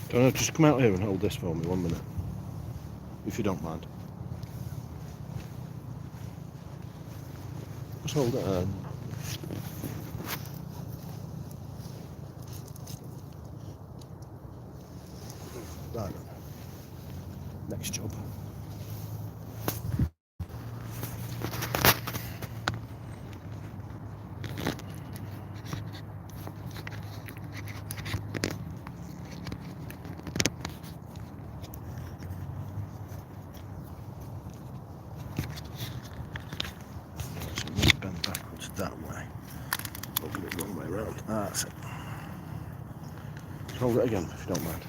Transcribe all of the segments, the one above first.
Can I just come out here and hold this for me 1 minute? If you don't mind. Just hold it. Right. Next job. Bend backwards that way. Open it the wrong way around. That's it. Just hold it again if you don't mind.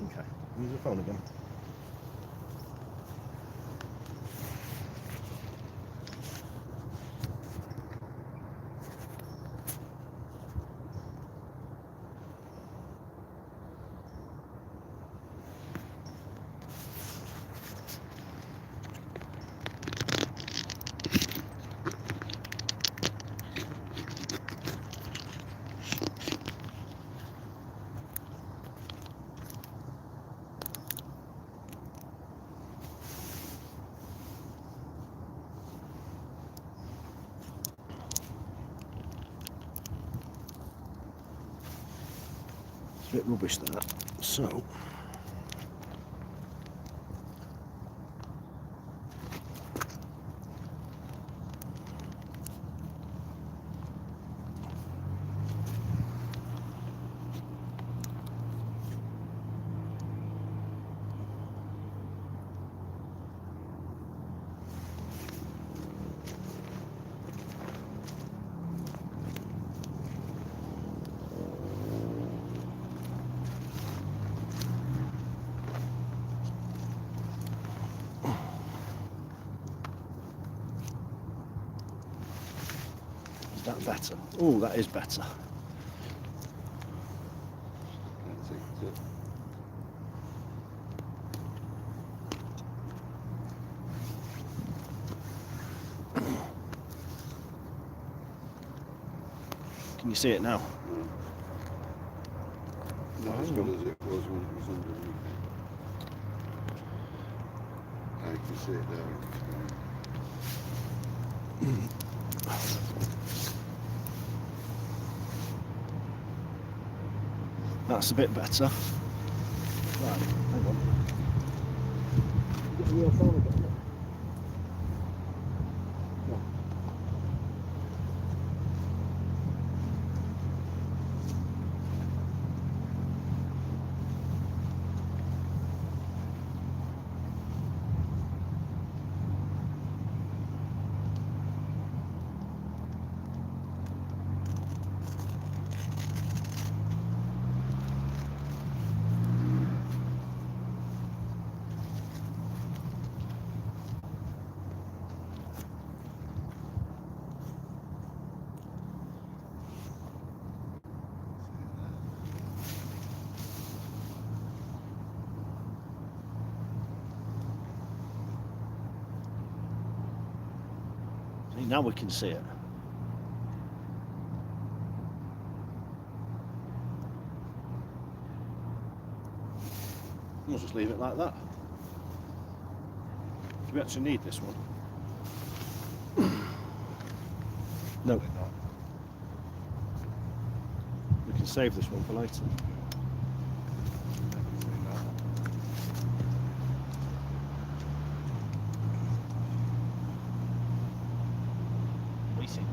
Okay, use the phone again. It's a bit rubbish that. So is that better? Oh, that is better. That's it. Can you see it now? Not as good as it was when it was underneath it. I can see it there. That's a bit better. Right, hang on. Get your phone again. No. See, now we can see it. We'll just leave it like that. Do we actually need this one? No. We can save this one for later. We see it.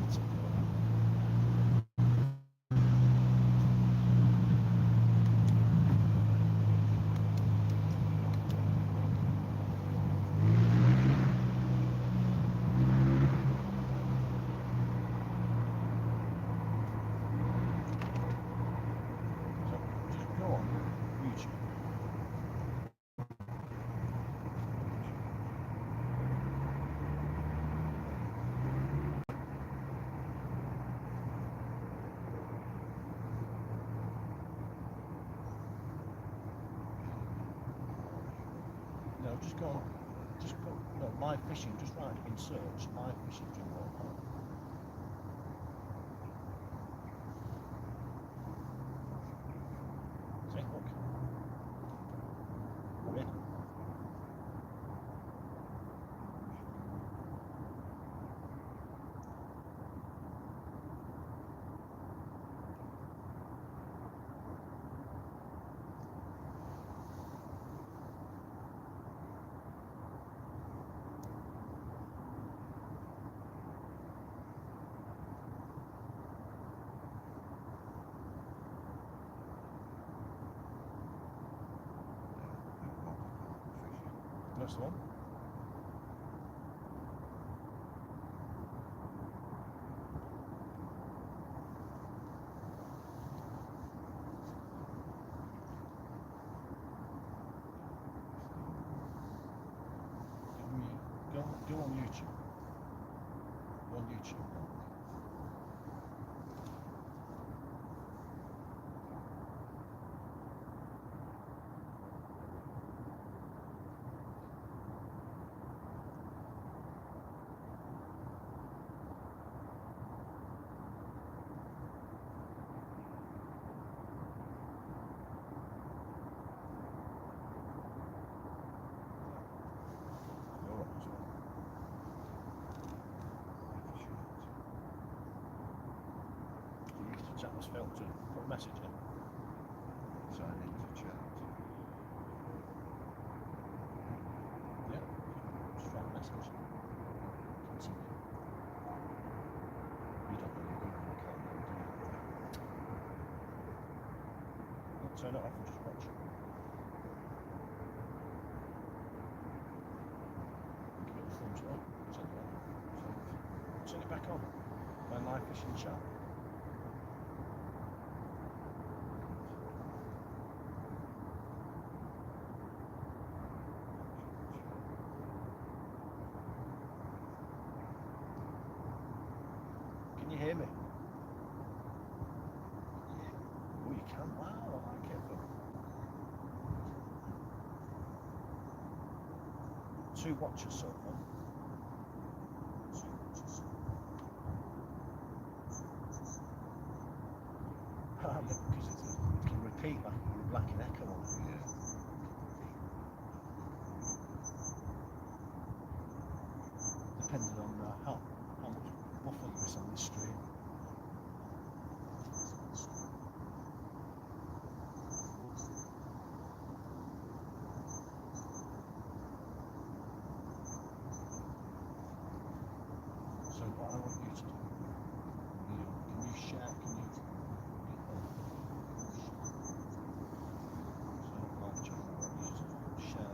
just go, no, live fishing, just write in search, live fishing Drinkwater. See, look. We're in. That's the one. Go on YouTube. Go on YouTube. Chat was failed to put a message in. So I need to chat. Yeah. Just write a message. Continue. You don't know you're going to call them, do you? Well, turn it off and just watch. Give it a thumbs up. Turn it off. Turn it back on. My live fishing chat. Can you hear me? Oh, you can? Wow, I like it. But 2 watchers so far. Because it can repeat like an echo on it. Yeah. Depending on how much waffle there is on this stream. So what I want you to do, can you share, so live chat, I want you to share that.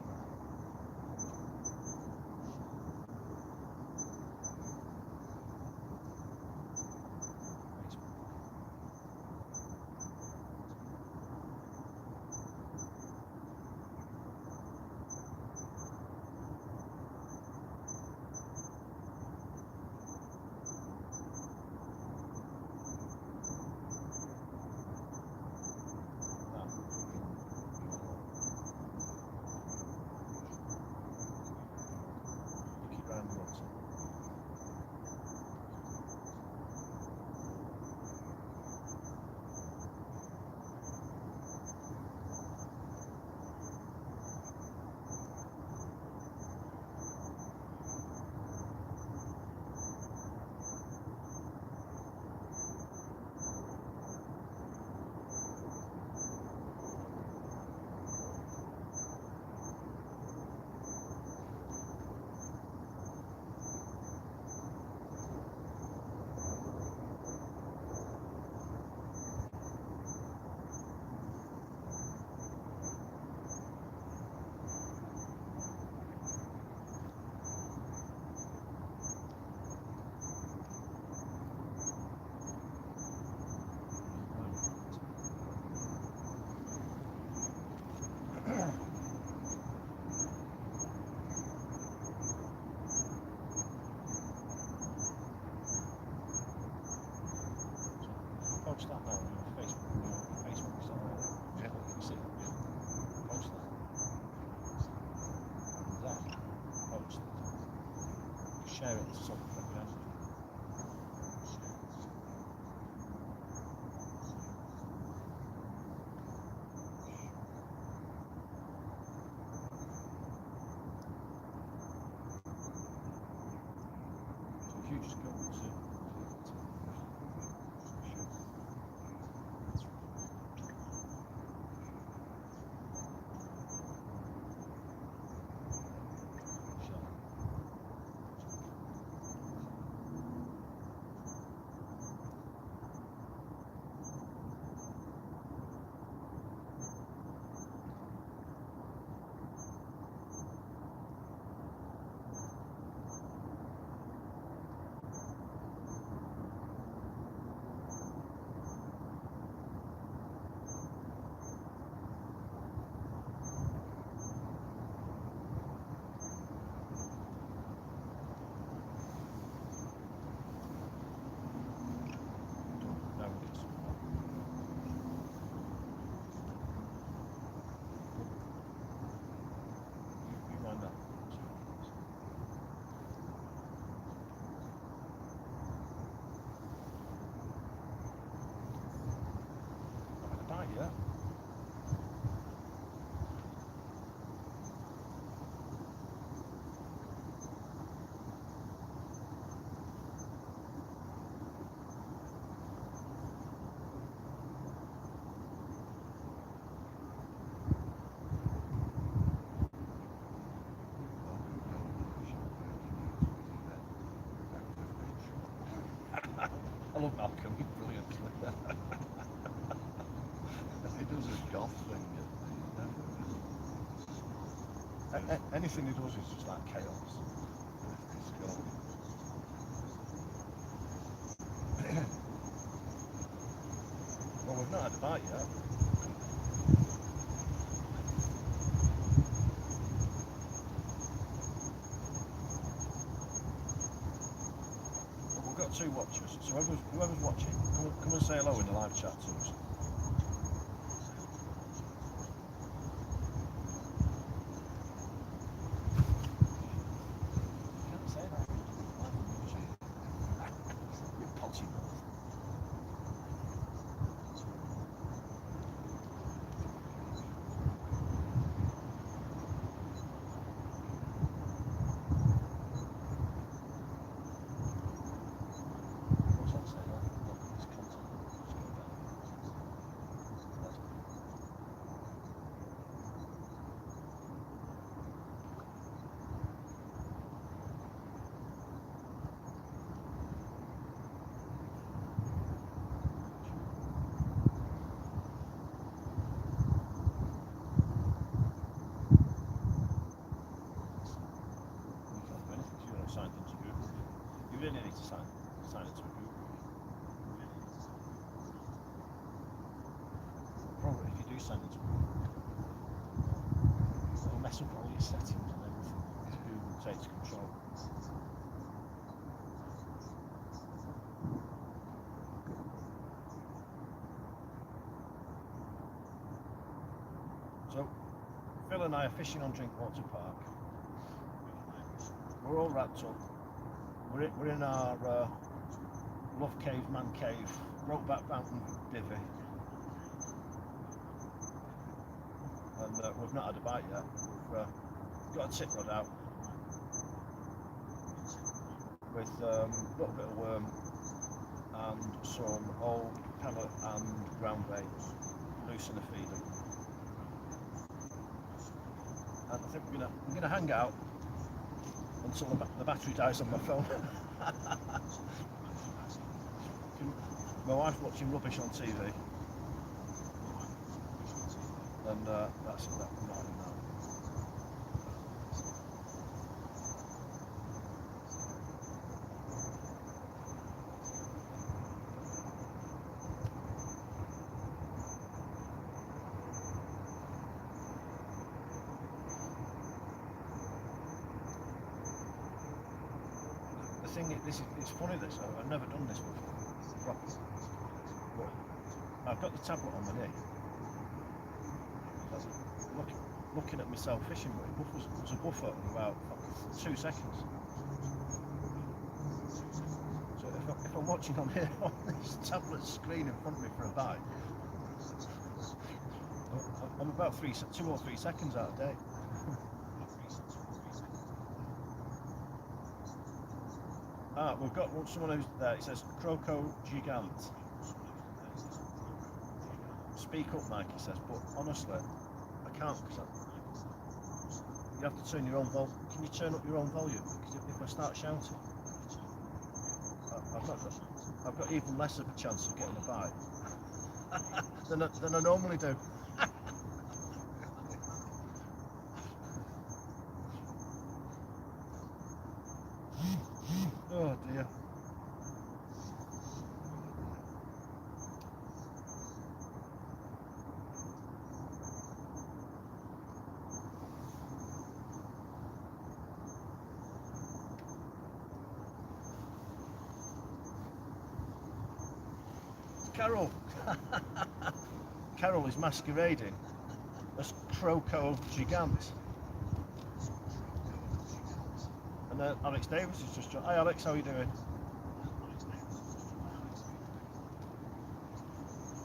share it as something that we have. So if you just go to yeah. I love Malcolm, he's brilliant. He does a goth thing at the Anything he does is just like chaos. It's got Well, we've not had a bite yet. But we've got 2 watchers, so whoever's watching, come and say hello in the live chat to us. You can't say that. You potty mouth. What's that say there? Look, it's content. Just go down. You can't do anything, 'cause you're not signed into Google. You really need to sign into a Google. Probably if you do sign into Google, it'll mess up all your settings and everything. If Google takes control. So, Phil and I are fishing on Drinkwater Park. We're all wrapped up. We're in our love cave, man cave, ropeback mountain divvy, and we've not had a bite yet. We've got a tip rod out with a little bit of worm and some old pellet and ground bait loose in a feeder. And I think we're gonna hang out until the battery dies on my phone. My wife's watching rubbish on TV, and that's it. I'm not having that. The thing is, it's funny this. I've never done this before. But I've got the tablet on my knee. Looking at myself fishing, but it was a buffer of about 2 seconds. I'm watching on here on this tablet screen in front of me for a bite. I'm about 2 or 3 seconds out of date. We've got someone who's there. It says Croco Gigant. Speak up, Mike, he says, but honestly, I can't because you have to turn your own volume. Can you turn up your own volume? Because if I start shouting, I've got even less of a chance of getting a bite than I normally do. Oh dear. Carol. Carol is masquerading as Croco Gigant. And Alex Davis is just joined. Hi Alex, how are you doing?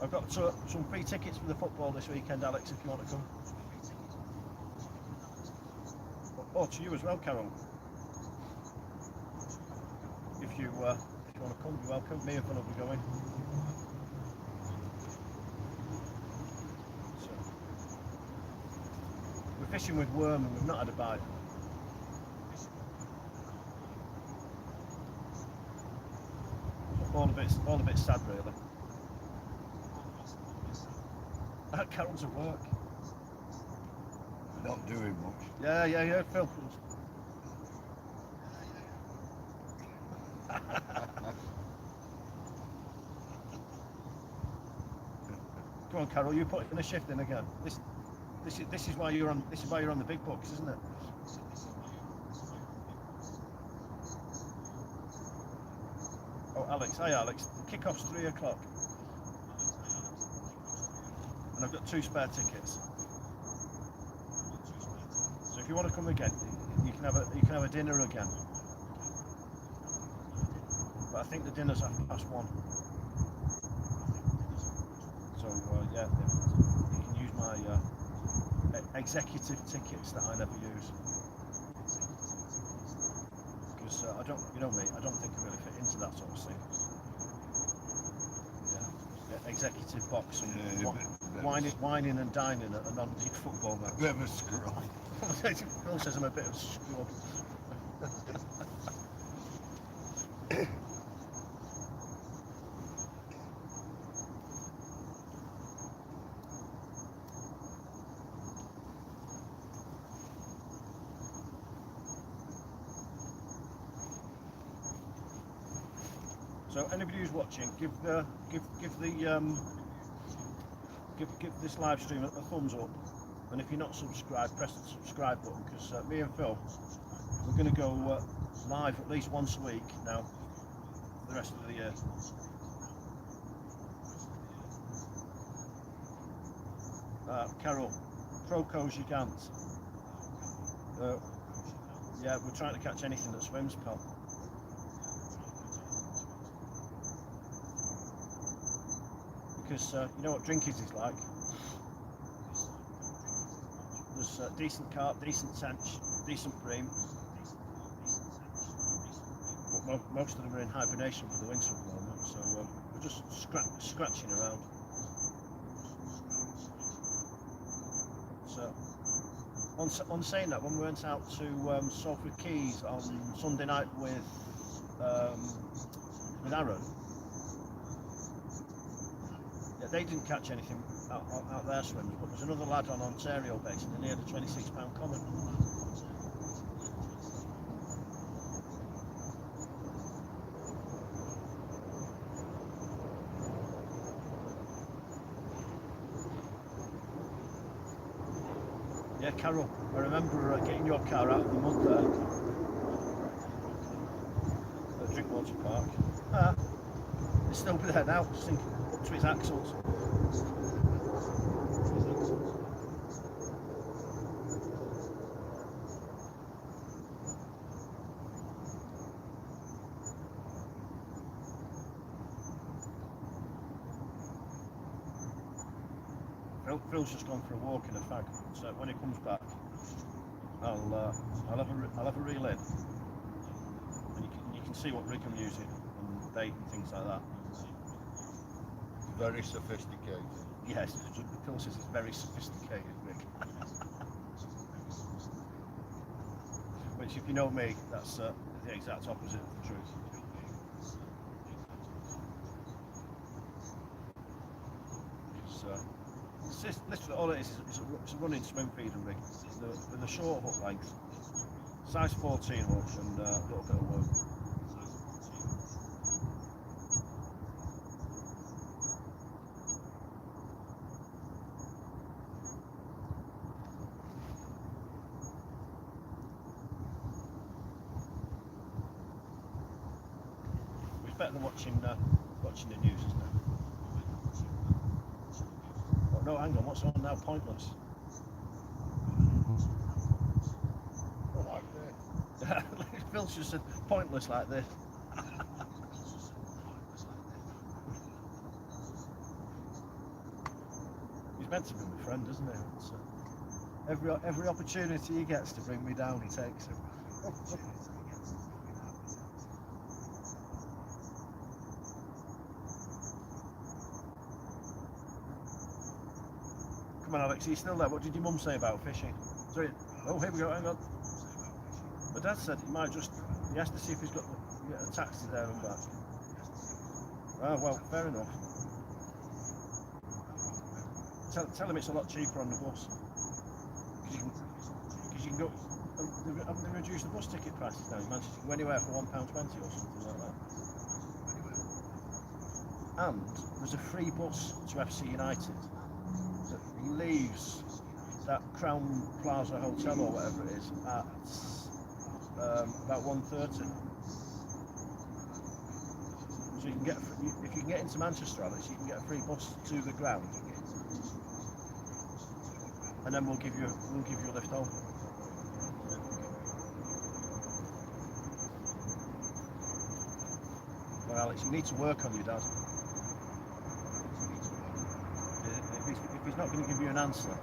I've got some free tickets for the football this weekend, Alex, if you want to come. Oh, to you as well, Carol. If you want to come, you're welcome. Me and Phil will be going. So, we're fishing with worm and we've not had a bite. All a bit sad, really. Carol's at work. Not doing much. Yeah, Phil. Come on, Carol, you put in a shift in again. This is why you're on. This is why you're on the big books, isn't it? Oh, Alex. Hi, Alex. The kickoff's 3 o'clock, and I've got 2 spare tickets. So if you want to come again, you can have a dinner again. But I think the dinner's 1:30. So yeah, you can use my executive tickets that I never use because I don't, you know me, I don't think I really fit into that sort of thing. Yeah, executive box and whining and dining at a non-league football match. A bit of a scrub. Phil says I'm a bit of a scrub. So anybody who's watching, give this live stream a thumbs up, and if you're not subscribed, press the subscribe button because me and Phil, we're going to go live at least once a week now for the rest of the year. Carol, Croco Gigant. Yeah, we're trying to catch anything that swims, pal. Because you know what Drinkwater is like. There's decent carp, decent tench, decent bream. But most of them are in hibernation for the winter at the moment, so we're just scratching around. So, on saying that, when we went out to Salford Keys on Sunday night with Aaron, they didn't catch anything out their swims, but there's another lad on Ontario Basin and he had a £26 common. Yeah, Carol, I remember getting your car out of the mud there at Drinkwater Park. It's still there now, sinking up to its axles. Phil's just gone for a walk in a fag, so when he comes back, I'll have a reel in, and you can see what rig I'm using and date and things like that. Very sophisticated. Yes, Phil says it's very sophisticated rig. Which, if you know me, that's the exact opposite of the truth. It's just, literally all it is it's a running swim feeder rig with a short hook length, size 14 hook, and a little bit of worm. It's better than watching the news, isn't it? Oh, no, hang on, what's on now? Pointless. I like this. Phil's just said pointless like this. He's meant to be my friend, isn't he? It's, every opportunity he gets to bring me down, he takes it. Come on, Alex, are you still there? What did your mum say about fishing? Sorry. Oh, here we go, hang on. My dad said he has to see if he's got a taxi there and back. Oh, well, fair enough. Tell him it's a lot cheaper on the bus. Because you can go, haven't they reduced the bus ticket prices now in Manchester? You can go anywhere for £1.20 or something like that. And there's a free bus to FC United that leaves that Crown Plaza Hotel or whatever it is at about 1:30. So you can get, if you can get into Manchester, Alex, you can get a free bus to the ground, and then we'll give you a lift home. Well, Alex, you need to work on your dad. If he's not going to give you an answer,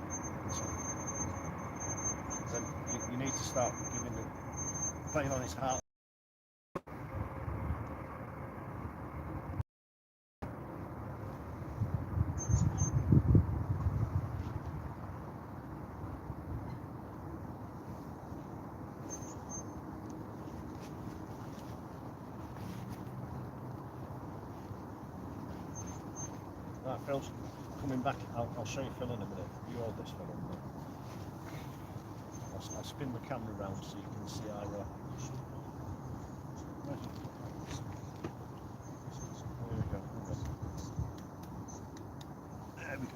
then you need to start playing on his heart. Right, Phil's coming back. I'll show you Phil in a minute. You hold this, Phil. I'll spin the camera around so you can see our. There we go. There we go.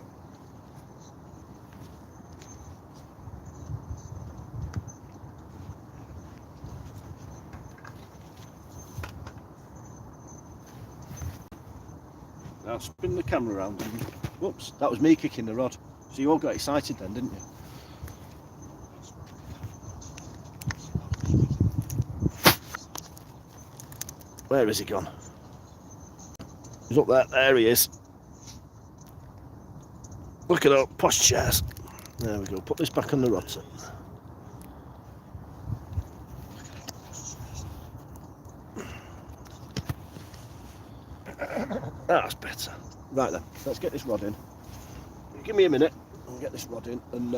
Now spin the camera around. Whoops, that was me kicking the rod. So you all got excited then, didn't you? Where has he gone? He's up there. There he is. Look at that, posh chairs. There we go. Put this back on the rod set. That's better. Right then, let's get this rod in. Give me a minute. I'll get this rod in and.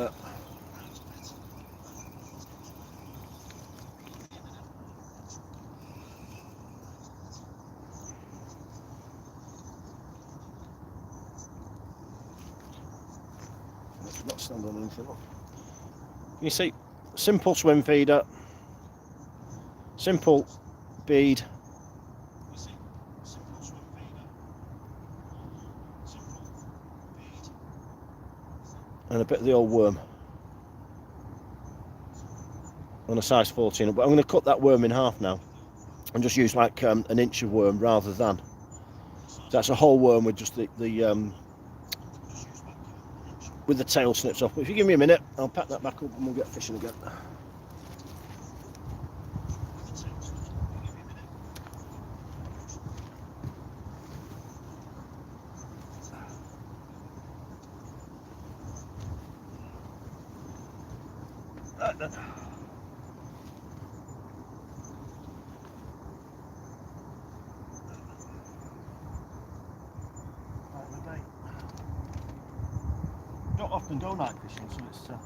Not stand on anything. You see, simple swim feeder, simple bead, and a bit of the old worm on a size 14. But I'm going to cut that worm in half now and just use like an inch of worm rather than. That's a whole worm with just the with the tail snips off. But if you give me a minute, I'll pack that back up and we'll get fishing again. then. Don't often go night fishing, so it's not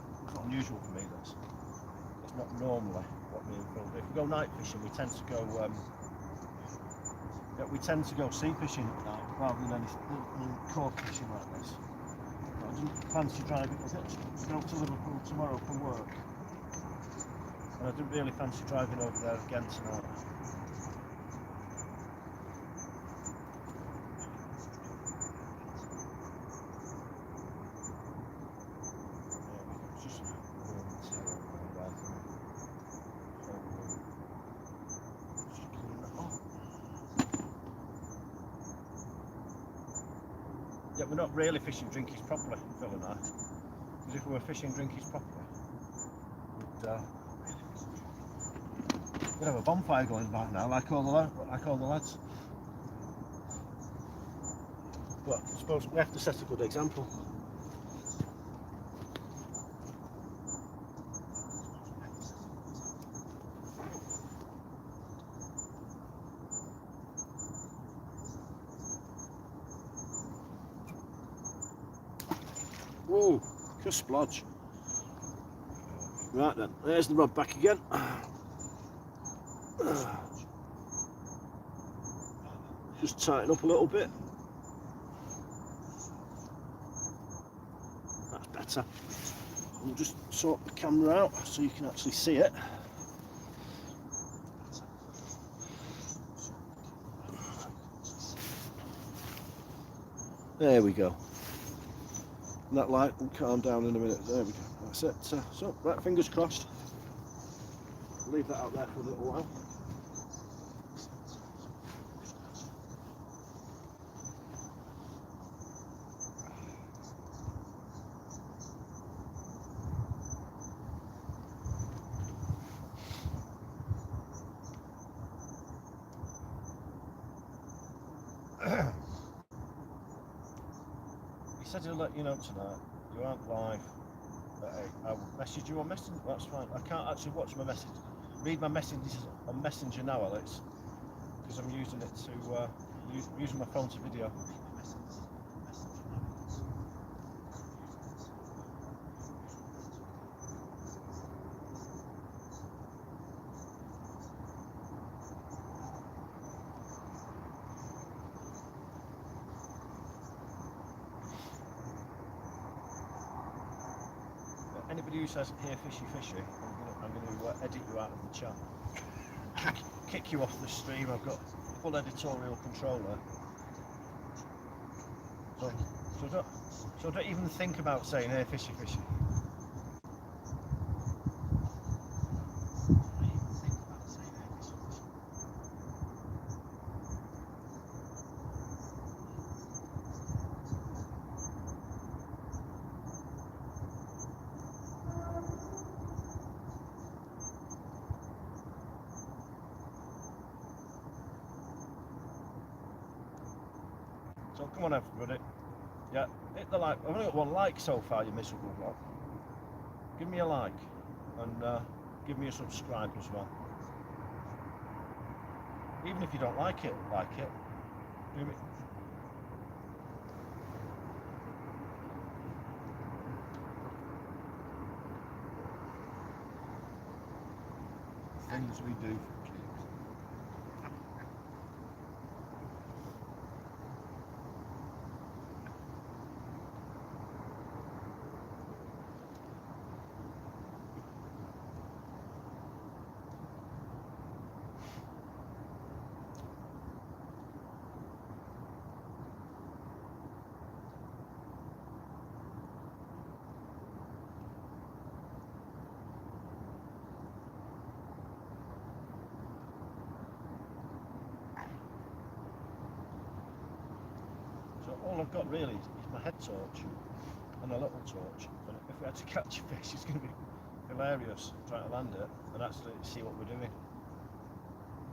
unusual for me. That's not normally what me and Phil do. If we go night fishing, we tend to go sea fishing at night rather than any cod fishing like this. But I didn't fancy driving. I got to go to Liverpool tomorrow for work, and I didn't really fancy driving over there again tonight. Yeah, we're not really fishing drinkies properly, Phil and I. Because if we were fishing drinkies properly, we'd have a bonfire going by now, like all the lads. But I suppose we have to set a good example. Whoa, just splodge. Right then, there's the rod back again. Just tighten up a little bit. That's better. I'll just sort the camera out so you can actually see it. There we go. And that light will calm down in a minute. There we go. That's it. So, right, fingers crossed. Leave that out there for a little while. He said he'll let you know tonight. You aren't live at 8. I will message you on Messenger. That's fine. I can't actually watch my message. Read my messages on Messenger now, Alex, because I'm using it to using my phone to video. Anybody who says here fishy, I'm going to edit you out of the chat. Kick you off the stream. I've got full editorial control there. So don't even think about saying here fishy. So come on everybody. Yeah, hit the like. I've only got one like so far, you miserable vlog. Give me a like and give me a subscribe as well. Even if you don't like it. Do me. Things we do for kids. All I've got really is my head torch and a little torch, and if we had to catch a fish it's going to be hilarious trying to land it and actually see what we're doing.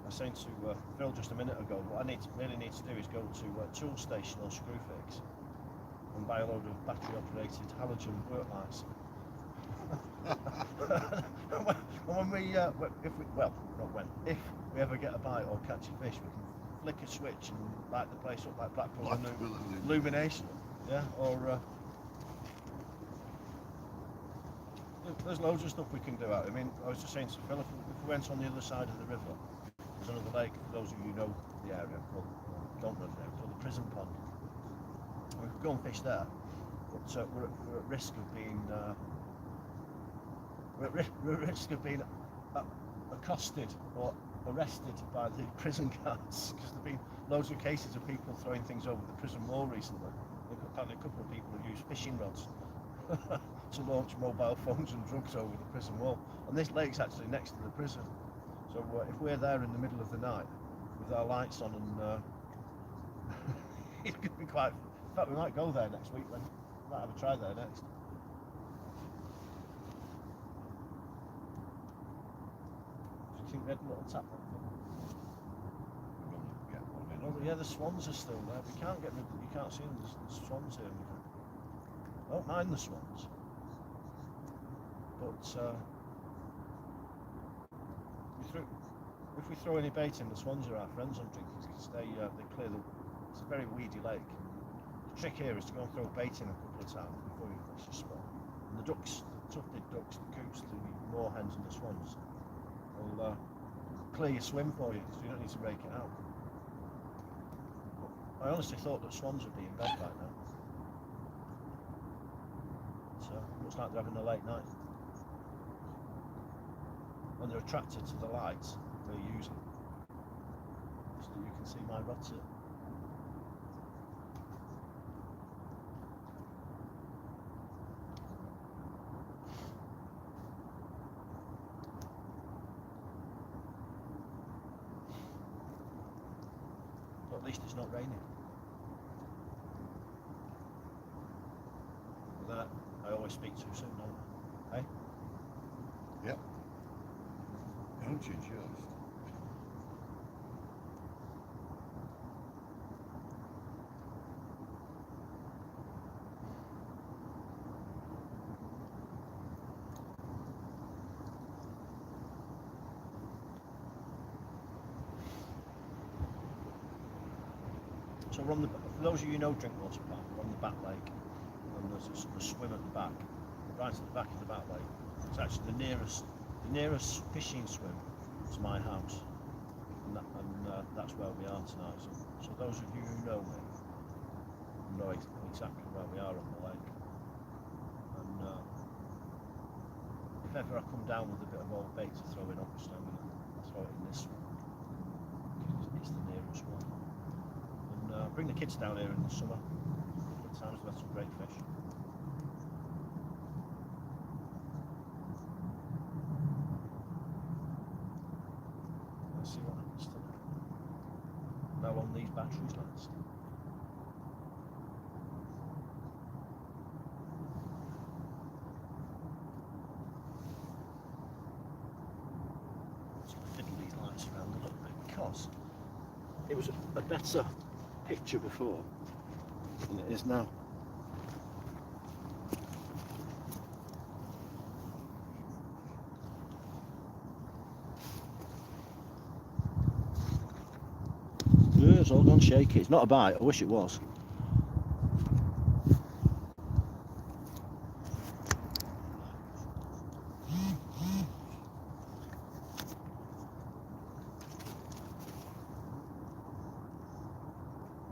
I was saying to Phil just a minute ago, what I really need to do is go to Tool Station or Screwfix and buy a load of battery operated halogen work lights And when we, if we, well, not when, if we ever get a bite or catch a fish, we can flick a switch and light the place up like Blackpool illumination. Yeah, or there's loads of stuff we can do out. I mean, I was just saying to Phil, if we went on the other side of the river, there's another lake, for those of you who know the area, called, or don't know the area, called the Prison Pond. We could go and fish there, but we're at risk of being accosted or arrested by the prison guards, because there've been loads of cases of people throwing things over the prison wall recently. Apparently a couple of people have used fishing rods to launch mobile phones and drugs over the prison wall, and this lake's actually next to the prison, so if we're there in the middle of the night with our lights on, and it could be quite, in fact we might go there next week then, might have a try there next. Do you think we had a little tap on them? Oh yeah, the swans are still there. We can't get rid of them, you can't see them, there's swans here. I don't mind the swans, but if we throw any bait in, the swans are our friends on Drinkwater, because they clear the. It's a very weedy lake. The trick here is to go and throw bait in a couple of times before you fix your spot. And the ducks, the tufted ducks, the coots, the moorhens, and the swans will clear your swim for you, so you don't need to rake it out. I honestly thought that swans would be in bed right now. So looks like they're having a late night. When they're attracted to the lights they're using, so that you can see my rod tip. But at least it's not raining. With that, I always speak too soon, don't I? Hey? Yep. Don't you just? So we're on for those of you who know Drinkwater Park, we're on the back lake, and there's a swim at the back, right at the back of the back lake. It's actually the nearest fishing swim to my house, and that's where we are tonight. So those of you who know me know exactly where we are on the lake. And if ever I come down with a bit of old bait to throw in, obviously I'm going to throw it in this one, because it's the nearest one. And bring the kids down here in the summer. Good times, we've had some great fish. Let's see what happens today. How long these batteries last. Let's fiddle these lights around a little bit, because it was a better picture before than it is now. Yeah, it's all gone shaky. It's not a bite, I wish it was.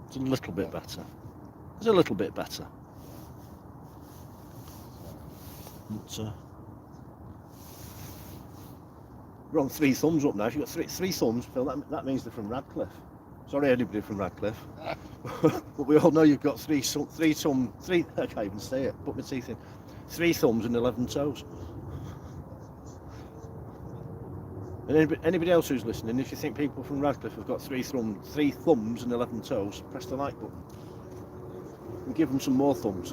It's a little bit better. It's a little bit better. But, we're on 3 thumbs up now. If you've got three thumbs, Phil, that means they're from Radcliffe. Sorry, anybody from Radcliffe. But we all know you've got three. I can't even say it. Put my teeth in. 3 thumbs and 11 toes. And anybody else who's listening, if you think people from Radcliffe have got 3 thumbs and 11 toes, press the like button and give them some more thumbs.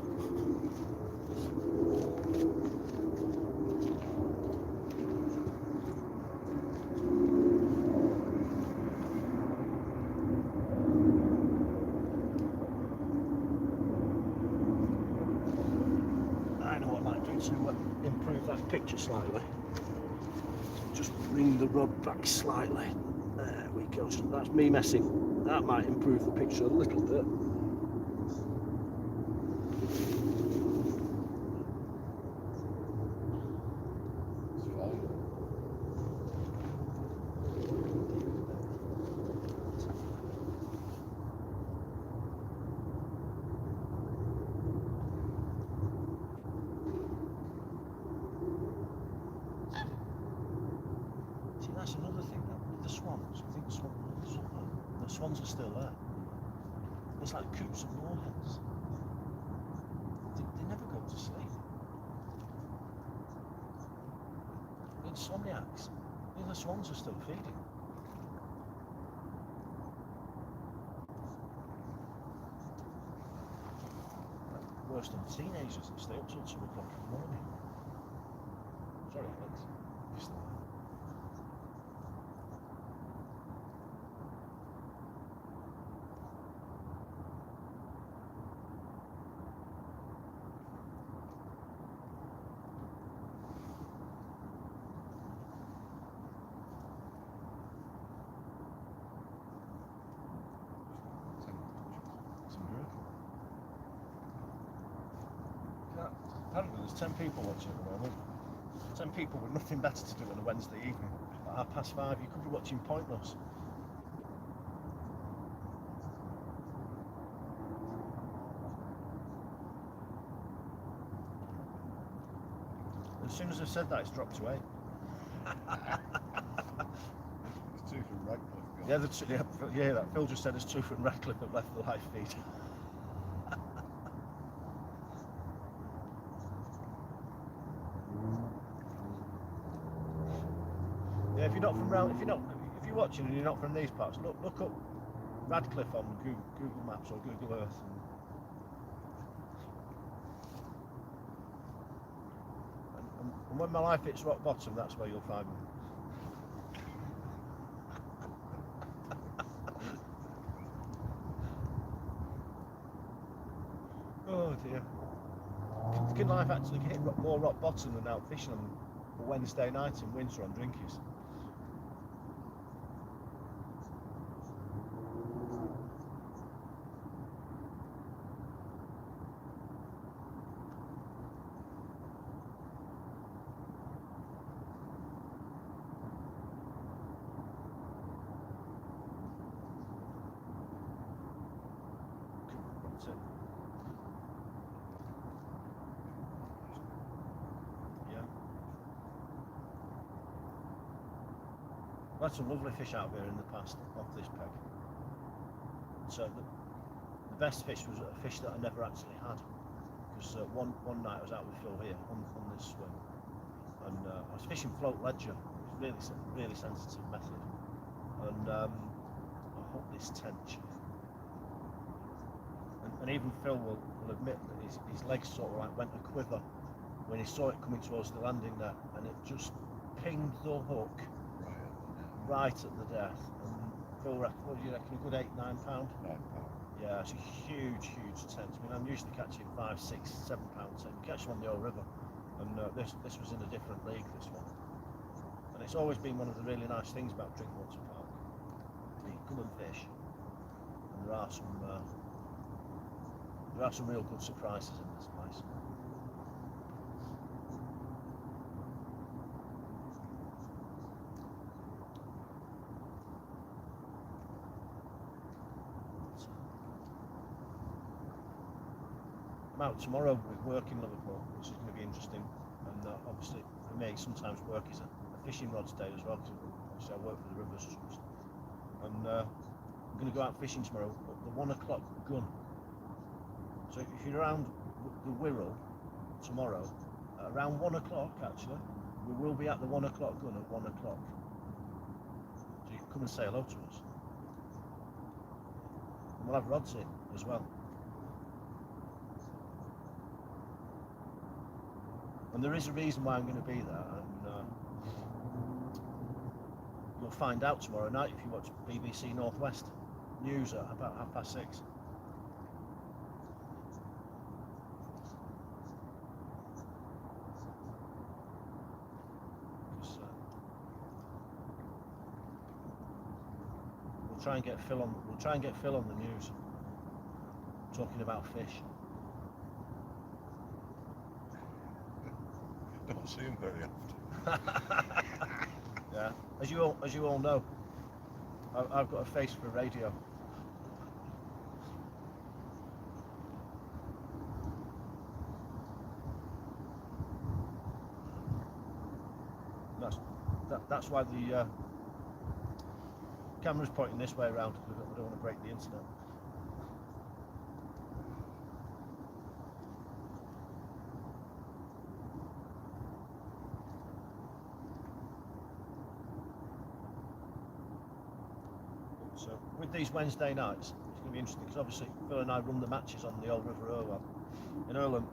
I know what I might do to improve that picture slightly. So just bring the rod back slightly. There we go. So that's me messing. That might improve the picture a little bit. It's fine. See, that's another thing with the swans. I think the swans are still there. It's like coops and moorhens. They never go to sleep. Insomniacs. The swans are still feeding. Worse than teenagers that stay up till 2 o'clock in the morning. Sorry, Alex. You're still there. It's a miracle. Apparently there's 10 people watching at the moment. 10 people with nothing better to do on a Wednesday evening. At 5:30, you could be watching Pointless. As soon as I said that, it's dropped to 8. It's 2 from Radcliffe. Yeah, that Phil just said there's 2 from Radcliffe have left the live feed. Yeah, if you're watching and you're not from these parts, look up Radcliffe on Google Maps or Google Earth. And when my life hits rock bottom, that's where you'll find me. Oh dear. Can life actually hit more rock bottom than out fishing on a Wednesday night in winter on Drinkies? That's it. Yeah. I've had some lovely fish out here in the past off this peg. So the best fish was a fish that I never actually had. Because one night I was out with Phil here on this swim, and I was fishing float ledger. It was really sensitive method, and I hooked this tench. And even Phil will admit that his legs sort of like went a quiver when he saw it coming towards the landing net, and it just pinged the hook right at the death. And Phil, what do you reckon, a good £8-9? £9. Yeah, it's a huge tench. I mean, I'm used to catching 5, 6, 7 pounds. So you catch them on the old river, and this was in a different league, this one. And it's always been one of the really nice things about Drinkwater Park. You can come and fish, and there are some real good surprises in this place. I'm out tomorrow with work in Liverpool, which is going to be interesting. And obviously, for me, sometimes work is a fishing rod's day as well, because obviously I work for the Rivers Trust. And I'm going to go out fishing tomorrow at the 1 o'clock gun. So if you're around the Wirral tomorrow, around 1 o'clock actually, we will be at the 1 o'clock gun at 1 o'clock. So you can come and say hello to us. And we'll have rods in as well. And there is a reason why I'm going to be there, and you'll find out tomorrow night if you watch BBC Northwest News at about 6:30. try and get Phil on. We'll try and get Phil on the news, talking about fish. Don't see him very often. Yeah, as you all know, I've got a face for radio. That's why the camera's pointing this way around, because we don't want to break the internet. So with these Wednesday nights, it's going to be interesting, because obviously Phil and I run the matches on the Old River Irwell in Earlham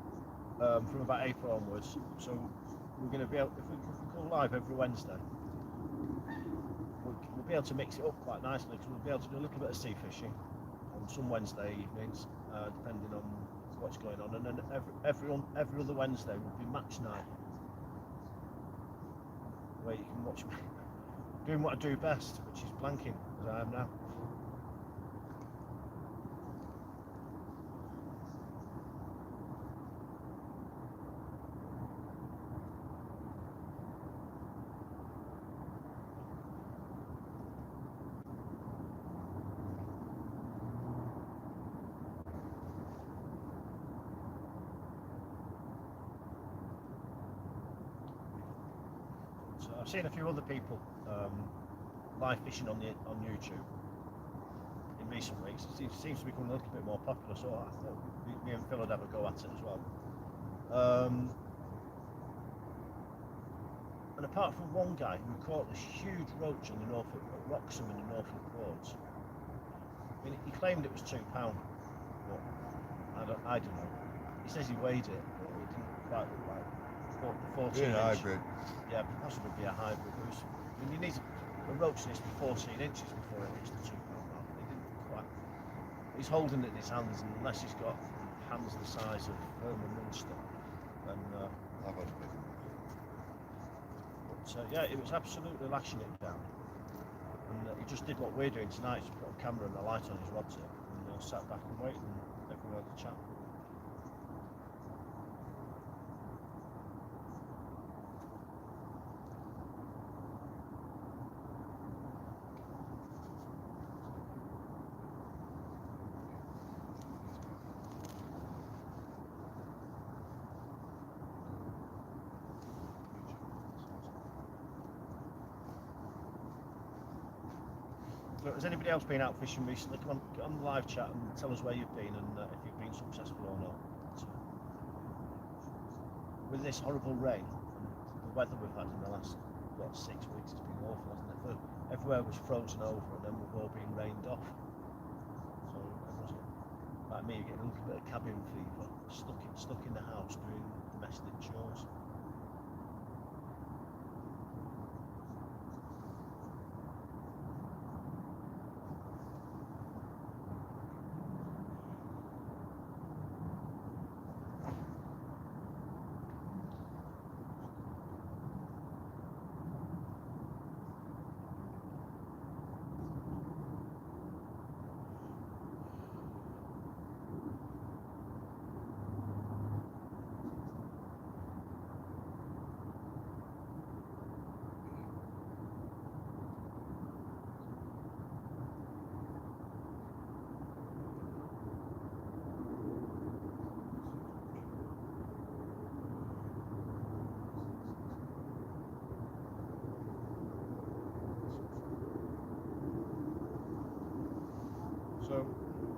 from about April onwards. So we're going to be able, if we go live every Wednesday, we'll be able to mix it up quite nicely, because we'll be able to do a little bit of sea fishing on some Wednesday evenings, depending on what's going on, and then every other Wednesday will be match night, where you can watch me doing what I do best, which is planking, as I am now. So I've seen a few other people live fishing on YouTube in recent weeks. It seems to be becoming a little bit more popular, so I thought me and Phil would have a go at it as well. And apart from one guy who caught this huge roach in the Norfolk, at Wroxham in the Norfolk Broads, I mean, he claimed it was £2, but I don't know. He says he weighed it, but it didn't quite look like 14 inch. Hybrid. Yeah, possibly be a hybrid. I mean, you need a roach needs to be 14 inches before it hits the £2 mark. He didn't quite. He's holding it in his hands, and unless he's got hands the size of Herman Munster, then. I've had a bit. But yeah, it was absolutely lashing it down, and he just did what we're doing tonight: just put a camera and a light on his rod tip, and sat back and waited, and everyone had a chat. Look, has anybody else been out fishing recently? Come on, get on the live chat and tell us where you've been and if you've been successful or not. With this horrible rain and the weather we've had in the last 6 weeks, it's been awful, hasn't it? Everywhere was frozen over, and then we've all been rained off. So everyone's like me, getting a little bit of cabin fever, stuck in the house doing domestic chores. So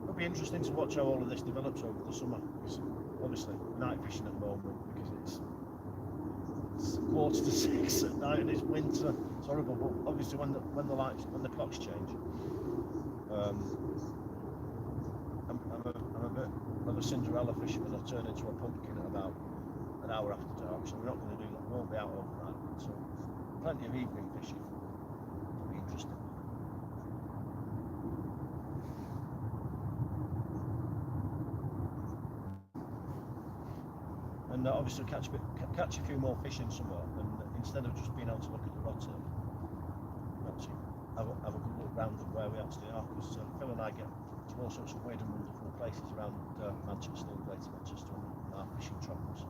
it'll be interesting to watch how all of this develops over the summer. Because obviously night fishing at the moment, because it's 5:45 at night and it's winter. It's horrible. But obviously when the clocks change, I'm a bit of a Cinderella fisherman. I'll turn into a pumpkin at about an hour after dark. So we're not going to do that. We won't be out overnight. So plenty of evening fishing. It'll be interesting. And obviously catch a few more fish in summer, and instead of just being able to look at the rod tail, have a good look round at where we actually are, because Phil and I get to all sorts of weird and wonderful places around Manchester and Greater Manchester on our fishing travels.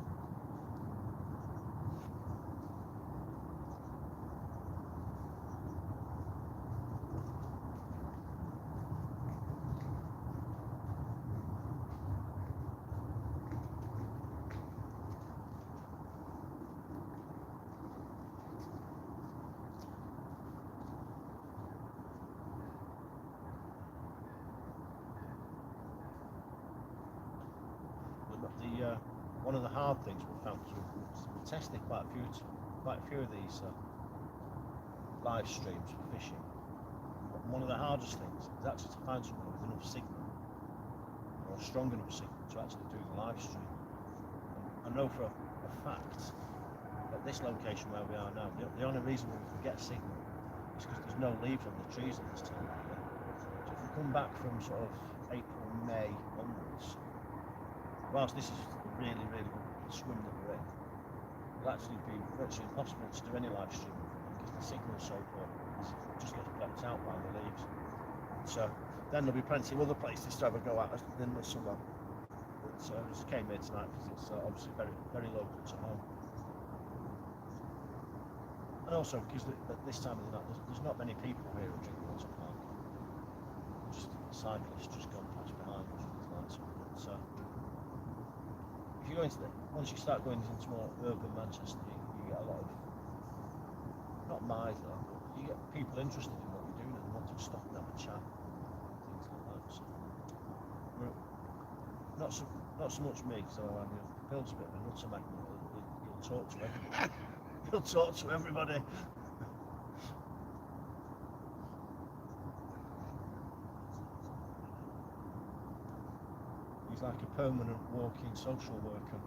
One of the hard things we found was we tested quite a few of these live streams for fishing. But one of the hardest things is actually to find someone with enough signal, or strong enough signal, to actually do the live stream. And I know for a fact at this location where we are now, the only reason we can get signal is because there's no leaves on the trees at this time of year. So if we come back from sort of April, May onwards, whilst this is really, really good swim that we're in, it'll actually be virtually impossible to do any live streaming because the signal's so poor. It just gets blocked out by the leaves. So then there'll be plenty of other places to have a go at in the summer. But I just came here tonight because it's obviously very, very local to home. And also because at this time of the night there's not many people here at Drinkwater Park. Just cyclists just gone past behind us with the lights on. But if you go into once you start going into more urban Manchester, you get a lot of, not miser, but you get people interested in what you're doing and want to stop and have a chat, things like that. So not so much me. So Phil's a bit of a nutter magnet. He'll talk to everybody. He'll talk to everybody. He's like a permanent walking social worker.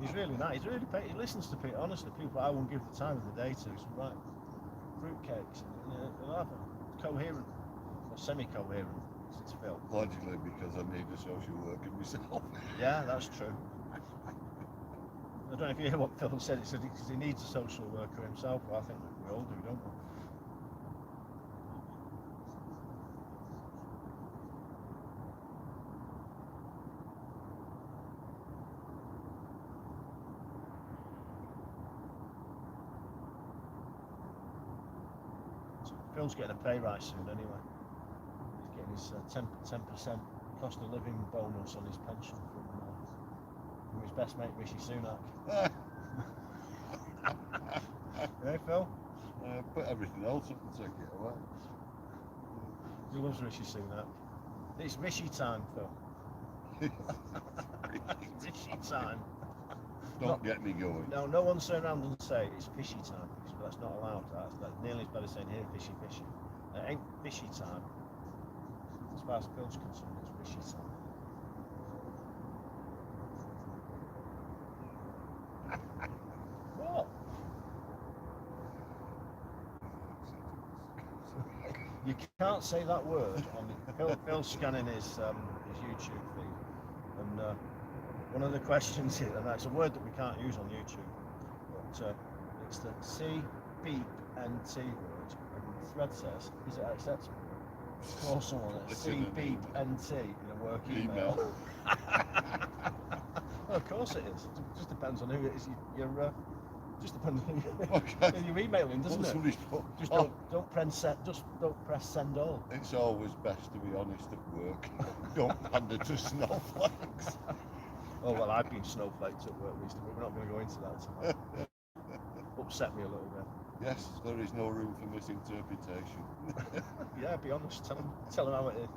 He's really nice. He listens to people. Honestly, people I won't give the time of the day to. Some right fruitcakes, and he'll have a coherent or semi-coherent since Phil. Logically, because I need a social worker myself. Yeah, that's true. I don't know if you hear what Phil said. He said because he needs a social worker himself. Well, I think we all do, don't we? Phil's getting a pay rise soon anyway. He's getting his 10% cost of living bonus on his pension from his best mate Rishi Sunak. Hey Phil? Put everything else up and take it away. He loves Rishi Sunak. It's Rishi time, Phil. Rishi time. Don't get me going. No one turn around and say it's fishy time, because that's not allowed. That's nearly as bad as saying here fishy. It ain't fishy time. As far as Phil's concerned, it's Rishi time. What? You can't say that word on Phil's scanning his YouTube feed, and one of the questions here, and it's a word that we can't use on YouTube, but it's the C beep NT word, and the thread says, is it acceptable to call someone a C beep NT in a work email? Well, of course it is. It just depends on who it is you're just depends on who you're emailing, doesn't it? Just don't press send all. It's always best to be honest at work. Don't pander to snowflakes. Oh well, I've been snowflakes at work recently, but we're not going to go into that tonight. Upset me a little bit. Yes, there is no room for misinterpretation. Yeah, be honest. Tell them how it is.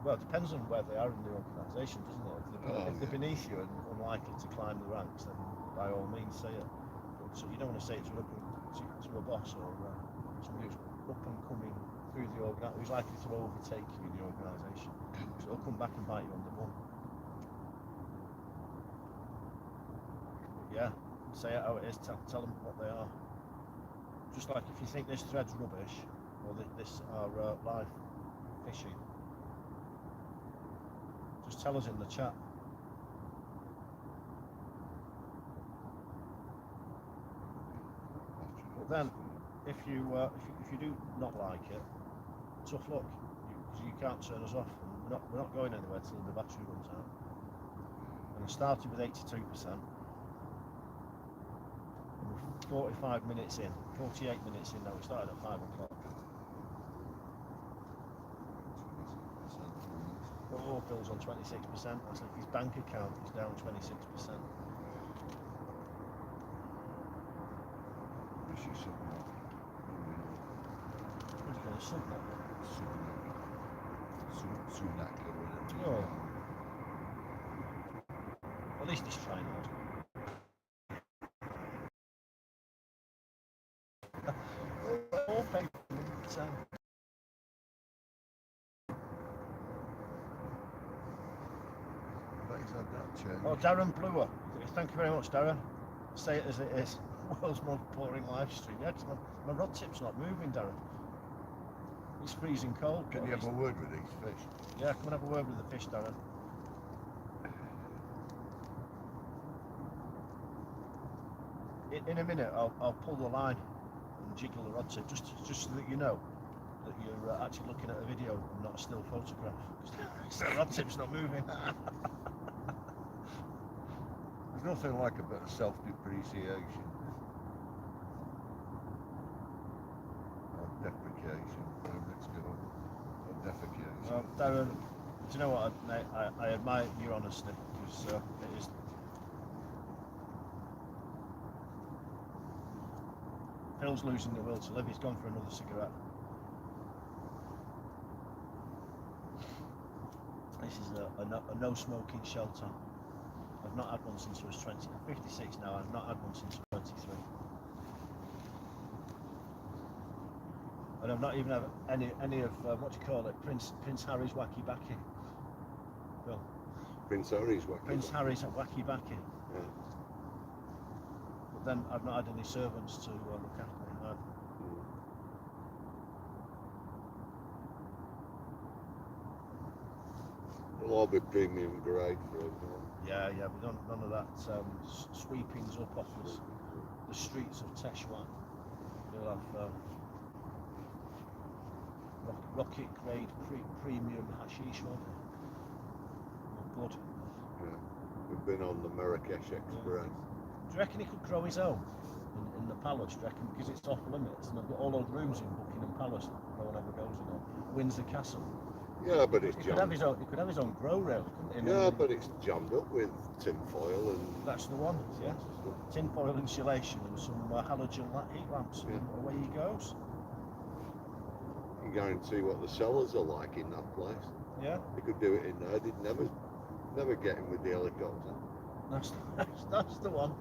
Well, it depends on where they are in the organisation, doesn't it? If they're beneath you and unlikely to climb the ranks, then by all means say it. But you don't want to say it to a boss or somebody who's up and coming through the organisation, who's likely to overtake you in the organisation. So it'll come back and bite you on the bum. Yeah, say it how it is. Tell them what they are. Just like if you think this thread's rubbish or this are live fishing, just tell us in the chat. But then, if you do not like it, tough luck. You can't turn us off. We're not going anywhere till the battery runs out. And I started with 82%. And we're 45 minutes in, 48 minutes in now. We started at 5 o'clock. Oh, Phil's on 26%. That's like his bank account is down 26%. Where's she sitting at? What are you going to sub that? Sunak or whatever. Oh. At least he's trying hard. All paper. But he's had that change. Oh, Darren Bluer. Thank you very much, Darren. Say it as it is. World's most boring live stream. Yeah, 'cause my rod tip's not moving, Darren. It's freezing cold. Can you have a word with these fish? Yeah, come and have a word with the fish, Darren. In a minute, I'll pull the line and jiggle the rod tip, just so that you know that you're actually looking at a video and not a still photograph. Because the rod tip's not moving. There's nothing like a bit of self-depreciation. Or deprecation, whatever it's called. Or defecation. Well, Darren, do you know what, mate? I admire your honesty, because it is. Phil's losing the will to live. He's gone for another cigarette. This is a no smoking shelter. I've not had one since I was 20. I'm 56 now. I've not had one since 23. And I've not even had any of what do you call it, Prince Harry's wacky backy. Well, Prince Harry's wacky. Prince Harry's wacky backy. Yeah. But then I've not had any servants to look after me. It'll all be premium grade for him. Yeah, but none of that sweepings up off the streets of Teshwan. You'll have rocket grade premium hashish, won't they? Good. Yeah. We've been on the Marrakesh Express. Do you reckon he could grow his own in the palace? Do you reckon, because it's off limits and they've got all those rooms in Buckingham Palace that no one ever goes in, or Windsor Castle? Yeah, but it's He jammed. could have his own grow rail, couldn't he? Yeah, but it's jammed up with tin foil and. That's the one. Yeah. Tin foil insulation and some halogen heat lamps, and away he goes. You can guarantee what the cellars are like in that place. Yeah. They could do it in there. They'd never get in with the helicopter. That's the one.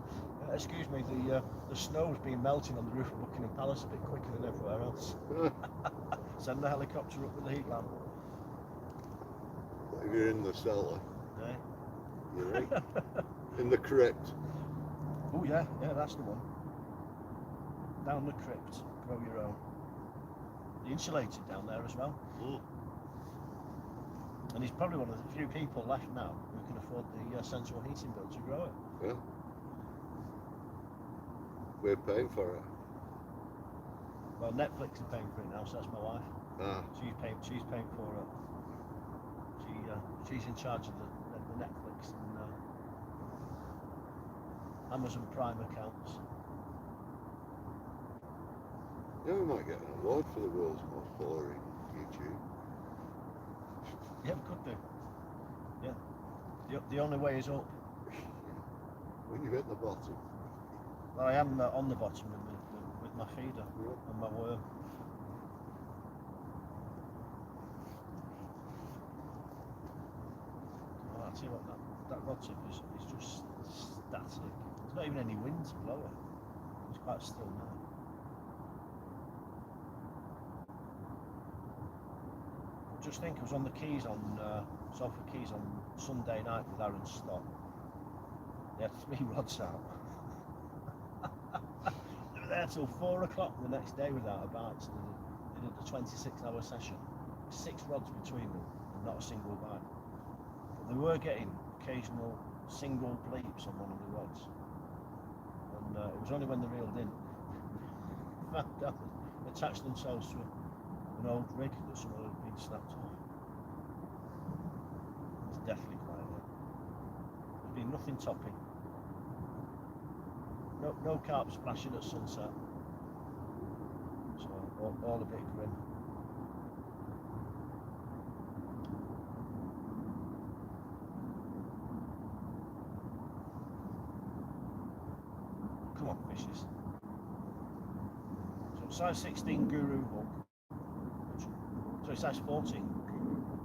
Excuse me, the snow's been melting on the roof of Buckingham Palace a bit quicker than everywhere else. Send the helicopter up with the heat lamp. If you're in the cellar, Yeah. you're right. In the crypt. Oh yeah, that's the one. Down the crypt, grow your own. The insulated down there as well. And he's probably one of the few people left now who can afford the central heating bill to grow it. Yeah. We're paying for it. Well, Netflix are paying for it now, so that's my wife. Ah. She's paying for it. She's in charge of the Netflix and Amazon Prime accounts. Yeah, we might get an award for the world's most boring YouTube. Yeah, we could do. Yeah. The only way is up. When you hit the bottom. Well, I am on the bottom with my feeder and my worm. Well, I'll tell you what, that rod tip is just static. There's not even any wind to blow it. It's quite still now. Just think, I was on the Keys Salford Keys on Sunday night with Aaron Stott. They had 3 rods out. They were there till 4 o'clock the next day without a bite. So they did the 26-hour session. 6 rods between them and not a single bite. But they were getting occasional single bleeps on one of the rods. And it was only when they reeled in. found out they attached themselves to an old rig that someone had been snapped off. It's definitely quiet there. There's been nothing topping. No carp splashing at sunset. So all a bit grim. Come on, fishes. So size 16 guru hook. Sorry, size 14 guru hook.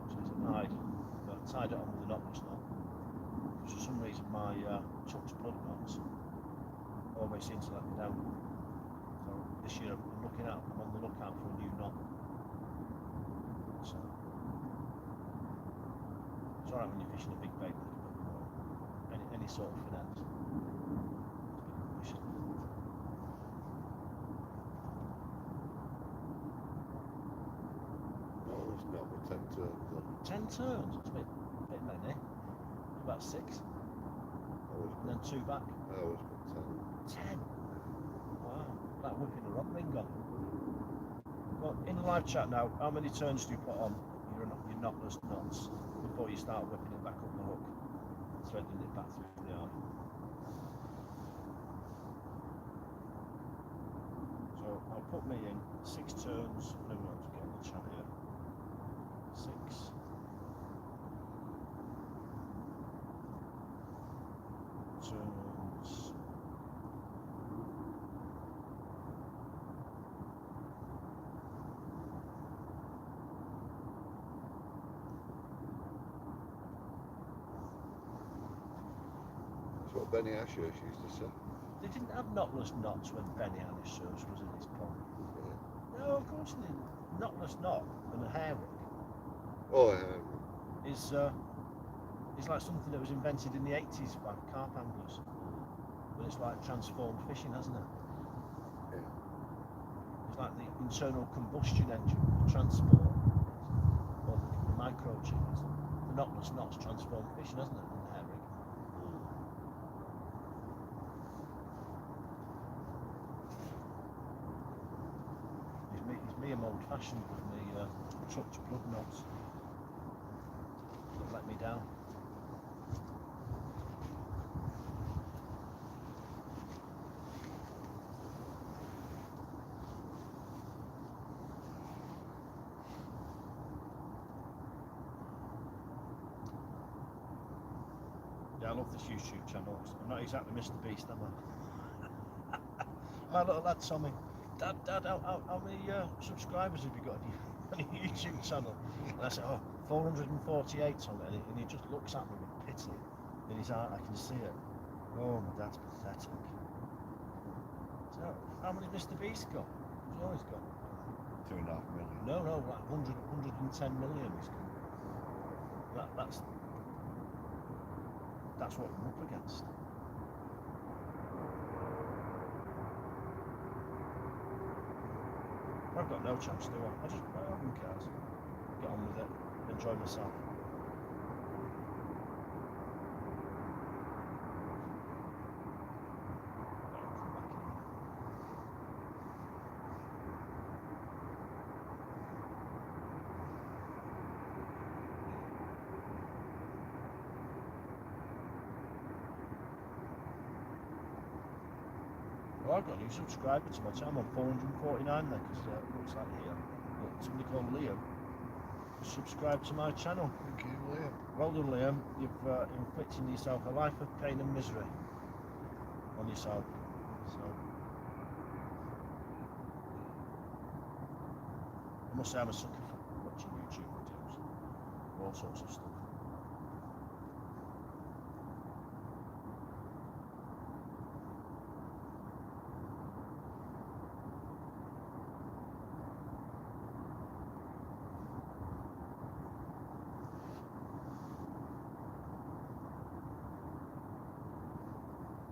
So it's a hide. I tied it on with a knotless knot. For some reason my Chuck's blood knots always seem to let me down. So this year I'm on the lookout for a new knot. So it's alright when you're fishing a big bait, but any sort of finesse. No, it's not with 10 turns. Then. 10 turns? It's a bit many. About 6. And then 2 back. I always put 10. 10? Wow, like whipping a rod ring on. Well, in the live chat now, how many turns do you put on your knotless knots before you start whipping it back up the hook, threading it back through the eye? So I'll put me in 6 turns. No, we have to get on the chat here. 6. Turns. That's what Benny Ashurst used to say. They didn't have knotless knots when Benny Ashurst was in his pond. Yeah. No, of course they didn't. Knotless knot and a hair rig Oh, yeah. is like something that was invented in the 80s by carp anglers. But it's like transformed fishing, hasn't it? Yeah. It's like the internal combustion engine for transport, or the microchips. The knotless knots transformed fishing, hasn't it? In the hair rig. It's me, I'm old fashioned with me chucked plug knots that let me down. Yeah, I love this YouTube channel. I'm not exactly Mr. Beast, am I? My little lad Tommy, Dad, how many subscribers have you got on your YouTube channel? And I said, 448 Tommy, and he just looks at me with pity in his eye. I can see it. Oh, my dad's pathetic. So, how many Mr. Beast got? He's always got 2.5 million. no, like 110 million he's got. That's what we're up against. I've got no chance, do I? Who cares? Get on with it, enjoy myself. Well, I've got a new subscriber to my channel. I'm on 449 there, because it looks like here. Somebody called Liam subscribed to my channel. Thank you, Liam. Well done, Liam. You've inflicted yourself a life of pain and misery on yourself. So I must say I'm a sucker for watching YouTube videos, all sorts of stuff.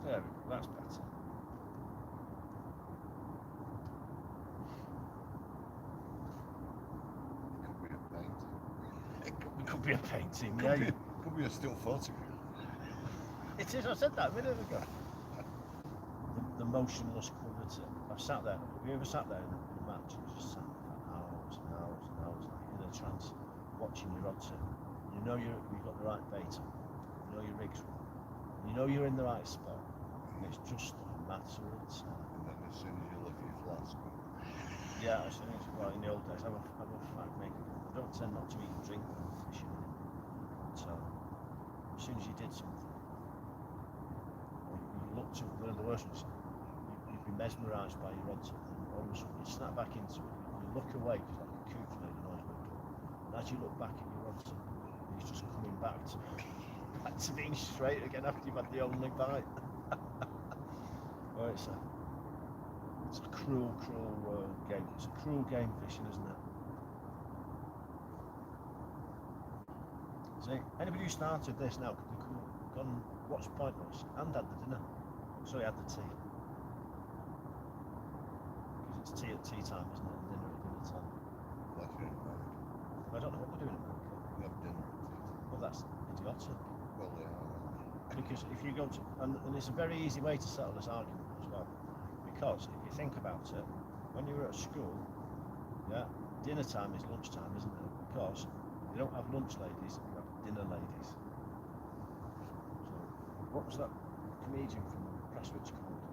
There we go, that's better. Could be a painting. It could be a painting, Could yeah. be, could be a still photograph. It is, I said that a minute ago. The motionless quality. sat there? Have you ever sat there in a match and just sat there for hours and hours and hours, like in a trance, watching your odds? You know you've got the right bait, you know your rig's wrong, you know you're in the right spot, and it's just a matter of time. And then as soon as you lift your flask, Yeah, as soon as, well, in the old days, I'm a fact maker. I don't tend not to eat and drink when I'm fishing. So, as soon as you did something, or you looked at one of the worst ones, you'd be mesmerised by your odds, and all of a sudden you snap back into it, you look away, because like a coot made a noise, and as you look back at your odds, he's just coming back to being straight again after you've had the only bite. Well, it's a cruel game. It's a cruel game fishing, isn't it? See, anybody who started this now could have gone and watched Pointless and had the dinner. Sorry, had the tea. Because it's tea at tea time, isn't it? And dinner at dinner time. like you're in America. I don't know what they do in America. You have dinner at tea. Well, that's idiotic. Well, they are. Because if you go to, and it's a very easy way to settle this argument as well. Because if you think about it, when you were at school, yeah, dinner time is lunchtime, isn't it? Because you don't have lunch ladies, you have dinner ladies. So, what was that comedian from Prestwich called?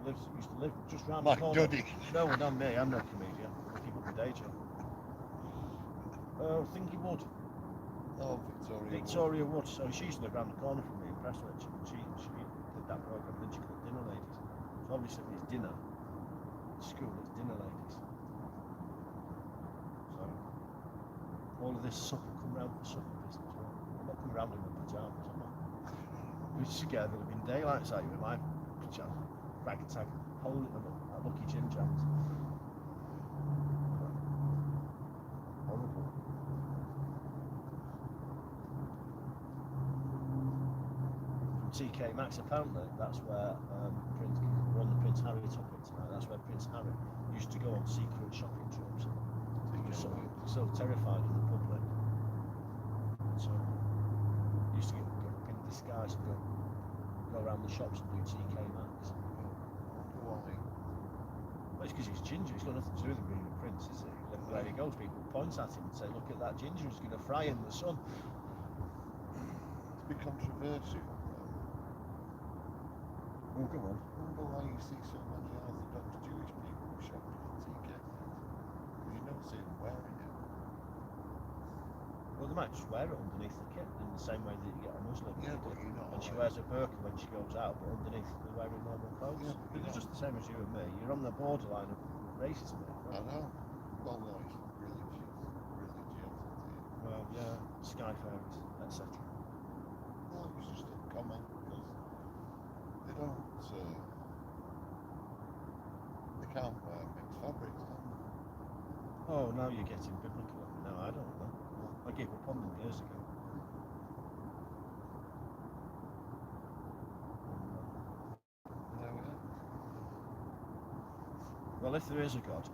He used to live just round the Mike corner. Duddy. No, not me, I'm no comedian. I keep up my day job. Thingy Wood. Oh, Victoria Wood. So she used to live round the corner from me in Prestwich. And she did that programme, then she called dinner ladies. So obviously when it's dinner, at school it's dinner ladies. So all of this supper come round for supper business. Well, I'm not coming round in my pyjamas, am I? We scared the living daylights out of you with my pyjamas, rag and tag, holy lucky gym jams. Horrible. TK Maxx, apparently that's where we're on the Prince Harry topic tonight, that's where Prince Harry used to go on secret shopping trips. He was so terrified of the public. So he used to get up in disguise and go around the shops and do TK Maxx. Why? Well, it's because he's ginger, it's got nothing to do with him being a prince, is it? Everywhere he goes, people point at him and say, look at that ginger, he's going to fry in the sun. It's a bit controversial. Oh, go on. I wonder why you see so many Orthodox Jewish people shopping at TK. Because you don't see them wearing it. Well, they might just wear it underneath the kit in the same way that you get a Muslim. Yeah, but you're not. And she wears a burqa when she goes out, but underneath they're wearing normal clothes. Yeah, but They're just the same as you and me. You're on the borderline of racism. I know. Well, no, it's religious. Well, yeah, sky fairies, etc. Well, it was just a comment because they don't. They can't wear mixed fabrics, can they? Oh, now you're getting biblical. No, I don't know. I gave up on them years ago. No, Well, if there is a God,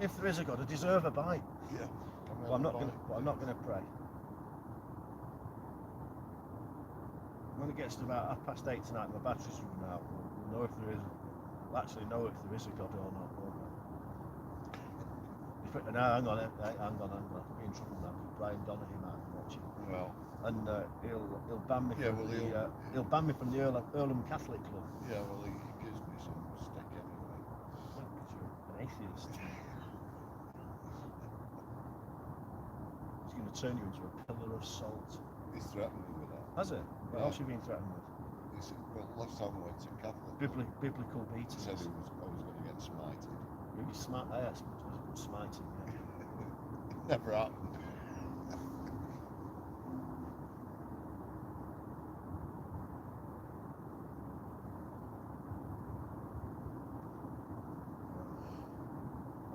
if there is a God, I deserve a bite. yeah. Well, I'm not going to pray. When it gets to about 8:30 tonight, my battery's running out. We'll know if there is. We'll actually know if there is a God or not. No, hang on. I'll be in trouble now. Brian Donaghy might be watching. Well, And he'll ban me. Yeah, from well, he'll ban me from the Earlham Catholic Club. yeah, well, he gives me some stick anyway. Well, 'cause you're an atheist. He's going to turn you into a pillar of salt. He's threatened me with that. Has it? What Yeah. else have you been threatened with? He said, well, last time I went to Catholic, Biblical he beatings. said I was going to get smited. Really smart. Yes, smiting. Yeah. Never happened.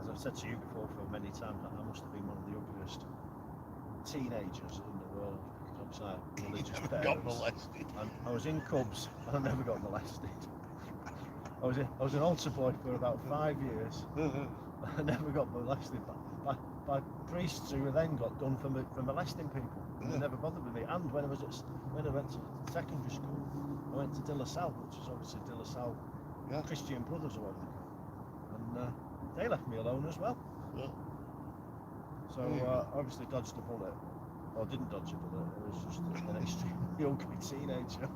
As I've said to you before, Phil, many times, I must have been one of the ugliest teenagers in the world because obviously I had religious Never parents. got molested. And I was in Cubs and I never got molested. I was an altar boy for about 5 years. I never got molested by priests who then got done for molesting people. And they Yeah. never bothered with me. And when I went to secondary school, I went to De La Salle, which is obviously De La Salle Yeah. Christian Brothers or whatever, and they left me alone as well. Yeah. So obviously dodged a bullet, or didn't dodge a bullet. I was just an extremely ugly teenager.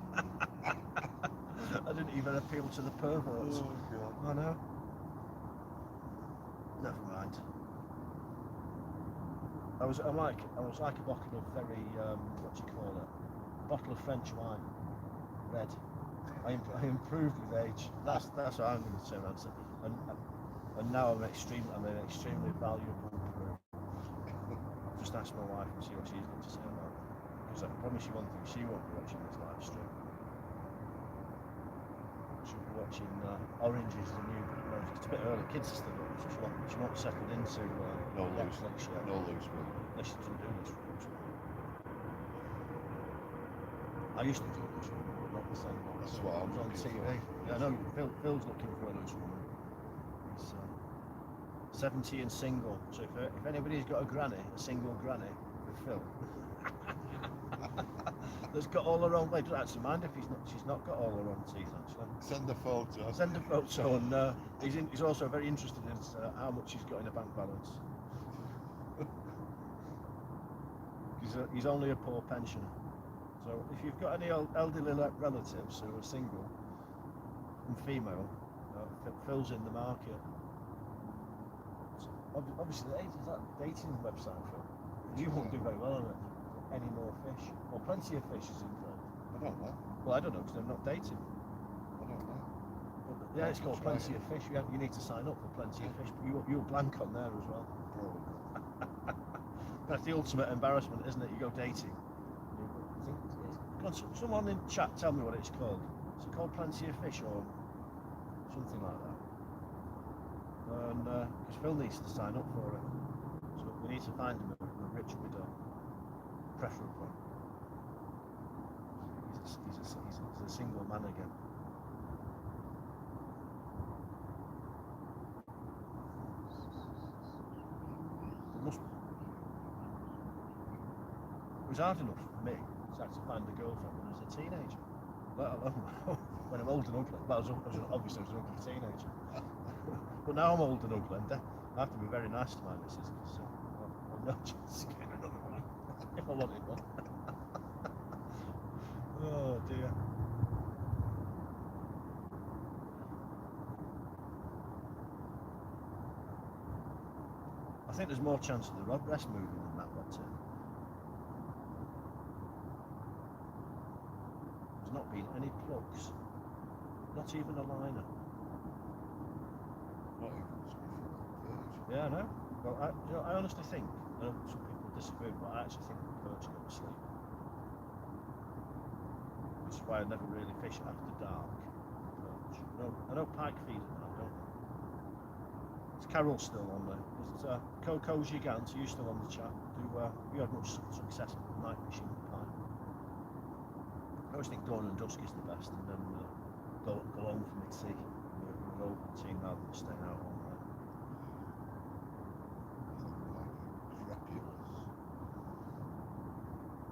I didn't even appeal to the perverts. Oh God. I know. Never mind. I was like a bottle of very what do you call it? A bottle of French wine, red. I improved with age. That's what I'm going to say. And now I'm an extremely valuable brew. Just ask my wife and see what she's got to say about it. Because I promise you one thing, she won't be watching this live stream. She'll be watching Orange is the New. It's a bit early. Kids are still up, so she won't settle into No loose. Netflix yet. No loose weight. Unless she doesn't do this for loose women. I used to do loose women, but not the same. That's what I'm on looking TV. for. Yeah, I know Phil's looking for a loose woman. He's 70 and single. So if anybody's got a single granny for Phil, that's got all her own. Well, it doesn't actually mind if she's not got all her own teeth actually. Send a photo. Send a photo, and he's also very interested in how much he's got in a bank balance. He's only a poor pensioner. So if you've got any elderly relatives who are single and female, Phil's in the market. So obviously, is that dating website, Phil? You won't do very well on it. Any more fish? Well, plenty of fish is in there. I don't know. Well, I don't know because they're not dating. I don't know. But, yeah, it's called Plenty of Fish. You need to sign up for Plenty of Fish. But you'll blank on there as well. Probably. That's the ultimate embarrassment, isn't it? You go dating. Someone in chat, tell me what it's called. Is it called Plenty of Fish or something like that? And because Phil needs to sign up for it, so we need to find him a rich widow, preferably. He's a single man again. It must be. It was hard enough for me to actually find a girlfriend when I was a teenager, let alone when I'm old and ugly. Well, obviously I was an ugly teenager. But now I'm old and ugly, and I have to be very nice to my missus because I've no chance of getting another one if I wanted one. Oh dear. I think there's more chance of the rod rest moving than that one too. There's not been any plugs, not even a liner. Not even before. Yeah, I know. Well, I honestly think, I know some people disagree, but I actually think the perch go to sleep. Which is why I never really fish after dark. Perch. I know pike feed at night, don't they? Is Carol still on there? Is Coco Gigant, are you still on the chat? Have you had much success with night fishing with pike? I always think dawn and dusk is the best, and then go home for my tea. We're over the team rather than staying out all night.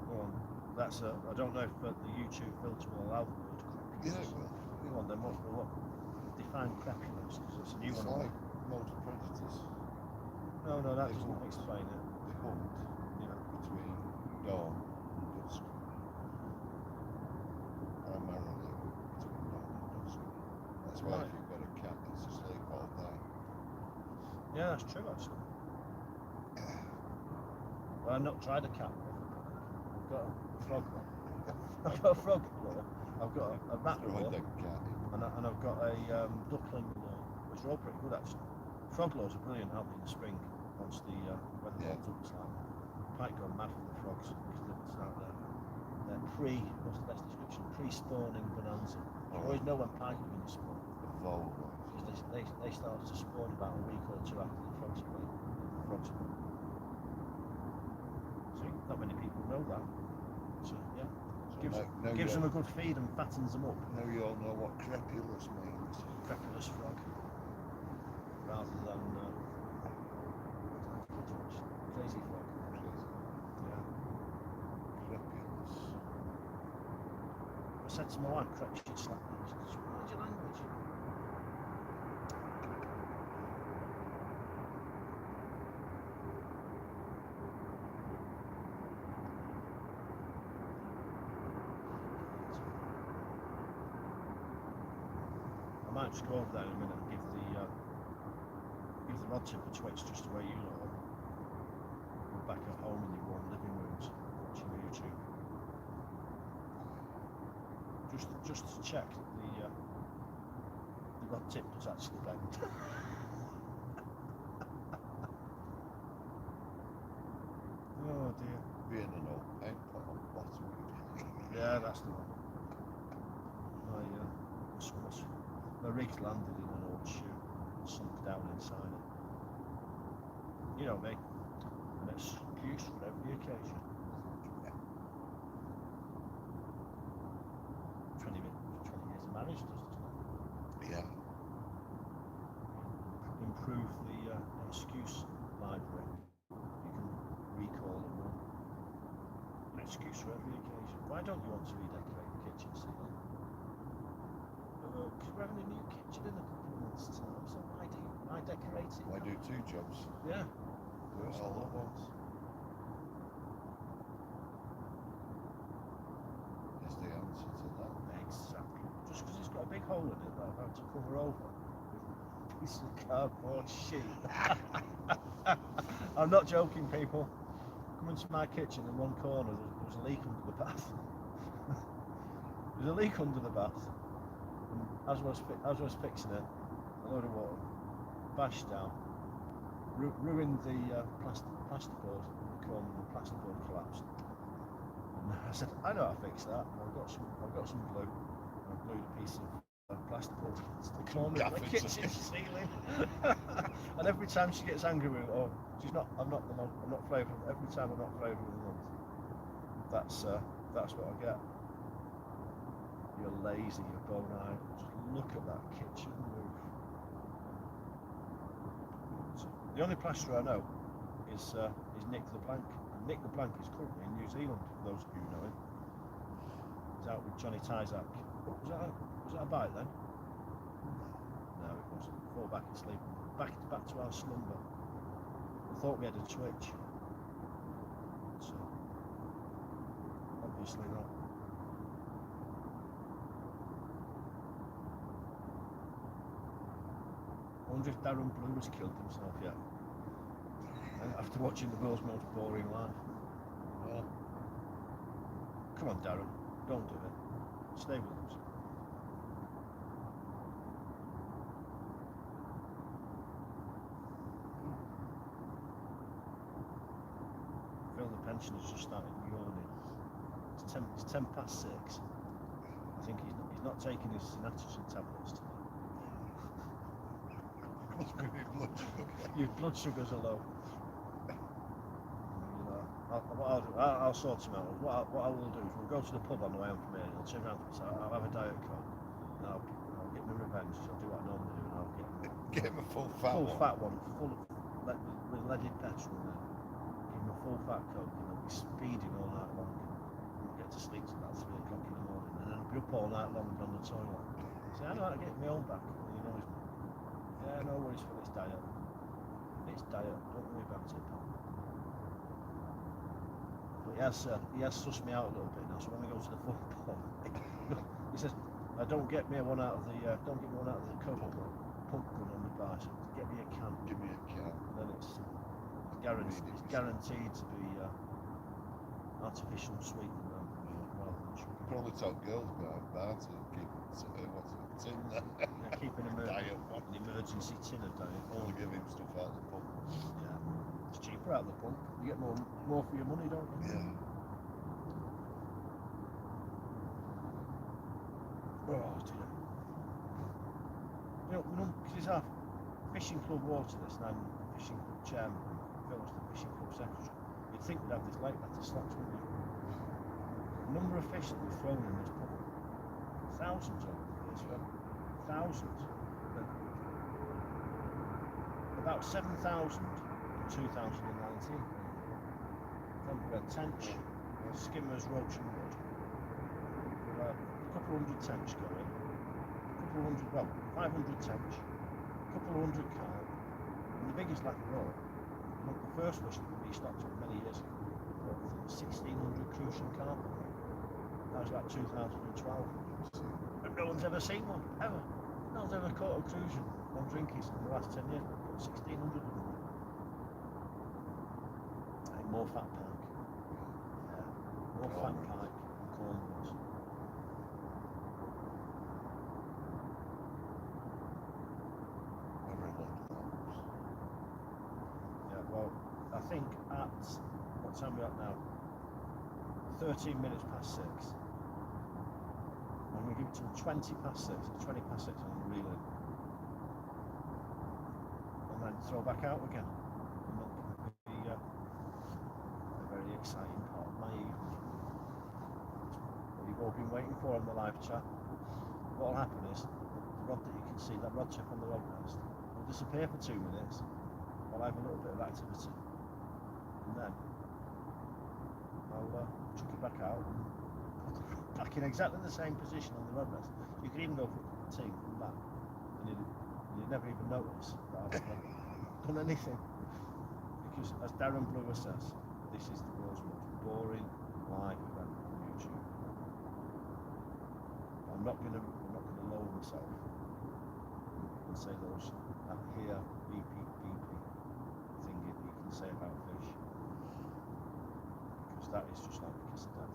Well, that's I don't know if the YouTube filter will allow the word crapulous. Yeah, it will. Go on then, what define crapulous? Because it's a new It's one. like most predators. No, that They doesn't hunt. explain it. They hunt between dawn and dusk. Primarily between dawn and dusk. That's why Right. if you've got a cat that's asleep all day, Yeah, that's true actually. Well, I've not tried a cat. I've got a frog one. I've got a frog lure. I've got a rat throw lure. a dead cat in. And I've got a duckling lure, which are all pretty good actually. Frog lures are brilliant out in the spring once the weather warms up. It's like pike go mad for the frogs because it's out there. They're what's the best description? Pre-spawning bonanza. You always know when pike are going to spawn The vole because they start to spawn about a week or two after the frogs are away. See, not many people know that. So yeah. Gives them a good feed and fattens them up. Now you all know what crepulous means. Crepulous frog. Rather than Crazy folk. Crazy. Yeah. Crepulous. I said to my wife, "Crap, she'd slap me." She said, "What's your language?" I might just go over there in a minute and give the rod tip a twitch just the way you know. You're back at home in your warm living rooms watching YouTube. Just to check that the rod tip does actually bend. Oh dear. Being an old paint pot on the bottom. Yeah, that's the one. My rig's landed in an old shoe and sunk down inside it. You know me, an excuse for every occasion. 20 years of marriage does it? Yeah. Improve the excuse library. You can recall them all. An excuse for every occasion. Why don't you want to redecorate the kitchen ceiling? Because we're having a new kitchen in a couple of months' time, so why decorate it? Why do 2 jobs? Yeah. Do it all at once. Is the answer to that. Exactly. Just because it's got a big hole in it that I've had to cover over with a piece of cardboard sheet. I'm not joking, people. Come into my kitchen in one corner, there was a leak under the bath. There's a leak under the bath. And as I was fixing it, a load of water bashed down, ruined the plasterboard in the corner, and the plasterboard collapsed. And I said, I know how to fix that. And I've got some glue. And I glued a piece of plasterboard to the corner of the kitchen ceiling. And every time she gets angry with it, I'm not flavouring. Every time I'm not flavouring the month. That's what I get. You're lazy, you're bone-eyed. Just look at that kitchen roof. The only plasterer I know is Nick LeBlanc. And Nick LeBlanc is currently in New Zealand, for those of you who know him. He's out with Johnny Tyzak. Was that a bite then? No, it wasn't. Fall back asleep. Back to our slumber. I thought we had a twitch. So obviously not. I wonder if Darren Blue has killed himself yet. After watching the world's most boring life. Well, Come on, Darren. Don't do it. Stay with us. Phil, the pensioner's just started yawning. It's 10 past 6. I think he's not taking his synatogen tablets tonight. must be my blood sugar. Your blood sugars are low. I'll sort him out. What I will do is we'll go to the pub on the way home from here. He'll turn around and say, I'll have a Diet Coke. And I'll get my revenge. I'll do what I normally do, and I'll Get him a full fat one. full of with leaded petrol in it. Give him a full fat Coke, and I'll be speeding all night long. I'll get to sleep till about 3 o'clock in the morning, and then I'll be up all night long and on the toilet. So I know how to get my own back. And he knows me. Yeah, no worries for this diet. It's diet. Don't worry about it, pal. But he has sussed me out a little bit now. So when we go to the football, he says, "Don't get me one out of the Coke pump gun on the bar. So get me a can. Give me a can. And then it's guaranteed to be artificial sweetener rather than sugar. Probably top girls behind banter and keep what's it, tin there. Yeah, keep an Diet one. emergency tin of diet. Only give him stuff out of the pump. Yeah, it's cheaper out of the pump. You get more for your money, don't you? Yeah. Oh dear. Because it's our fishing club water this, and I'm the fishing club chairman, Phil's the fishing club secretary. You'd think we'd have this lake better slots, wouldn't you? The number of fish that we've thrown in this pub, thousands over the years, Phil. Thousands. About 7,000 in 2019. We had tench, skimmers, roach and wood. We had a couple of hundred tench going, a couple of hundred, well, 500 tench, a couple of hundred carp, and the biggest lack of all, the first fish that we stocked up many years ago, I think it was 1,600 crucian carp. That was about 2012. And no one's ever seen one, ever. No one's ever caught a crucian on drinkies in the last 10 years. 1,600 of them. And more fat pike. Yeah, more fat pike and cornrows. Yeah, well, I think at, what time are we at now? 13 minutes past 6. I'm going to give it till 20 past 6. 20 past 6 I'm going to reel in. And then throw back out again. And that can be a very exciting part of my evening. What you've all been waiting for on the live chat. What will happen is, the rod that you can see, that rod tip on the rod rest, will disappear for 2 minutes while I have a little bit of activity. And then I'll chuck it back out and put it back in exactly the same position on the rod rest. You could even go for a team from back and you'd never even notice that I've done anything. Because as Darren Brewer says, this is the world's most boring live event on YouTube. I'm not gonna lower myself and say those that here beep thingy that you can say about fish. Because that is just like a kiss of death.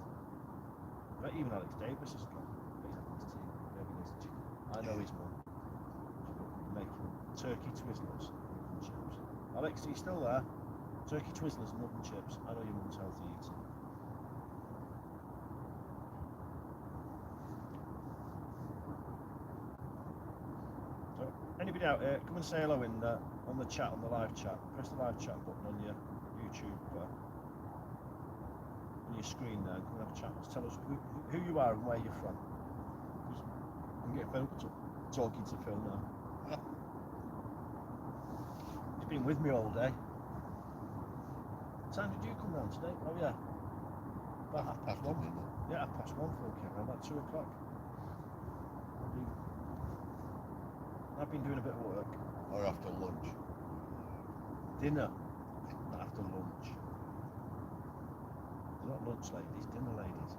But even Alex Davis has gone. He's had his team. Maybe there's I know his mum. Making turkey twizzlers and chips. Alex, are you still there? Turkey twizzlers and oven chips. I know your mum's healthy eating. So, anybody out here, come and say hello in on the chat, on the live chat. Press the live chat button on your YouTube. On your screen there, come and have a chat. Just tell us who you are and where you're from. I'm getting Phil talking to Phil now. He's been with me all day. What time did you come round today? Oh yeah, about 1:30. Yeah, 1:30 Phil came round, about 2 o'clock. I've been doing a bit of work. Or after lunch. Dinner, not after lunch. They're not lunch ladies, dinner ladies.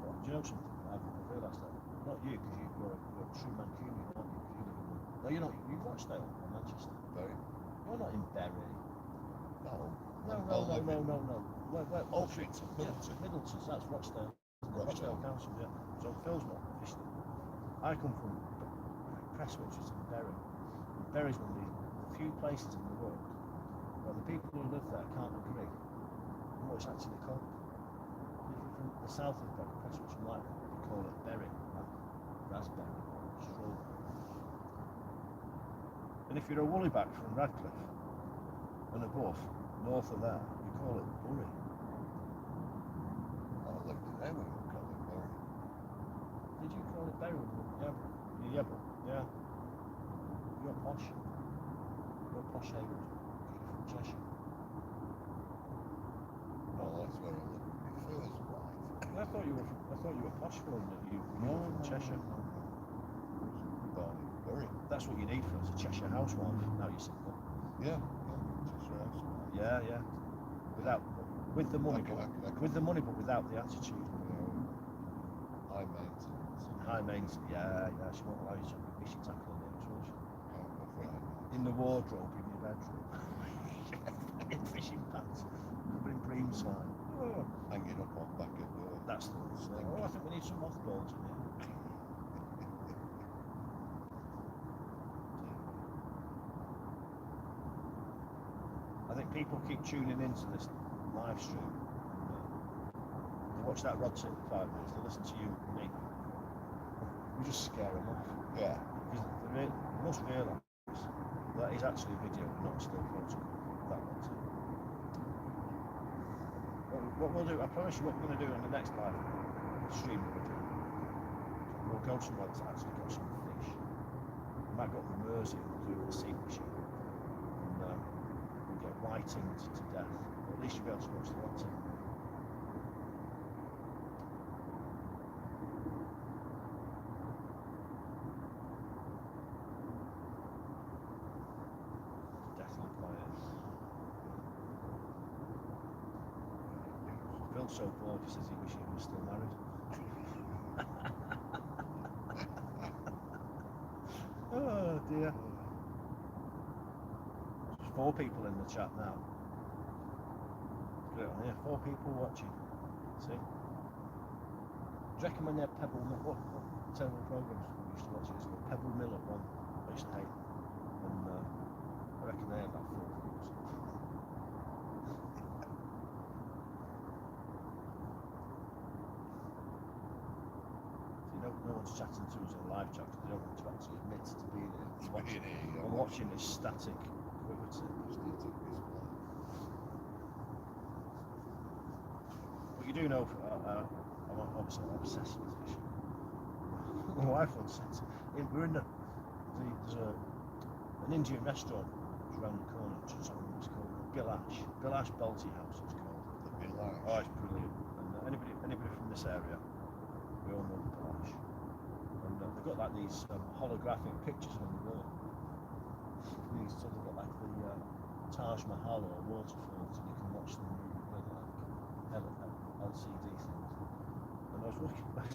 But do you know something? I've realised that. Not you, because you're a true Mancunian, aren't you? You live in no, you're not. You watch Dale or Manchester. Bury. You're not in Bury. No. No. Where? Middleton. Middleton. That's Rochdale. Rochdale Council, yeah. So Phil's not officially. I come from Prestwich, which is in Bury. Bury's one of the few places in the world where the people who live there can't agree on what it's actually called. If you're from the south of Bury, Prestwich and like they call it Bury, like raspberry, strawberry. And if you're a woollyback from Radcliffe and above, north of there, you call it Bury. I lived in there when we called it Bury. Did you call it Bury? Yeah, but yeah. You're posh. You're posh Hayward. From Cheshire. Well, that's where I lived with my first wife. I thought you were posh for that you were from Cheshire. Born in Bury. That's what you need for us, a Cheshire housewife. Now you're single. Yeah. Cheshire housewife. Yeah. With the money, with the money, but without the attitude. High maintenance. High maintenance. Yeah. She won't allow you to have fishing tackle in there, will she? Right. In the wardrobe in your bedroom. In fishing pants. Covered in bream slime. Oh. Hanging up on back at door. That's the one. Oh, I think we need some mothballs in here. I think people keep tuning into this live stream. They watch that rod tip for 5 minutes, they listen to you and me. We just scare them off. Yeah. Because they must realise that is actually a video, not a still photo of that rod tip. What what we'll do, I promise you what we're going to do on the next live stream that we're doing. We'll go somewhere that's actually got some fish. We might go to the Mersey and we'll do a sea fishing. And we'll get whitinged to death. But at least you'll be able to watch the water. Deathly quiet. Phil's so bored, he says he wishes he was still married. Oh dear. There's 4 people in the chat now. Put it on here, 4 people watching. See? Do you reckon when they're Pebble Mill, what terrible programs we used to watch it as well? Pebble Mill at one, I used to hate. And I reckon they had about 4 views. No one's chatting to us on live chat because they don't want to actually admit to being here. I'm watching this static activity. But you do know, I'm obviously obsessed with fishing. My wife once said, we're in there's an Indian restaurant around the corner, which is called Bilash Balti House it's called. The Bilash. Oh, it's brilliant. And anybody from this area, we all know the Bilash. And they've got like these holographic pictures on the wall. So they've got like the Taj Mahal or waterfalls, and you can watch them with like LCD things. And I was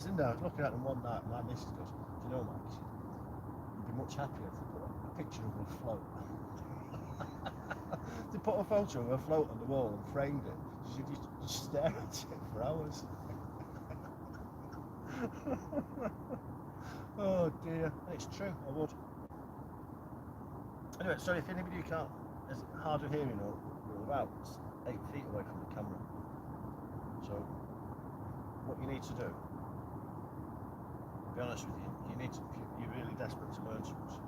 in there, I was looking at them one night, and my missus goes, "Do you know, Max, you'd be much happier if they put a picture of a float." They put a photo of a float on the wall and framed it. She said, "You just stare at it for hours." Oh dear, it's true, I would. Anyway, sorry if anybody is hard of hearing or we're about 8 feet away from the camera. So, what you need to do, to be honest with you, you're really desperate to learn something.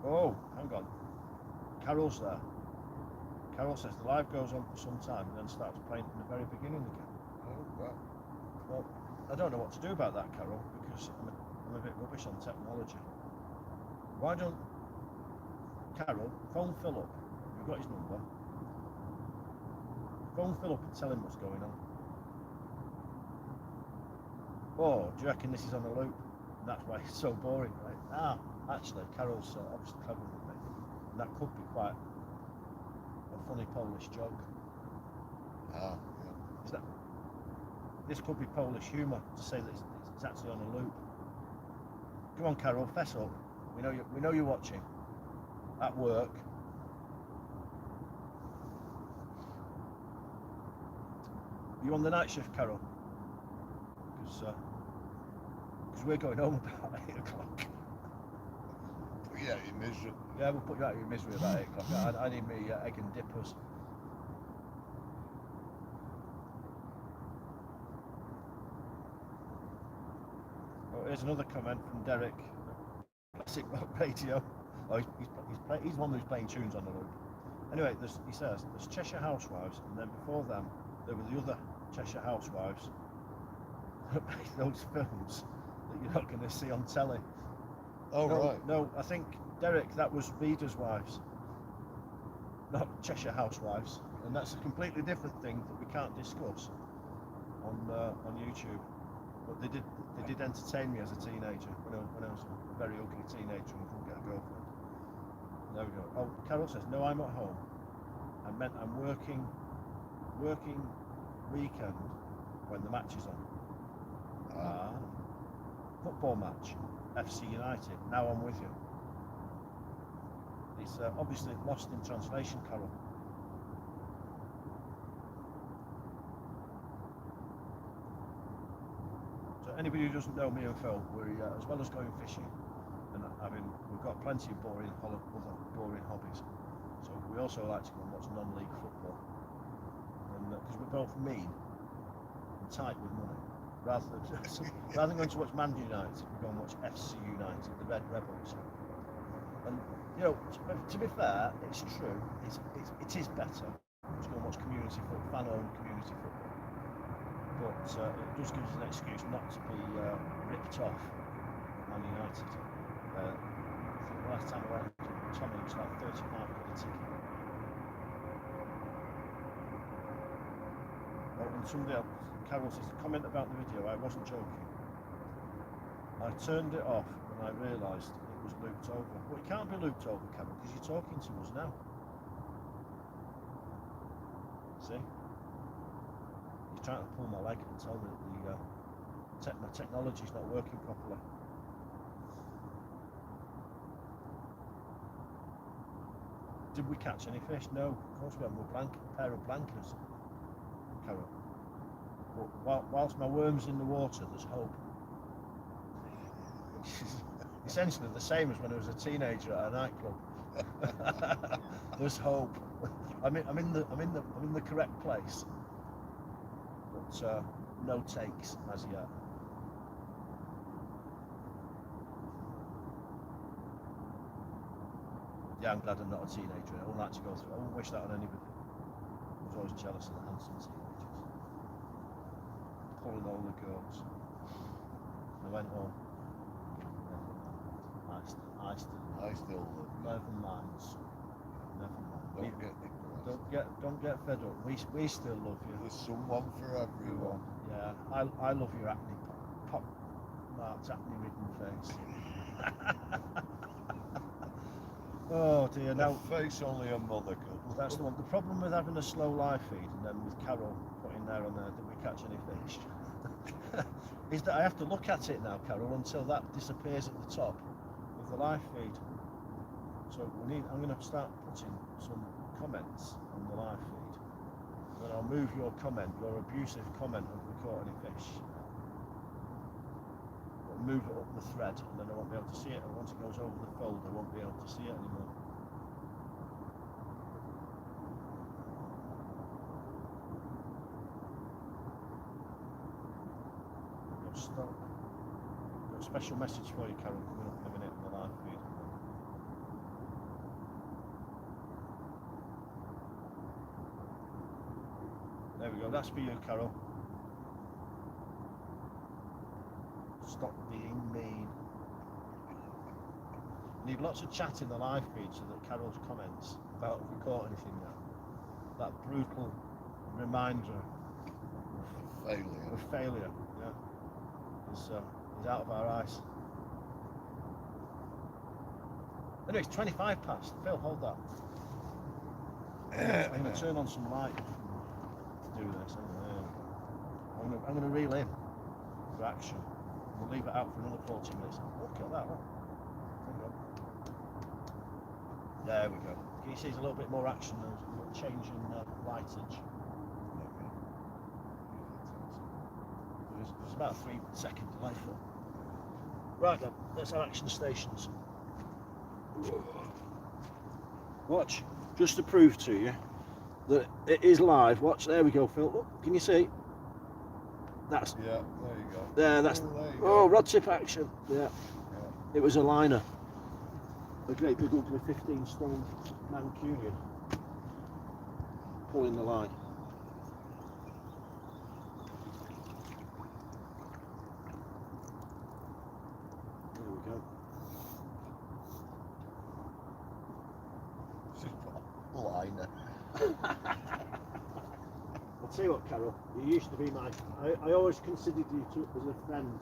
Oh, hang on. Carol's there. Carol says the live goes on for some time and then starts playing from the very beginning again. Oh, wow. Well, I don't know what to do about that, Carol, because I'm a bit rubbish on technology. Why don't Carol phone Phil up? You've got his number. Phone Phil up and tell him what's going on. Or do you reckon this is on a loop? And that's why it's so boring, right? Actually, Carol's obviously clever with me. And that could be quite a funny Polish joke. Yeah. This could be Polish humour to say that it's actually on a loop. Come on, Carol, fess up. We know you're watching. At work. You on the night shift, Carol? Because we're going home about 8 o'clock. Yeah, your misery. Yeah, we'll put you out of your misery about 8 o'clock. I need me egg and dippers. Oh, here's another comment from Derek. Classic Rock Radio. Oh, he's one who's playing tunes on the loop. Anyway, he says there's Cheshire Housewives, and then before them there were the other Cheshire Housewives that made those films that you're not going to see on telly. Oh, right. No, I think, Derek, that was Reader's Wives, not Cheshire Housewives, and that's a completely different thing that we can't discuss on YouTube. But they did entertain me as a teenager when I was a very ugly teenager and couldn't get a girlfriend. There we go. Oh, Carol says, no, I'm at home. I meant I'm working weekend when the match is on. Football match, FC United. Now I'm with you. It's obviously lost in translation, Carol. So anybody who doesn't know me and Phil, we're as well as going fishing and we've got plenty of other boring hobbies. So we also like to go and watch non-league football, and because we're both mean and tight with money. Rather than going to watch Man United, we go and watch FC United, the Red Rebels. And You know, to be fair, it's true. It is better to go and watch community football, fan-owned community football. But it does give us an excuse not to be ripped off Man United. I think the last time I went, Tommy, it was like 35 quid a ticket. Oh, and somebody else, Carol says, comment about the video, I wasn't joking. I turned it off when I realised it was looped over. Well, it can't be looped over, Carol, because you're talking to us now. See? You're trying to pull my leg and tell me that my technology's not working properly. Did we catch any fish? No, of course we haven't. We're a pair of blankers, Carol. But whilst my worm's in the water, there's hope. Essentially the same as when I was a teenager at a nightclub. There's hope. I'm in the correct place, but no takes as yet. Yeah, I'm glad I'm not a teenager. I wouldn't like to go through. I wouldn't wish that on anybody. I was always jealous of the handsome teenagers, pulling all the girls. I went home. I still love you. Never mind. Don't get fed up. We still love you. There's someone for everyone. Yeah, I love your acne marked acne ridden face. Oh dear. Now face only a mother could. That's the one. The problem with having a slow live feed and then with Carol putting there on there, did we catch any fish? Is that I have to look at it now, Carol, until that disappears at the top of the live feed. So I'm going to start putting some comments on the live feed. Then I'll move your comment, your abusive comment of we caught any fish. I'll move it up the thread, and then I won't be able to see it. And once it goes over the fold, I won't be able to see it anymore. Stop. Got a special message for you, Carol, coming up in a minute on the live feed. There we go, that's for you, Carol. Stop being mean. Need lots of chat in the live feed so that Carol's comments about if we caught anything now. That brutal reminder of failure. Yeah. Is out of our eyes. Anyway, it's 25 past. Phil, hold that. I'm going to turn on some light to do this. I'm going to reel in for action. We'll leave it out for another 40 minutes. Look at that. Look. There we go. Can you see there's a little bit more action? There's a little change in lightage. There's about a 3-second delay. Right then, let's have action stations. Watch, just to prove to you that it is live. Watch, there we go, Phil. Look, can you see? That's there you go. There, that's rod tip action. Yeah. It was a liner. A great big ugly 15-stone Mancunian pulling the line. There we go. Liner. I'll tell you what, Carol, you used to be I always considered you as a friend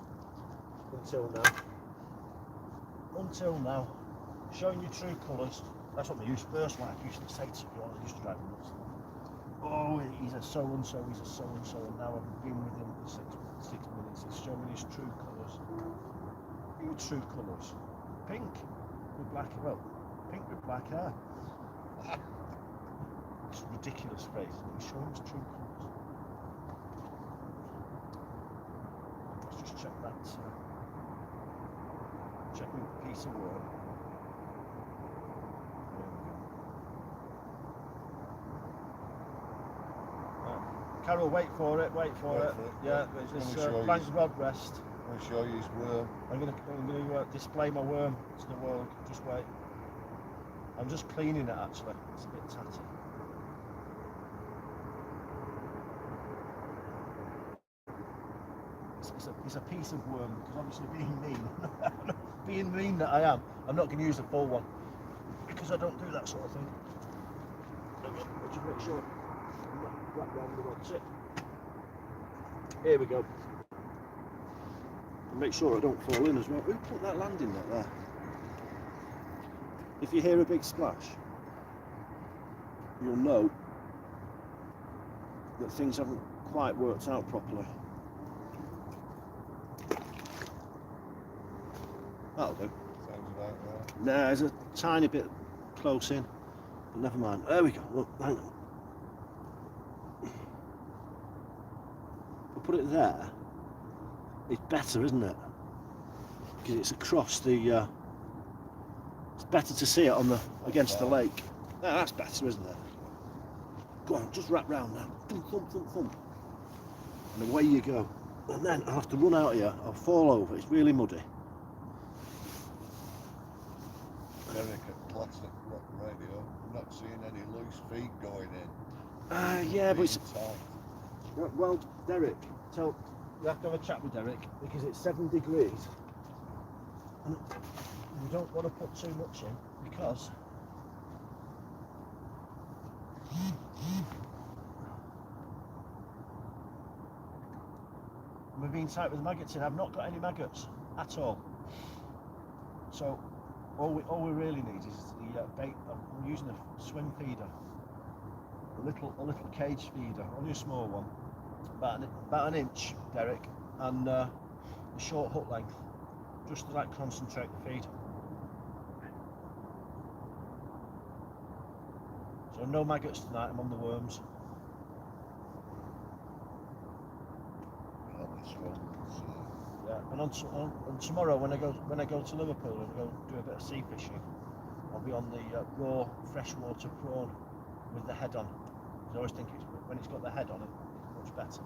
until now. Showing your true colours. That's what my first wife used to say to me when I used to drive him nuts. Oh, he's a so-and-so, and now I've been with him for six minutes. He's showing me his true colours. Your true colours? Pink with black, pink with black hair. It's a ridiculous phrase, isn't it? He's showing his true colours. Let's just check that. Check with a piece of work. Carol, wait for it. Yeah, this blank rod rest. I'm going to show you his worm. I'm going to display my worm to the world. Just wait. I'm just cleaning it actually. It's a bit tatty. It's a piece of worm because obviously being mean that I am, I'm not going to use the full one because I don't do that sort of thing. I'll just make sure I'm not wrapped around the wrong tip. Here we go. And make sure I don't fall in as well. Who put that landing net there? If you hear a big splash, you'll know that things haven't quite worked out properly. That'll do. Sounds about right. Nah, there's a tiny bit close in, but never mind. There we go. Look, hang on. We'll put it there. It's better, isn't it? Because it's across the. It's better to see it on the against the lake. Yeah, that's better, isn't it? Go on, just wrap round now. Thump, thump, thump, thump. And away you go. And then I'll have to run out here. I'll fall over. It's really muddy. Derek at Classic Rock Radio, I'm not seeing any loose feet going in. Yeah, but it's. Tight. Well, Derek, you have to have a chat with Derek because it's 7 degrees. And you don't want to put too much in because we're being tight with maggots in. I've not got any maggots at all. So all we really need is the bait. I'm using a swim feeder, a little cage feeder, only a small one, about an inch, Derek, and a short hook length, just to like concentrate the feed. So no maggots tonight. I'm on the worms. Yeah, and on tomorrow when I go to Liverpool and go do a bit of sea fishing, I'll be on the raw freshwater prawn with the head on. I always think when it's got the head on it, much better.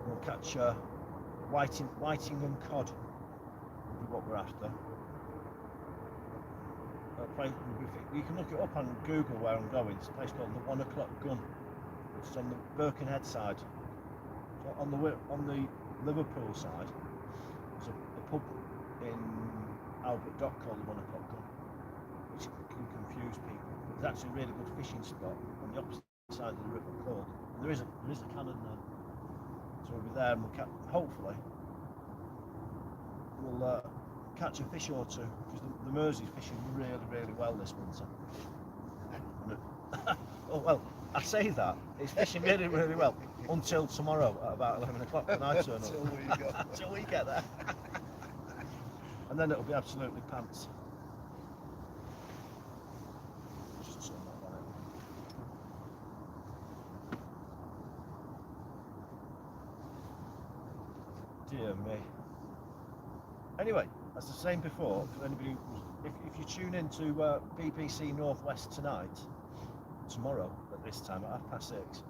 We'll catch whiting and cod. Will be what we're after. You can look it up on Google where I'm going. It's a place called the 1 O'Clock Gun. It's on the Birkenhead side. So on the Liverpool side, there's a pub in Albert Dock called the 1 O'Clock Gun, which can confuse people. It's actually a really good fishing spot on the opposite side of the river called. And there is a cannon there. So we'll be there and hopefully we'll catch a fish or two because the Mersey's fishing really well this winter. Oh well, I say that it's fishing really well until tomorrow at about 11 o'clock when I turn up. Until we get there, and then it'll be absolutely pants. Just turn that one out. Dear me. Anyway, as I was saying before, for anybody if you tune in to BBC Northwest tonight, tomorrow at this time at 6:30,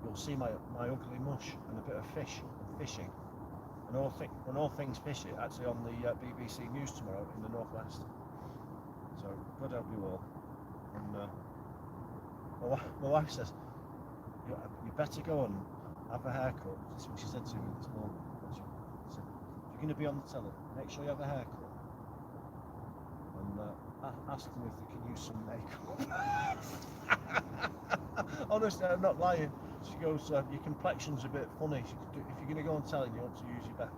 you'll see my ugly mush and a bit of fish and fishing, and all things fishy actually on the BBC News tomorrow in the Northwest. So God help you all. And my wife says you better go and have a haircut. That's what she said to me this morning. She said, if you're going to be on the telly, make sure you have a haircut. And asked them if they can use some makeup. Honestly, I'm not lying. She goes, your complexion's a bit funny. If you're going to go on telly and you want to use your best,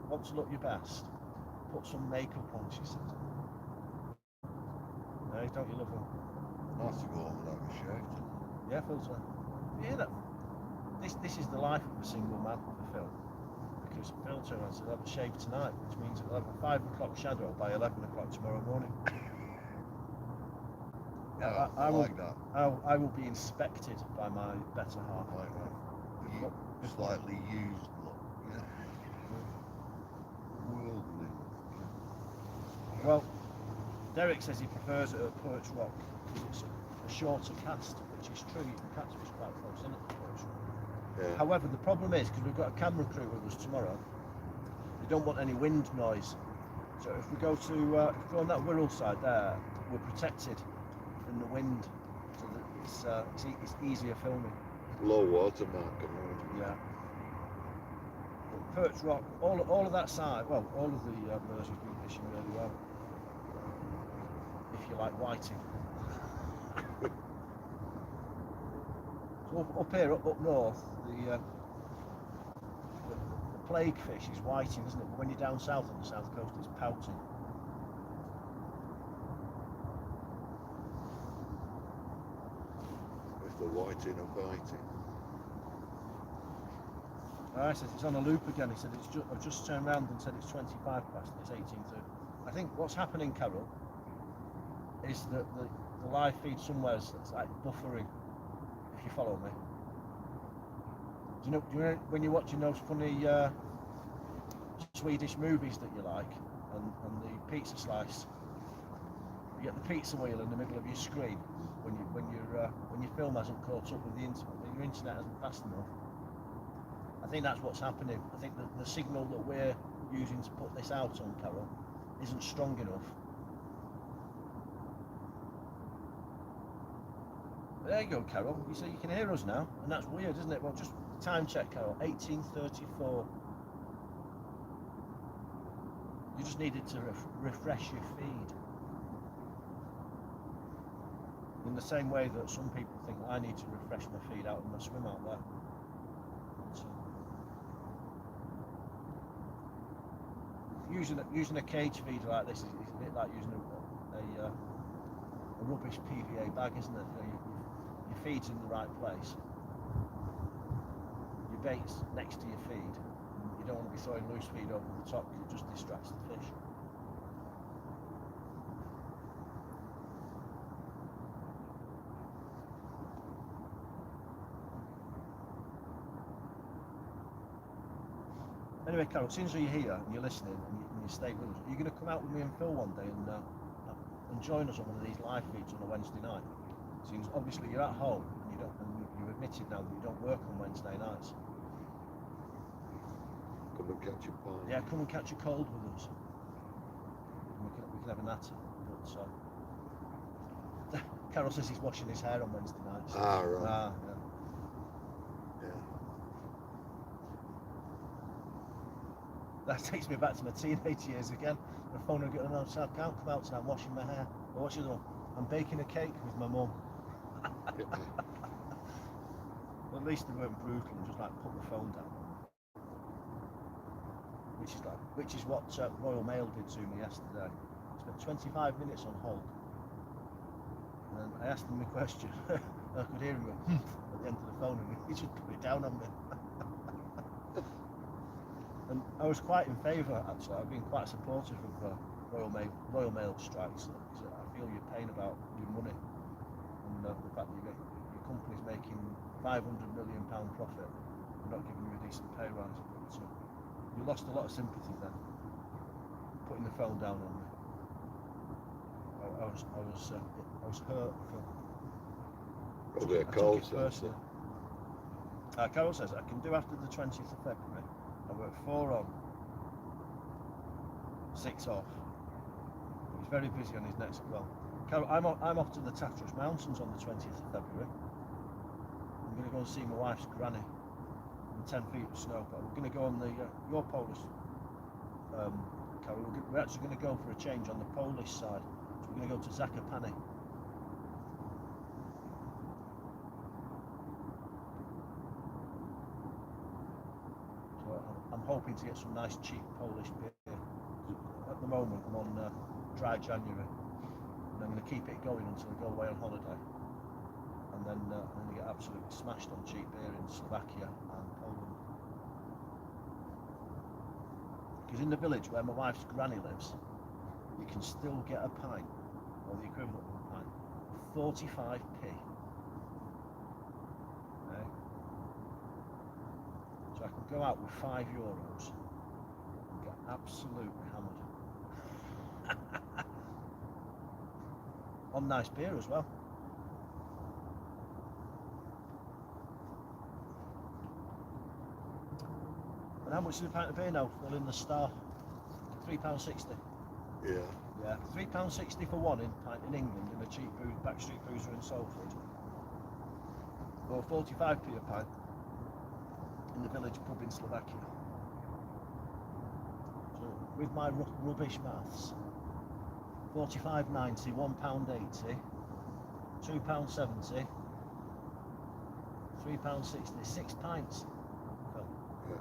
want to look your best, put some makeup on, she said. Hey, don't you love them? Nice to go home without a shirt. Yeah, Phil's right. Yeah, that, this is the life of a single man for Phil. Because Phil turned around and said, I'll have a shave tonight, which means I'll have a 5 o'clock shadow by 11 o'clock tomorrow morning. Yeah, I like that. I will be inspected by my better half. I like that. Slightly used look, you know. Worldly look. Well, Derek says he prefers it at Perch Rock because it's a shorter cast, which is true. You can catch fish quite close in at the Perch Rock. Yeah. However, the problem is, because we've got a camera crew with us tomorrow, we don't want any wind noise. So if we go to, if we go on that Wirral side there, we're protected from the wind, so that it's easier filming. Low water mark and all. Yeah. But Perch Rock, all of that side, well, all of the Mersey's been fishing really well. If you like whiting. So up here, up north, the plague fish is whiting, isn't it? But when you're down south on the south coast, it's pouting. With the whiting and biting. I said it's on a loop again. He said I've just turned around and said it's 25 past. It's 18 to. I think what's happening, Carol, is that the live feed somewhere is like buffering. If you follow me. Do you know when you're watching those funny Swedish movies that you like, and the pizza slice, you get the pizza wheel in the middle of your screen when your film hasn't caught up with the internet, when your internet isn't fast enough. I think that's what's happening. I think that the signal that we're using to put this out on, Carol, isn't strong enough. There you go, Carol. You say you can hear us now, and that's weird, isn't it? Well, just time check, Carol. 18:34. You just needed to refresh your feed. In the same way that some people think I need to refresh my feed out in my swim out there. So, using a cage feeder like this is a bit like using a rubbish PVA bag, isn't it? Your feed's in the right place. Your bait's next to your feed. You don't want to be throwing loose feed over the top because it just distracts the fish. Anyway, Carol, since you're here and you're listening and you stay with us, are you going to come out with me and Phil one day and join us on one of these live feeds on a Wednesday night? Since obviously you're at home and you've admitted now that you don't work on Wednesday nights. Come and catch a pint. Yeah, come and catch a cold with us. We can have a natter. But Carol says he's washing his hair on Wednesday nights. Ah, right. Ah, yeah. That takes me back to my teenage years again. The phone will get on, so I can't come out tonight, I'm washing my hair. Or what's the other one? I'm baking a cake with my mum. Well, at least they weren't brutal and just like put the phone down. Which is what Royal Mail did to me yesterday. I spent 25 minutes on hold. And I asked him a question. I could hear him go at the end of the phone, and he just put it down on me. And I was quite in favour, actually. I've been quite supportive of Royal Mail strikes, because I feel your pain about your money and the fact that your company's making £500 million profit and not giving you a decent pay rise. But you lost a lot of sympathy then, putting the phone down on me. I was hurt for. Probably a cold sensor. Carol says I can do after the 20th of February. I work 4 on, 6 off. He's very busy on his next. Well, Carol, I'm off to the Tatras Mountains on the 20th of February. I'm going to go and see my wife's granny in 10 feet of snow. But we're going to go on your Polish. Carol, we're actually going to go for a change on the Polish side. So we're going to go to Zakopane. I'm hoping to get some nice cheap Polish beer. At the moment I'm on dry January, and I'm going to keep it going until I go away on holiday, and then I'm going to get absolutely smashed on cheap beer in Slovakia and Poland. Because in the village where my wife's granny lives, you can still get a pint, or the equivalent of a pint, 45p. So I can go out with €5 and get absolutely hammered. On nice beer as well. How much is a pint of beer now? Well, in the Star, £3.60. Yeah. Yeah, £3.60 for one pint in England in a cheap backstreet boozer in Salford. Or 45p a pint in the village pub in Slovakia. So with my rubbish maths, 45.90, £1.80, £2.70, £3.60, 6 pints. Well, Yeah.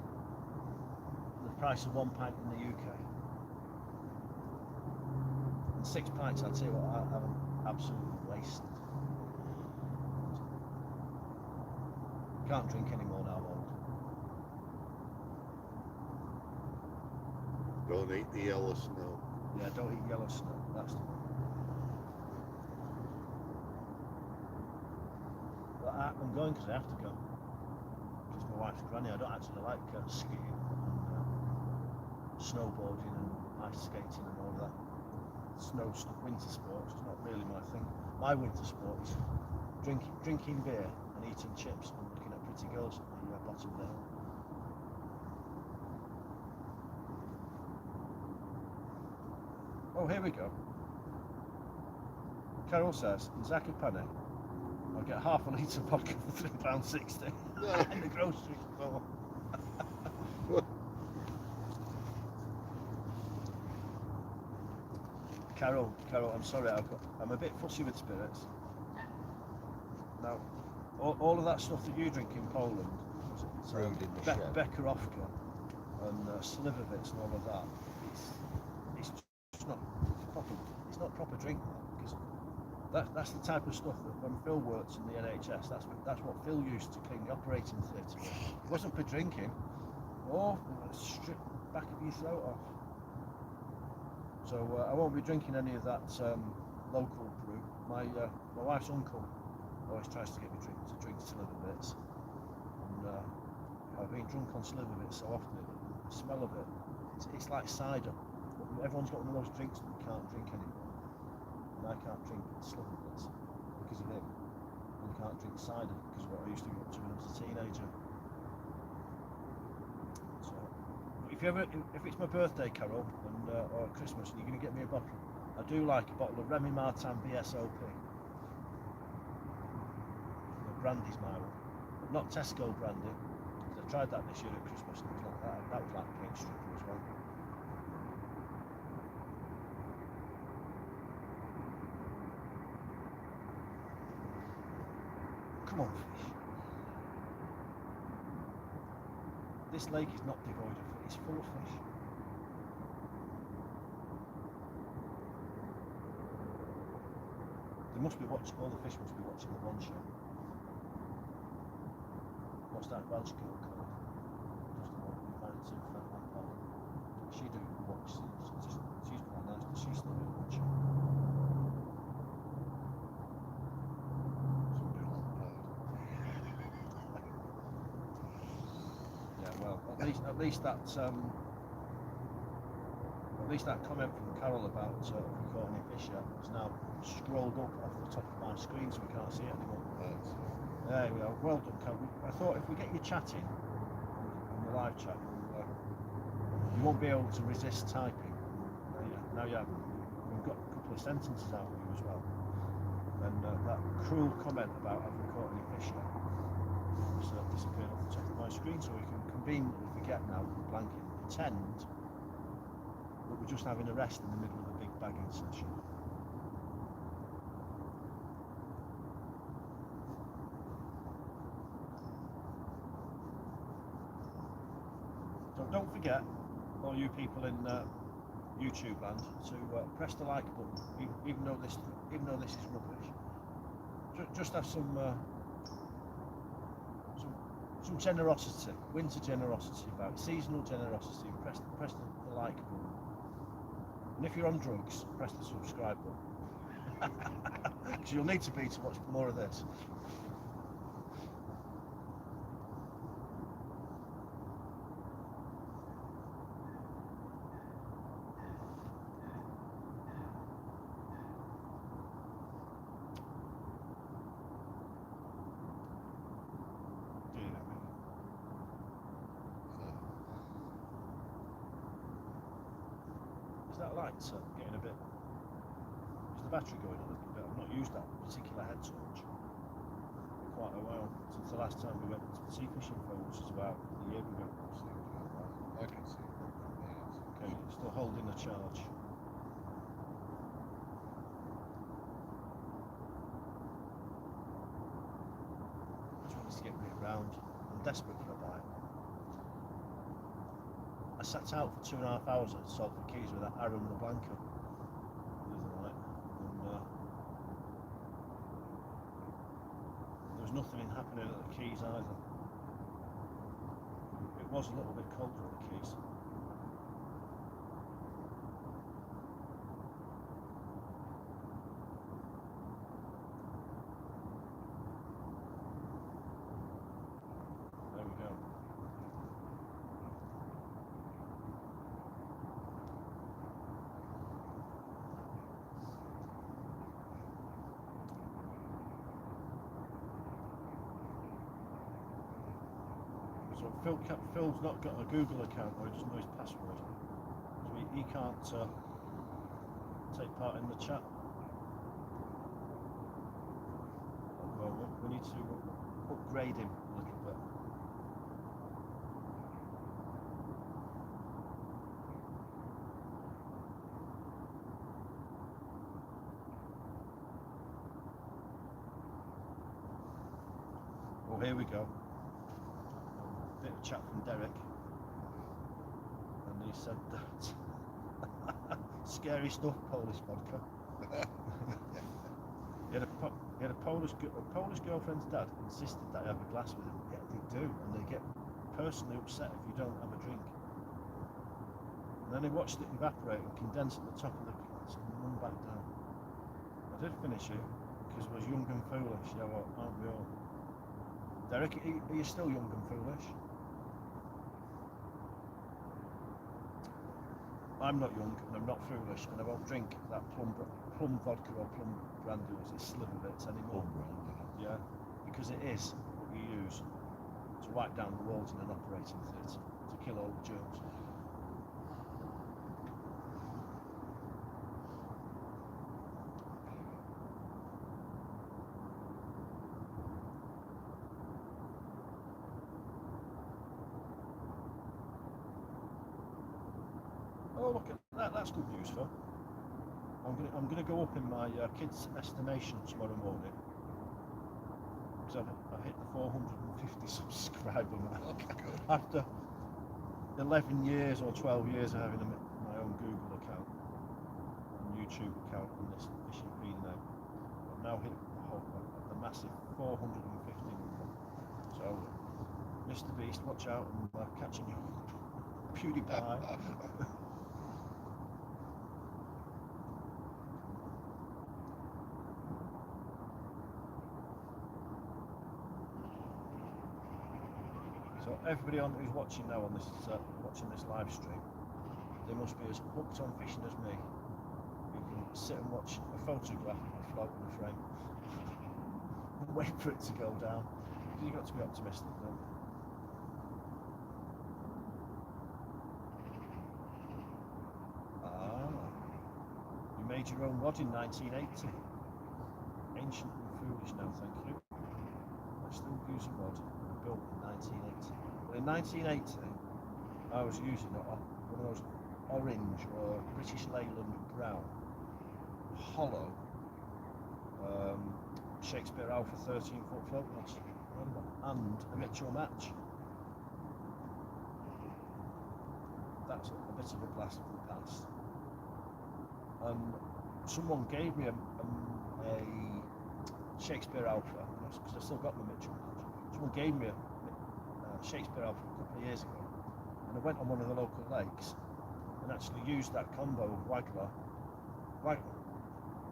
the price of 1 pint in the UK. And 6 pints, I'd say, what I'm absolutely wasted. Can't drink anymore now, old. Don't eat the yellow snow. Yeah, don't eat yellow snow. That's the one. But I'm going because I have to go. Because my wife's granny. I don't actually like skiing and snowboarding and ice skating and all that snow stuff, winter sports. It's not really my thing. My winter sport is drinking beer and eating chips and looking at pretty girls at the bottom of the hill. Oh, here we go. Carol says, in Zakopane, I'll get half a litre of vodka for £3.60 in the grocery store. Carol, I'm sorry, I'm a bit fussy with spirits. Now, all of that stuff that you drink in Poland, Brewed in the shed. Bekarówka and Slivovitz and all of that, it's just not proper. It's not proper drink, because that's the type of stuff that when Phil worked in the NHS, that's what Phil used to clean the operating theatre with. It wasn't for drinking, or strip the back of your throat off. So I won't be drinking any of that local brew. My wife's uncle always tries to get me to drink Slivovitz, and I've been drunk on Slivovitz so often, the smell of it, it's like cider. Everyone's got one of those drinks that you can't drink anymore, and I can't drink Slivovitz because of him, and I can't drink cider because of what I used to go up to when I was a teenager. So, if it's my birthday, Carol, and or Christmas, and you're going to get me a bottle, I do like a bottle of Remy Martin VSOP. The brandy's my one, but not Tesco brandy. I tried that this year at Christmas, and it was like that was like paint stripper as well. Come on, fish. This lake is not devoid of fish, it's full of fish. They must be watching, all the fish must be watching the one show. What's that Welsh girl called? Just the one invited to Fenland Park. She do watch, she's quite nice, but she's still doing one show. At least that comment from Carol about if we caught any fish yet is now scrolled up off the top of my screen, so we can't see it anymore. There we are. Well done, Carol. I thought if we get you chatting on the live chat, you won't be able to resist typing. Now you have. We've got a couple of sentences out of you as well. And that cruel comment about have we caught any fish yet has disappeared off the top of my screen, so we can conveniently forget now that we're blanking, pretend that we're just having a rest in the middle of a big bagging session. So don't forget, all you people in YouTube land, to press the like button, even though this is rubbish. Just have some generosity, winter generosity about it, seasonal generosity. Press the like button, and if you're on drugs, press the subscribe button, because you'll need to be to watch more of this. light's getting a bit. Is the battery going a little bit? I've not used that particular head torch for quite a while, since the last time we went to the sea fishing film, which is about a year ago. I can see it. Okay, still holding the charge. I just want us to get rid round. I'm desperate for a bite. I sat out for 2.5 hours at Salford Keys with that Aaron LeBlanco the other night, and there was nothing happening at the Keys either. It was a little bit colder at the Keys. There we go. So Phil's not got a Google account, or he doesn't know his password, so he can't take part in the chat. Well, we need to upgrade him a little bit. Oh, here we go. Bit of chat from Derek, and he said that scary stuff, Polish vodka. He had a Polish girlfriend's dad insisted that I have a glass with him. Yeah, they do, and they get personally upset if you don't have a drink. And then he watched it evaporate and condense at the top of the glass and run back down. I did finish it because I was young and foolish. Yeah, well, aren't we all? Derek, are you still young and foolish? I'm not young and I'm not foolish, and I won't drink that plum vodka or plum brandy, or is it Slivovic anymore? Yeah, because it is what you use to wipe down the walls in an operating theatre to kill all the germs. Oh, look at that! That's good news, Phil. I'm gonna go up in my kids' estimation tomorrow morning, because I've hit the 450 subscriber mark after 11 years or 12 years of having my own Google account and YouTube account and this fishing feed name. I've now hit the massive 450 number. So, Mr. Beast, watch out, and catching you, PewDiePie. So everybody who's watching now on this watching this live stream, they must be as hooked on fishing as me. You can sit and watch a photograph float in a frame and wait for it to go down. You've got to be optimistic, don't you? Ah, you made your own rod in 1980. Ancient and foolish now, thank you. I still use a rod built in 1980. Well, in 1980, I was using one of those orange or British Leyland brown, hollow Shakespeare Alpha 13-foot float rods, and a Mitchell match. That's a bit of a blast from the past. Someone gave me a Shakespeare Alpha, because I've still got my Mitchell match. Someone gave me a Shakespeare Alpha a couple of years ago, and I went on one of the local lakes and actually used that combo of Waggler,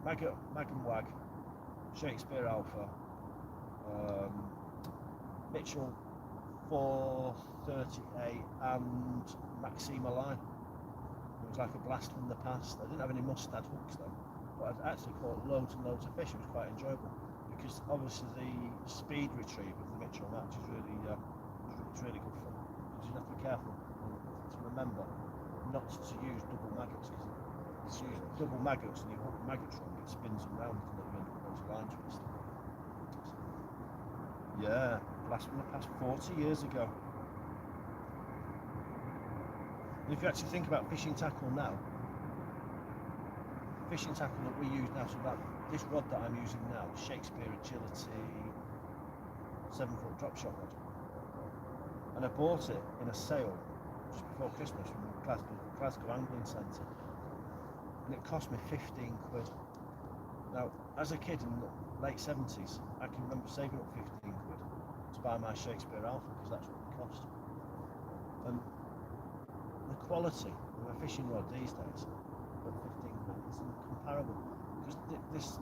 Mag and Wag, Shakespeare Alpha, Mitchell 430A and Maxima line. It was like a blast from the past. I didn't have any mustad hooks though, but I actually caught loads and loads of fish. It was quite enjoyable, because obviously the speed retrieve of the Mitchell match is really it's really good fun. You just have to be careful to remember not to use double maggots, because double maggots, and you hook the maggots wrong, it spins them round, and you end up with those line twists. Yeah, last from the past 40 years ago. And if you actually think about fishing tackle now, fishing tackle that we use now, so that this rod that I'm using now, Shakespeare Agility 7-foot drop shot rod, and I bought it in a sale just before Christmas from the Glasgow Angling Centre, and it cost me 15 quid. Now, as a kid in the late 70s, I can remember saving up 15 quid to buy my Shakespeare Alpha, because that's what it cost. And the quality of a fishing rod these days at 15 quid is incomparable, because this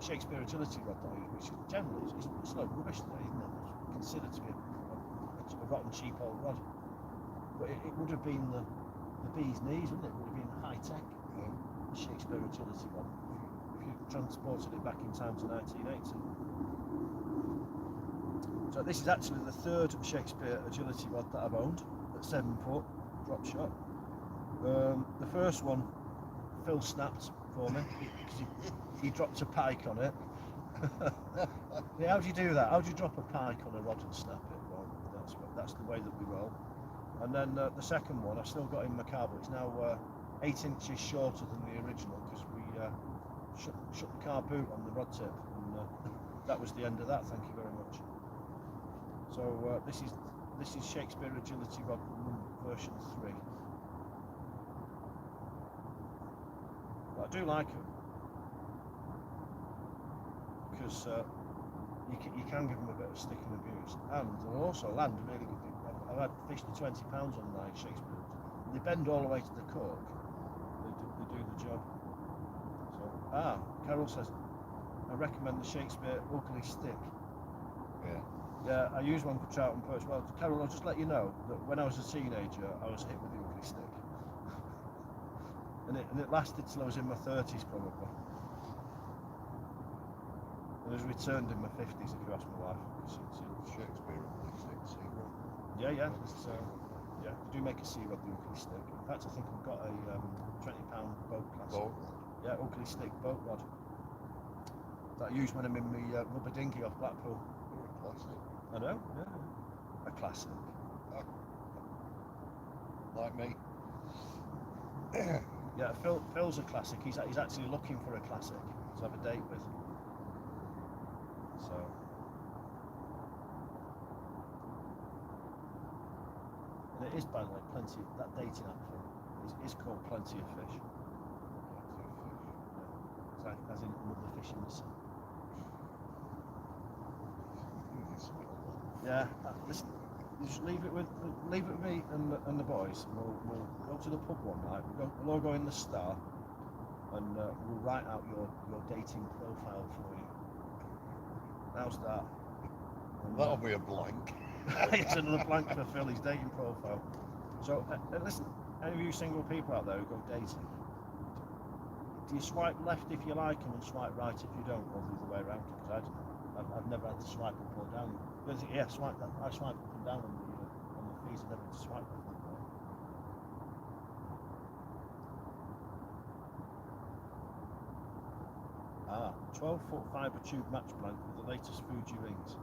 Shakespeare Agility rod that I use, which generally it's like rubbish today, isn't it? It's considered to be a rotten cheap old rod, but it would have been the bee's knees, wouldn't it? It would have been high tech, the Shakespeare Agility rod, if you transported it back in time to 1980. So this is actually the third Shakespeare Agility rod that I've owned at 7-foot drop shot. The first one Phil snapped for me because he dropped a pike on it. Yeah, how do you do that? How do you drop a pike on a rod and snap it? Well, that's the way that we roll. And then the second one, I've still got in my car, but it's now 8 inches shorter than the original, because we shut the car boot on the rod tip, and that was the end of that. Thank you very much. So this is Shakespeare Agility rod version 3. But I do like them because you can give them a bit of stick and abuse, and they'll also land really good. I've had fish to 20 pounds on my Shakespeare. They bend all the way to the cork. They do the job. So Carol says, I recommend the Shakespeare Ugly Stick. Yeah, I use one for trout and perch. Well, Carol, I'll just let you know that when I was a teenager, I was hit with the ugly stick, and it lasted till I was in my 30s probably. It was returned in my 50s, if you ask my wife. Shakespeare Ugly Stick, sea rod. Yeah. Yeah, they do make a sea rod, the ugly stick. In fact, I think I've got a £20 boat class. Boat rod. Yeah, ugly stick boat rod that I use when I'm in my rubber dinghy off Blackpool. You're a classic. I know, yeah. A classic. Like me. Yeah, Phil's a classic. He's actually looking for a classic to have a date with. So. And it is, by the way, plenty. That dating app is called Plenty of Fish. Yeah. As in another fish in the sea. Yeah, listen, you just leave it with me and the boys. We'll go to the pub one night. We'll all go in the Star, and we'll write out your dating profile for you. How's that? That'll be a blank. It's another blank for Philly's dating profile. So listen, any of you single people out there who go dating, do you swipe left if you like them and swipe right if you don't, or the other way around? Because I've never had to swipe up or down. Yeah, swipe that. I swipe up and down on the fees. I never had to swipe left and right. 12-foot fibre tube match blank with the latest Fuji rings,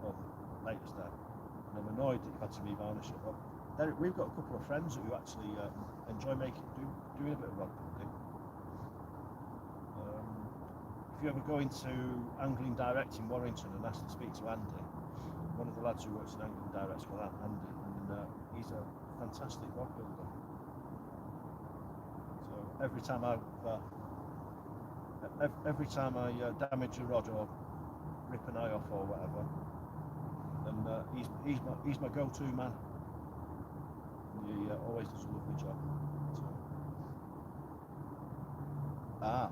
or the latest there. And I'm annoyed that you've had to revarnish it. Well, Derek, we've got a couple of friends who actually enjoy doing a bit of rod building. If you ever go into Angling Direct in Warrington and ask to speak to Andy, one of the lads who works in Angling Direct's called Andy, and he's a fantastic rod builder. So every time I damage a rod or rip an eye off or whatever, and he's my go-to man. And he always does a lovely job. So.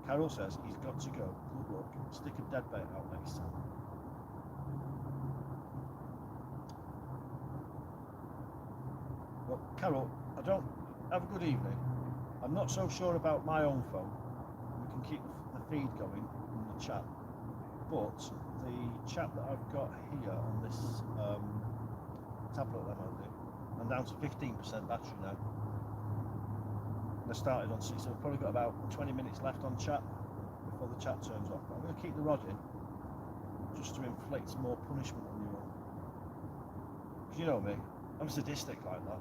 Carol says he's got to go. Good luck. Stick a dead bait out next time. Well, Carol, I don't have a good evening. I'm not so sure about my own phone. We can keep the feed going in the chat, but the chat that I've got here on this tablet that I'm holding, I'm down to 15% battery now. And I started on 6, so we've probably got about 20 minutes left on chat before the chat turns off. But I'm going to keep the rod in just to inflict more punishment on you all. Because you know me, I'm sadistic like that.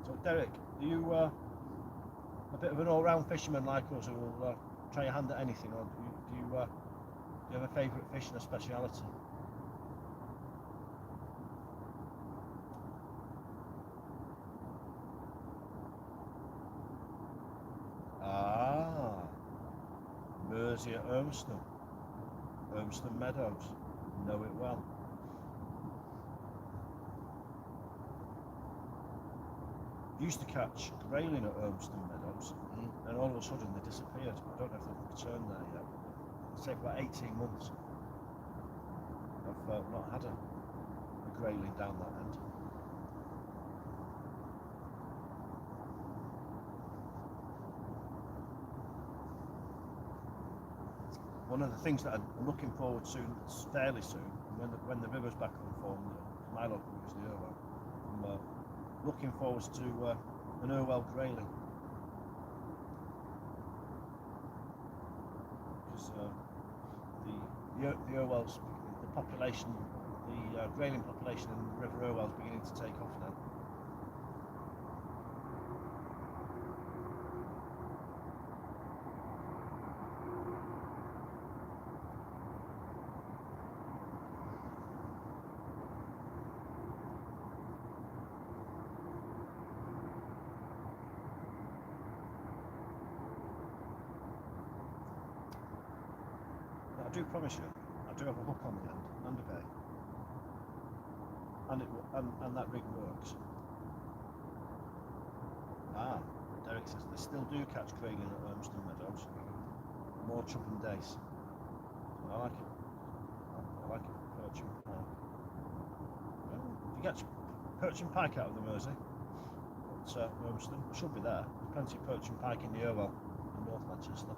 So Derek, are you a bit of an all-round fisherman like us who will try your hand at anything, or do you have a favourite fish and a speciality? Ah, Mersey at Urmston Meadows, know it well. Used to catch grayling at Urmston Meadows, and all of a sudden they disappeared. I don't know if they've returned there yet. It's taken about 18 months. I've not had a grayling down that end. One of the things that I'm looking forward to fairly soon, when the river's back on form, my local river's the Irwell, I'm looking forward to an Irwell grayling. Because the Irwell's, the population, the grayling population in the River Irwell is beginning to take off now. I do promise you, I do have a hook on the end and a bait, and that rig works. Ah, Derek says they still do catch grayling at Urmston Meadows. More chub and dace. I like it. I like it. Perch and pike. Well, you catch perch and pike out of the Mersey at Urmston. Should be there. There's plenty of perch and pike in the Irwell in North Manchester.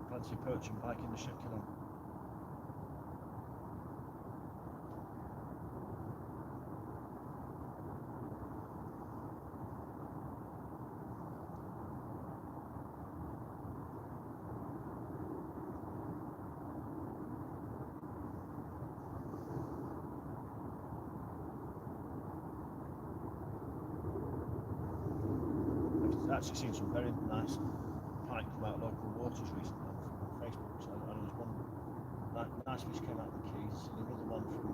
Plenty of perch and pike in the Ship Canal. I've actually seen some very nice pike come out of local waters recently on Facebook. So I know there's one nice fish came out of the Keys, and another one from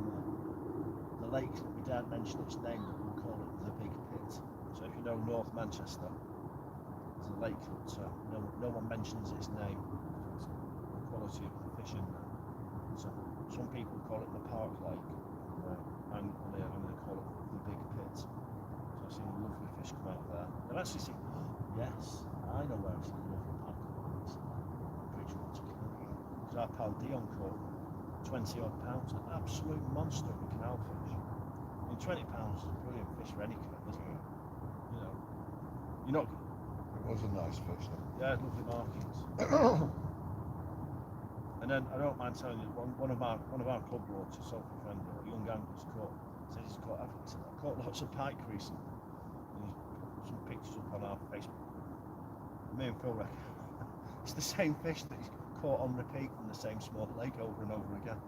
the lake that we daren't mention its name, but we'll call it the Big Pit. So if you know North Manchester, there's a lake that no one mentions its name. It's the quality of the fish in there. So some people call it the Park Lake. I'm going to call it the Big Pit. So I've seen a lovely fish come out there. I've actually seen, yes, I know where I've seen a lovely pike come out. It's Bridgewater Canal. Because our pal Dion caught 20 odd pounds, an absolute monster of a canal fish. I mean, 20 pounds is a brilliant fish for any canal, isn't it? You know, you're not. It was a nice fish, though. Yeah, lovely markings. And then I don't mind telling you, one of our club boats, a Sophie friend, a young angler's said he's caught. I caught lots of pike recently. And he's put some pictures up on our Facebook. Me and Phil reckon it's the same fish that he's caught on repeat from the same small lake over and over again.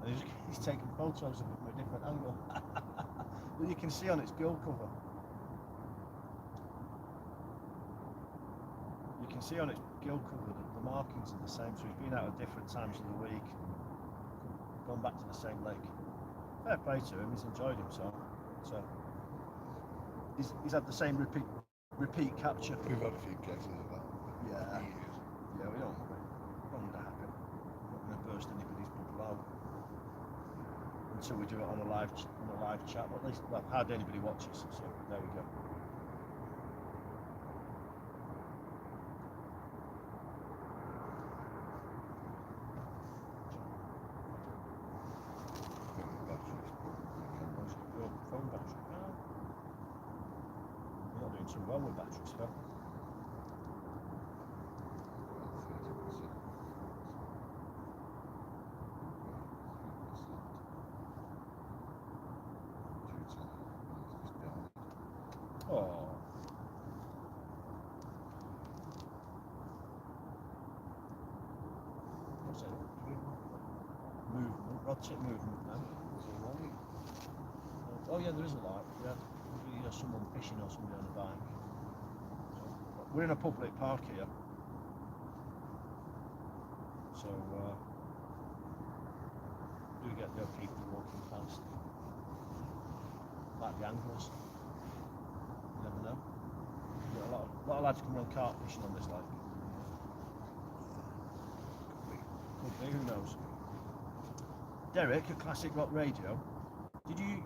And he's taking photos of it from a different angle. Well, you can see on its gill cover. You can see on its gill cover that the markings are the same, so he's been out at different times of the week, gone back to the same lake. Fair play to him, he's enjoyed himself. So he's had the same repeat capture. We've had a few cases of that. Yeah. Yeah, we don't want it to happen. We're not going to burst anybody's bubble out until we do it on a live chat. But at least, well, hardly anybody watches, so there we go. Phone battery. Well, you're not doing too well with batteries, Phil. Oh. What's it? Movement. Rotate movement now. There's a light. Oh yeah, there is a light. Yeah. Maybe someone fishing or somebody on a bike. We're in a public park here. So do get the people walking past. Like the anglers. You never know. Got a lot of lads come around carp fishing on this lake. Could be, who knows. Derek at Classic Rock Radio, did you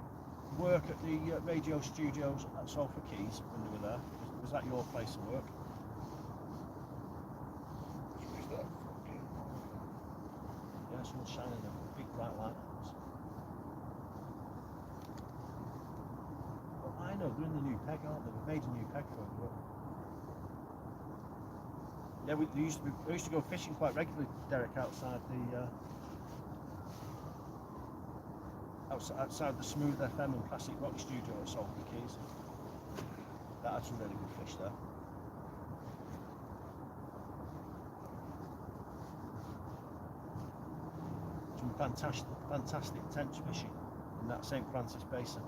work at the radio studios at Salford Keys when you were there? Was that your place of work? Is that fucking Yeah, someone's shining a big bright light on us. Well, I know, they're in the new peg, aren't they? They've made a new peg for them. Yeah, we used to go fishing quite regularly, Derek, outside the outside the Smooth FM and Classic Rock studio at Salford Keys. That had some really good fish there. Some fantastic tench fishing in that St. Francis Basin.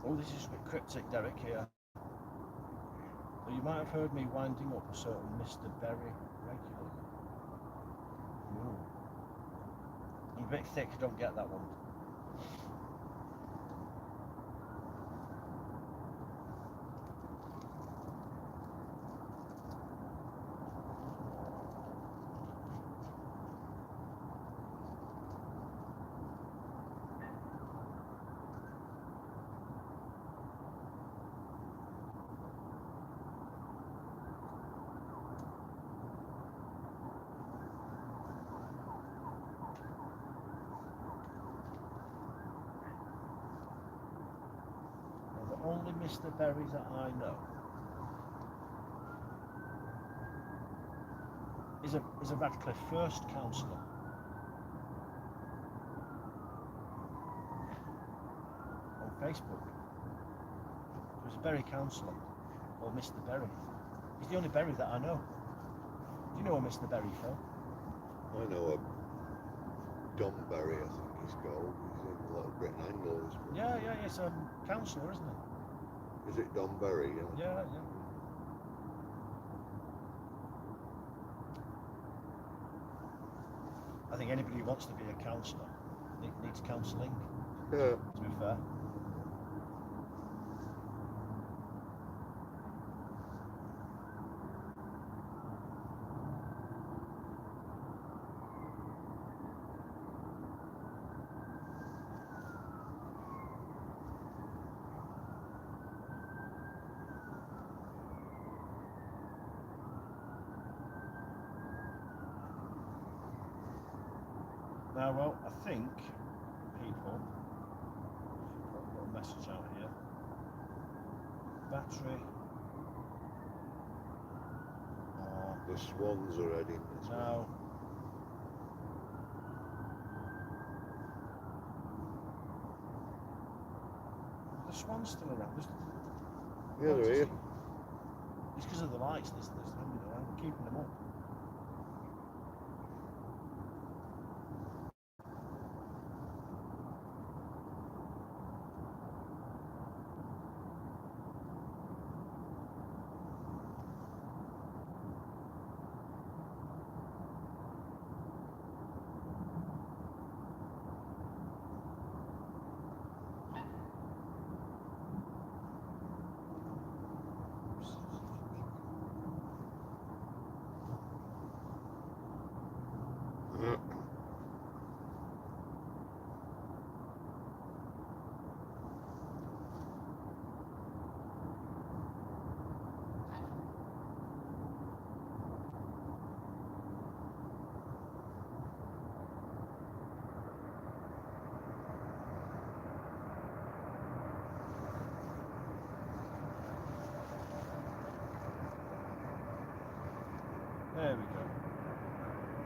Oh, this is a bit cryptic, Derek, here. So you might have heard me winding up a certain Mr. Berry regularly. Ooh. I'm a bit thick, I don't get that one. The only Mr. Berry that I know is a Radcliffe First councillor. On Facebook. There's a Berry councillor called Mr. Berry. He's the only Berry that I know. Do you know a Mr. Berry, Phil? I know a Don Berry, I think he's called. He's in Little Britain Angles. Yeah, he's a councillor, isn't he? Is it Don Berry? Yeah. I think anybody who wants to be a councillor needs counselling, Yeah. to be fair. Now, well, I think people, I've got a message out here. Battery. The swans are heading this way. No. The swan's still around. Yeah, they're here. It's because of the lights. There's them around. We're keeping them up.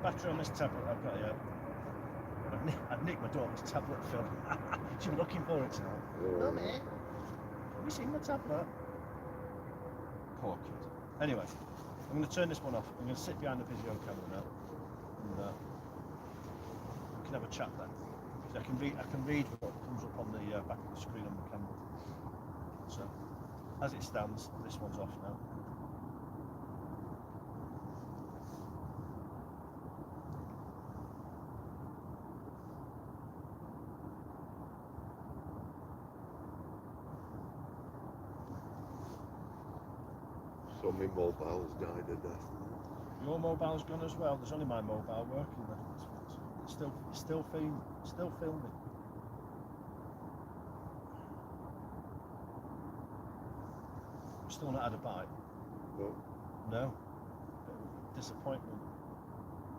battery on this tablet I've got here. I've nicked my daughter's tablet, Phil. She's looking for it now. Mummy, have you seen my tablet? Poor kid. Anyway, I'm going to turn this one off. I'm going to sit behind the video camera now, and we can have a chat then. I can read what comes up on the back of the screen on the camera. So, as it stands, this one's off now. So my mobile's died a death. Your mobile's gone as well. There's only my mobile working there. It's still filming. Still not had a bite. No. Disappointment.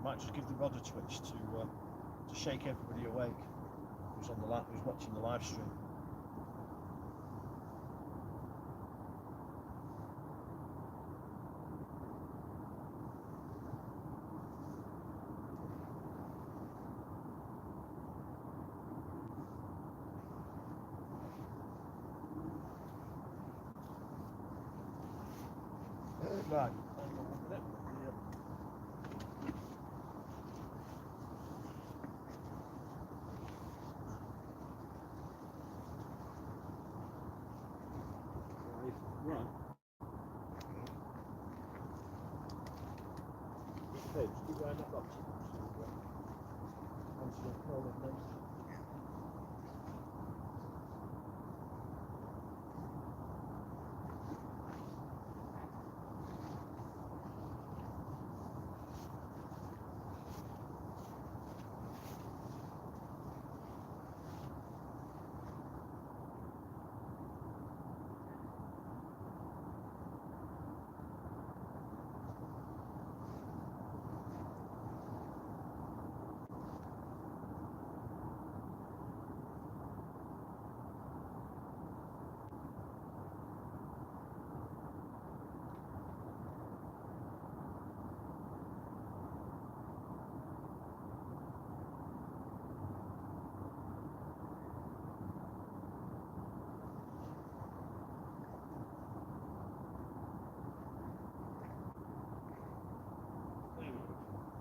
Might just give the rod a twitch to shake everybody awake who's watching the live stream. Right. Right. Okay, just keep around that box. Answer the call of names.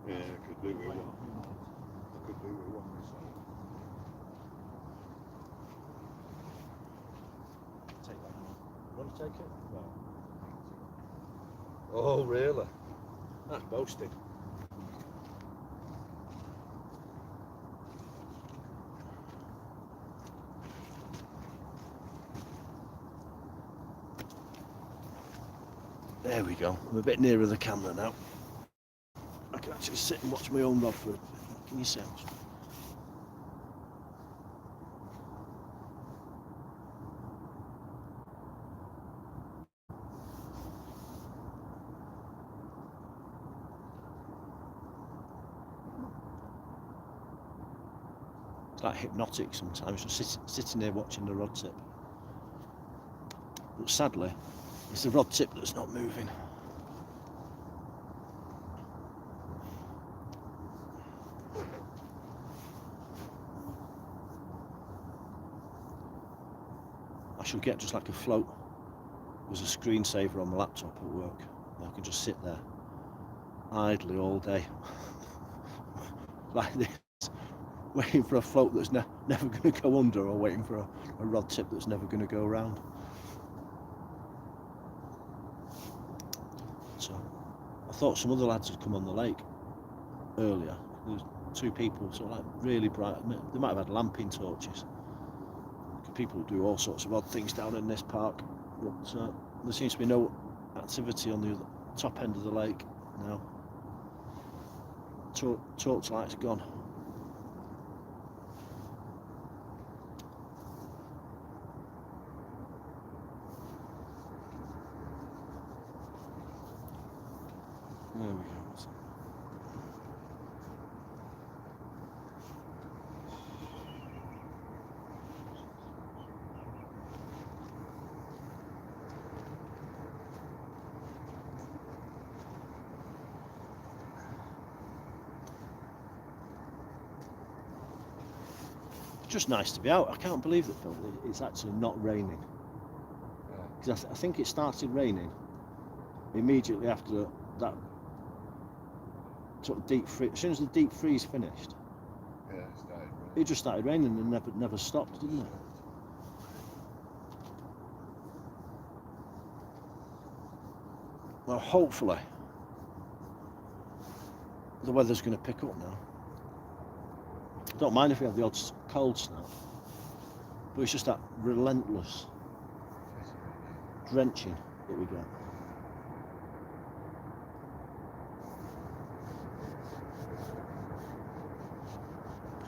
Yeah, I could do with one. I could do with one myself. Take that one. You want to take it? No. Oh, really? That's boasting. There we go. I'm a bit nearer the camera now. I can actually sit and watch my own rod for a bit. Can you see? It's like hypnotic sometimes, just sitting there watching the rod tip. But sadly, it's the rod tip that's not moving. I should get just like a float. There's a screensaver on my laptop at work. I can just sit there idly all day like this, waiting for a float that's never going to go under, or waiting for a rod tip that's never going to go round. So I thought some other lads had come on the lake earlier. There was two people, sort of like really bright. They might have had lamping torches. People do all sorts of odd things down in this park, but there seems to be no activity on the top end of the lake now. Torchlight's gone. There we go. just nice to be out. I can't believe that, Phil, it's actually not raining. Yeah. Because I think it started raining immediately after that sort of deep freeze. As soon as the deep freeze finished, Yeah, it started raining. it just started raining and never stopped, didn't it? Well, hopefully the weather's going to pick up now. I don't mind if we have the odd cold snap, but it's just that relentless drenching that we get.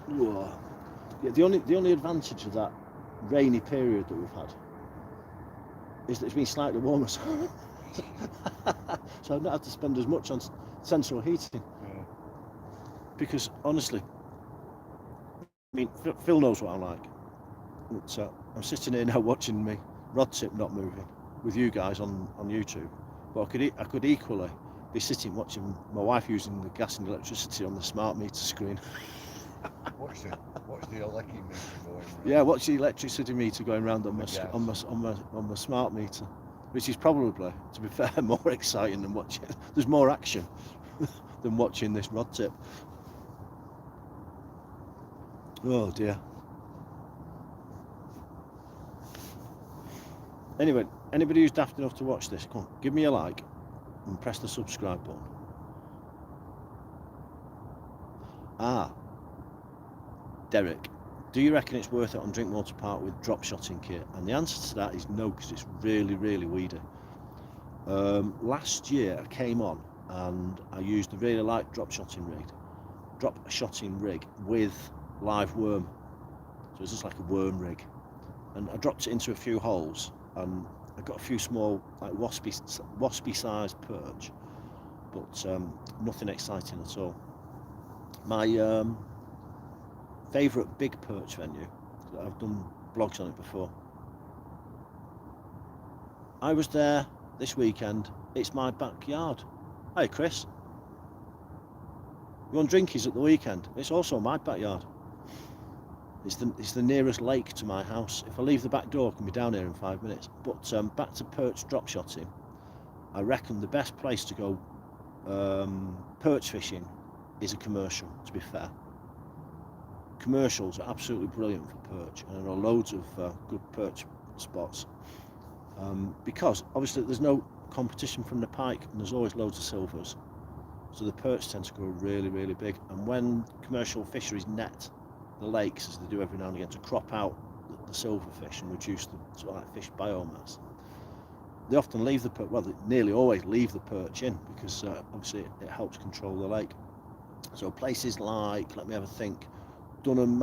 Whoa. Yeah, the only advantage of that rainy period that we've had is that it's been slightly warmer, so I've not had to spend as much on central heating. Yeah. Because honestly, I mean, Phil knows what I'm like. But, I'm sitting here now watching me rod tip not moving with you guys on YouTube, but I could equally be sitting watching my wife using the gas and electricity on the smart meter screen. Watch the Alecki meter going round. Yeah, watch the electricity meter going round on The my smart meter, which is probably, to be fair, more exciting than watching. There's more action than watching this rod tip. Oh dear. Anyway, anybody who's daft enough to watch this, come on, give me a like and press the subscribe button. Derek, do you reckon it's worth it on Drinkwater Park with drop shotting kit? And the answer to that is no, because it's really, really weedy. Last year I came on and I used a really light drop shotting rig with live worm. So it's just like a worm rig. And I dropped it into a few holes and I got a few small, like waspy sized perch, but nothing exciting at all. My favourite big perch venue, I've done blogs on it before. I was there this weekend. It's my backyard. Hey Chris, you want drinkies at the weekend? It's also my backyard. It's the nearest lake to my house. If I leave the back door, I can be down here in 5 minutes. But back to perch drop shotting, I reckon the best place to go perch fishing is a commercial, to be fair. Commercials are absolutely brilliant for perch, and there are loads of good perch spots. Because obviously there's no competition from the pike, and there's always loads of silvers. So the perch tend to grow really, really big. And when commercial fisheries net the lakes, as they do every now and again, to crop out the silverfish and reduce the sort of like fish biomass, they often leave the perch, well, they nearly always leave the perch in, because obviously it helps control the lake. So places like, let me have a think, Dunham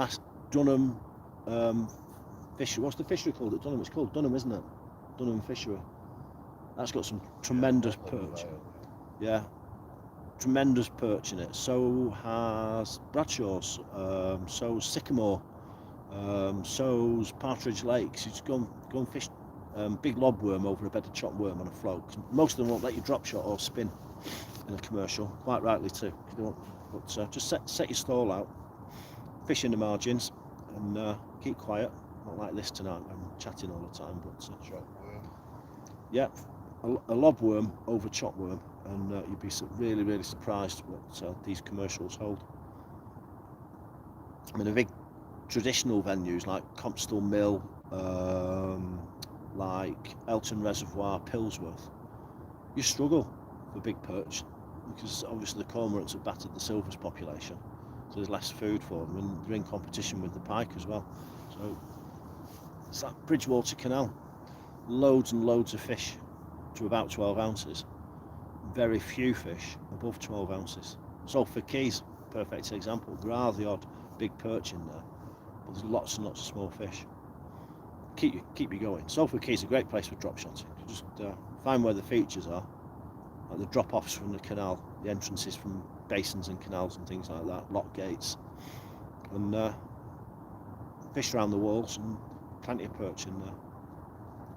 fishery. What's the fishery called at Dunham? It's called Dunham, isn't it? Dunham fishery. That's got some tremendous perch. Yeah, tremendous perch in it. So has Bradshaw's. So's Sycamore. So's Partridge Lakes. You just go and fish big lobworm over a bed of chopped worm on a float. Most of them won't let you drop shot or spin in a commercial. Quite rightly too. But just set your stall out, fish in the margins, and keep quiet. Not like this tonight, I'm chatting all the time. But yeah, a lobworm over chopped worm, and you'd be really, really surprised what these commercials hold. I mean, the big traditional venues like Compston Mill, like Elton Reservoir, Pillsworth, you struggle for big perch, because obviously the cormorants have battered the silvers population, so there's less food for them, and they're in competition with the pike as well. So it's that Bridgewater Canal, loads and loads of fish to about 12 ounces, very few fish above 12 ounces. Salford Quays, perfect example. There are the odd big perch in there, but there's lots and lots of small fish. Keep you going. Salford Quays is a great place for drop shotting. You just find where the features are, like the drop-offs from the canal, the entrances from basins and canals and things like that, lock gates, and fish around the walls, and plenty of perch in there.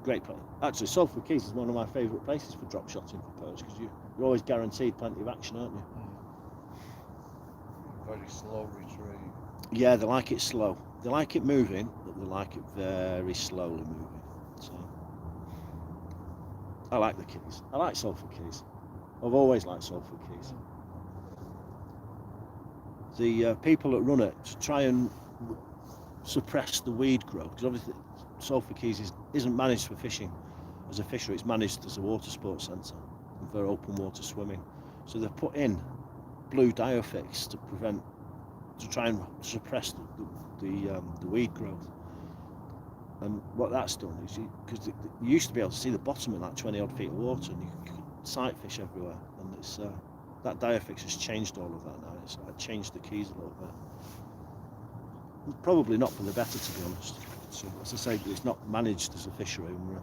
Great place. Actually, Salford Quays is one of my favourite places for drop shotting for perch, because you're always guaranteed plenty of action, aren't you? Very slow retreat. Yeah, they like it slow. they like it moving, but they like it very slowly moving. So I like the keys. I like Salford keys. I've always liked Salford keys. The people that run it try and suppress the weed growth, because obviously Salford keys isn't managed for fishing as a fishery. It's managed as a water sports centre and for open water swimming. So they've put in blue diophyx to try and suppress the weed growth. And what that's done is, because you used to be able to see the bottom of that 20 odd feet of water, and you could sight fish everywhere, and it's that diaphyx has changed all of that now. It's changed the keys a little bit. Probably not for the better, to be honest. So as I say, it's not managed as a fishery, and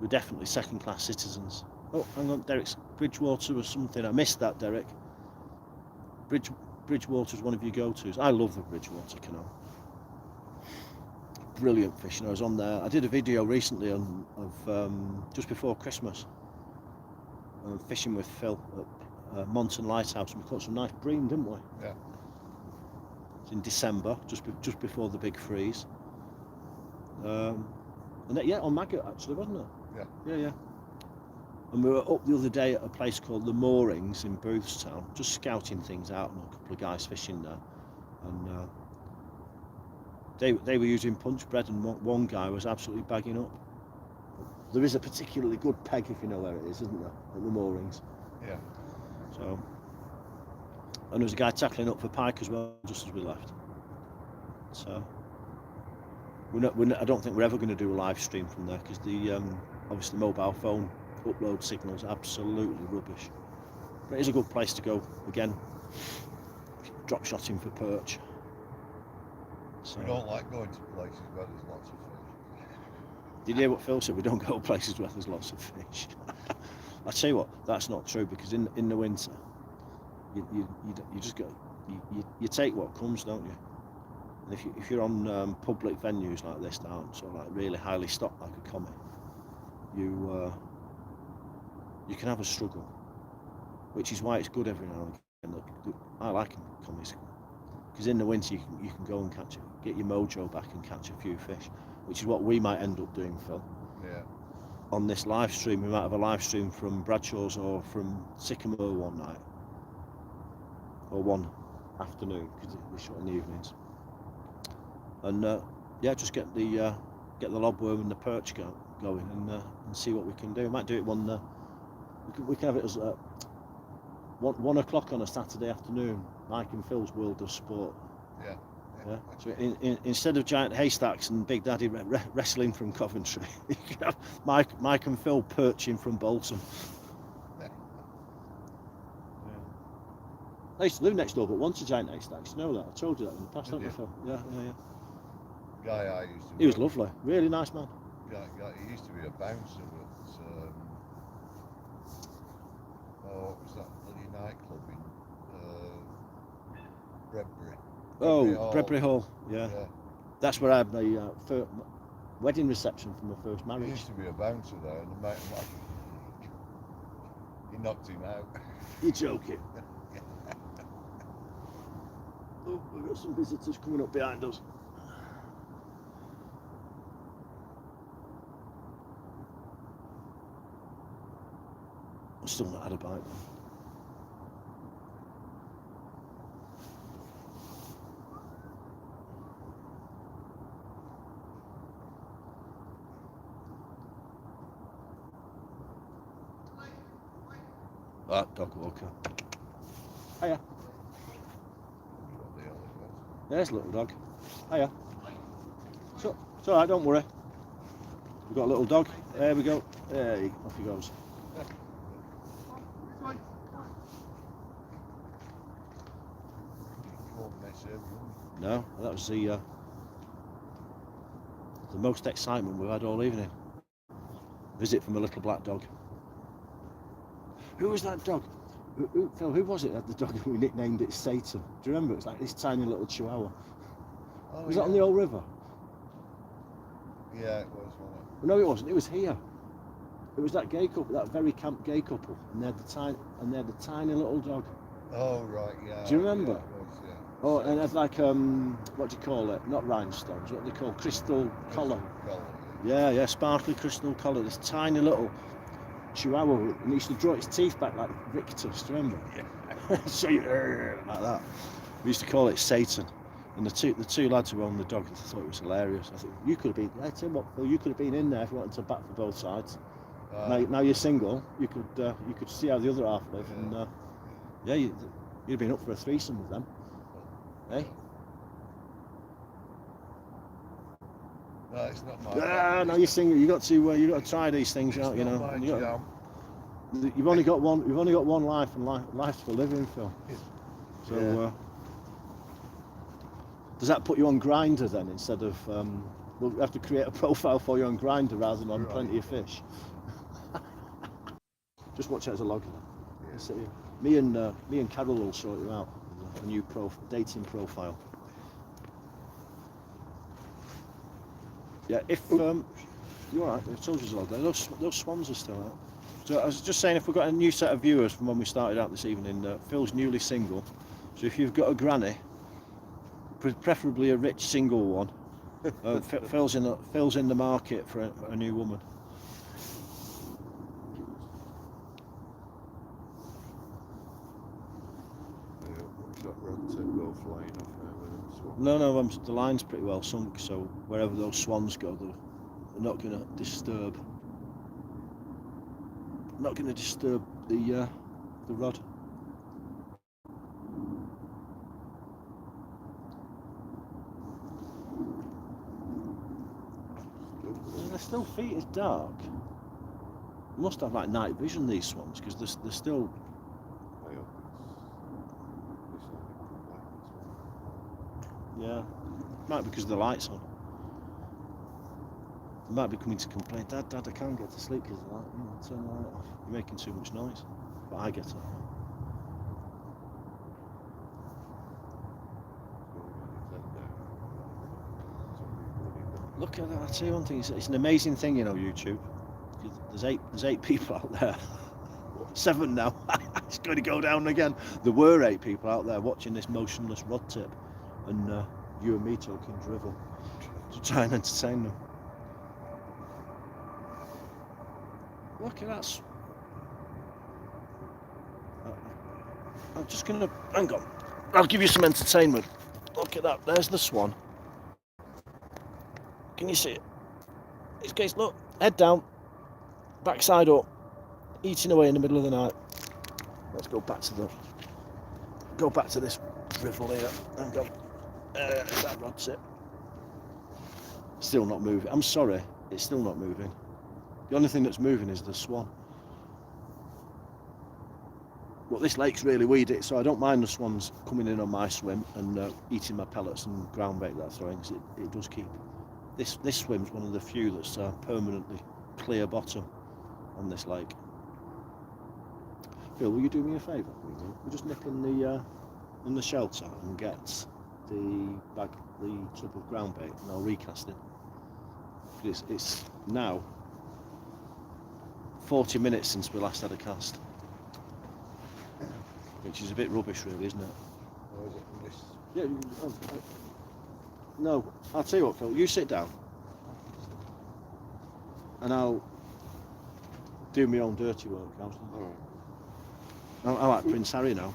we're definitely second-class citizens. Oh, hang on, Derek's Bridgewater or something. I missed that, Derek. Bridgewater is one of your go-tos. I love the Bridgewater Canal. Brilliant fishing. I was on there. I did a video recently of just before Christmas, fishing with Phil at Monton Lighthouse, and we caught some nice bream, didn't we? Yeah. It's in December, just before the big freeze. And on Maggot actually, wasn't it? Yeah. And we were up the other day at a place called the Moorings in Boothstown, just scouting things out, and a couple of guys fishing there. And they were using punch bread, and one guy was absolutely bagging up. There is a particularly good peg, if you know where it is, isn't there, at the Moorings? Yeah. So, and there was a guy tackling up for pike as well, just as we left. So, I don't think we're ever going to do a live stream from there, because the obviously mobile phone upload signal's absolutely rubbish. But it is a good place to go again, drop shotting for perch. So, We don't like going to places where there's lots of fish. did you hear what Phil said? We don't go to places where there's lots of fish. I tell you what, that's not true, because in the winter, you just go, you take what comes, don't you? And if you're on public venues like this now, sort of like really highly stocked like a commie, you can have a struggle, which is why it's good every now and again. Look, I like commies, because in the winter you can go and get your mojo back and catch a few fish, which is what we might end up doing, Phil. Yeah. On this live stream, we might have a live stream from Bradshaw's or from Sycamore one night, or one afternoon, because we shot in the evenings. And just get the lobworm and the perch going, and see what we can do. We might do it one. We can have it as 1 o'clock on a Saturday afternoon. Mike and Phil's World of Sport. Yeah. So instead of giant haystacks and Big Daddy wrestling from Coventry, you can have Mike and Phil perching from Bolton. Yeah. I used to live next door, but once a giant haystacks. You know that? I told you that in the past, haven't I, Phil? Yeah. Guy I used to. He was lovely, really nice man. He used to be a bouncer at what was that bloody nightclub in Bredbury? Bredbury Hall. Yeah. That's where I had my first wedding reception for my first marriage. He used to be a bouncer there, and the mate of mine, he knocked him out. You're joking. Oh, we've got some visitors coming up behind us. I've still not had a bite though. That dog walker. Hiya. There's a little dog. Hiya. So, it's alright, don't worry. We've got a little dog. There we go. Off he goes. No, that was the most excitement we've had all evening. Visit from a little black dog. Who was that dog? Phil, who was it that the dog we nicknamed it Satan? Do you remember? It's like this tiny little chihuahua. Was that on the old river? Yeah, it was, wasn't it? No, it wasn't. It was here. It was that gay couple, that very camp gay couple, and they had the tiny little dog. Oh right, yeah. Do you remember? Yeah, it was, yeah. Oh, and it's like what do you call it? Not rhinestones. What do they call crystal collar? Yeah, sparkly crystal collar. This tiny little chihuahua, and he used to draw its teeth back like Rictus. Do you remember? Yeah. So like that. We used to call it Satan. And the two lads who owned the dog thought it was hilarious. I think you could have been. I tell you what, Phil, you could have been in there if you wanted to bat for both sides. Now you're single. You could see how the other half live, and you'd have been up for a threesome with them. Hey? No, it's not my. No, you're single. You got to try these things out. You know. You've only got one life, and life's for living, Phil. So. Does that put you on Grindr then instead of? We'll have to create a profile for you on Grindr rather than on Plenty of Fish. Just watch it as a log. Yeah. Me and Carol will sort you out a new dating profile. Yeah, if you're alright, I told you it's a log there. Those swans are still out. So I was just saying, if we've got a new set of viewers from when we started out this evening, Phil's newly single. So if you've got a granny, preferably a rich single one, Phil's in the market for a new woman. No, the line's pretty well sunk, so wherever those swans go, they're not going to disturb. Not going to disturb the rod. They're still feet. It's dark. They must have like night vision, these swans, because they're still. Yeah, might be because the light's on. They might be coming to complain. Dad, I can't get to sleep because of the light. Turn the light off. You're making too much noise. But I get it. Look at that! I tell you one thing. It's an amazing thing, you know, YouTube. There's eight people out there. 7 now. It's going to go down again. There were 8 people out there watching this motionless rod tip, and you and me talking drivel to try and entertain them. Look at that. I'm just going to hang on. I'll give you some entertainment. Look at that. There's the swan. Can you see it? It's case. Look, head down, backside up, eating away in the middle of the night. Let's go back to this drivel here. Hang on. That rod's it. Still not moving. I'm sorry, it's still not moving. The only thing that's moving is the swan. Well, this lake's really weedy, so I don't mind the swans coming in on my swim and eating my pellets and ground bait that I'm throwing, because it does keep. This swim's one of the few that's permanently clear bottom on this lake. Phil, will you do me a favour? We'll just nip in the shelter and get the tub of ground bait, and I'll recast it. It's now 40 minutes since we last had a cast, which is a bit rubbish, really, isn't it? Or is it from this? Yeah. No, I'll tell you what, Phil. You sit down, and I'll do my own dirty work. I like Prince Harry now.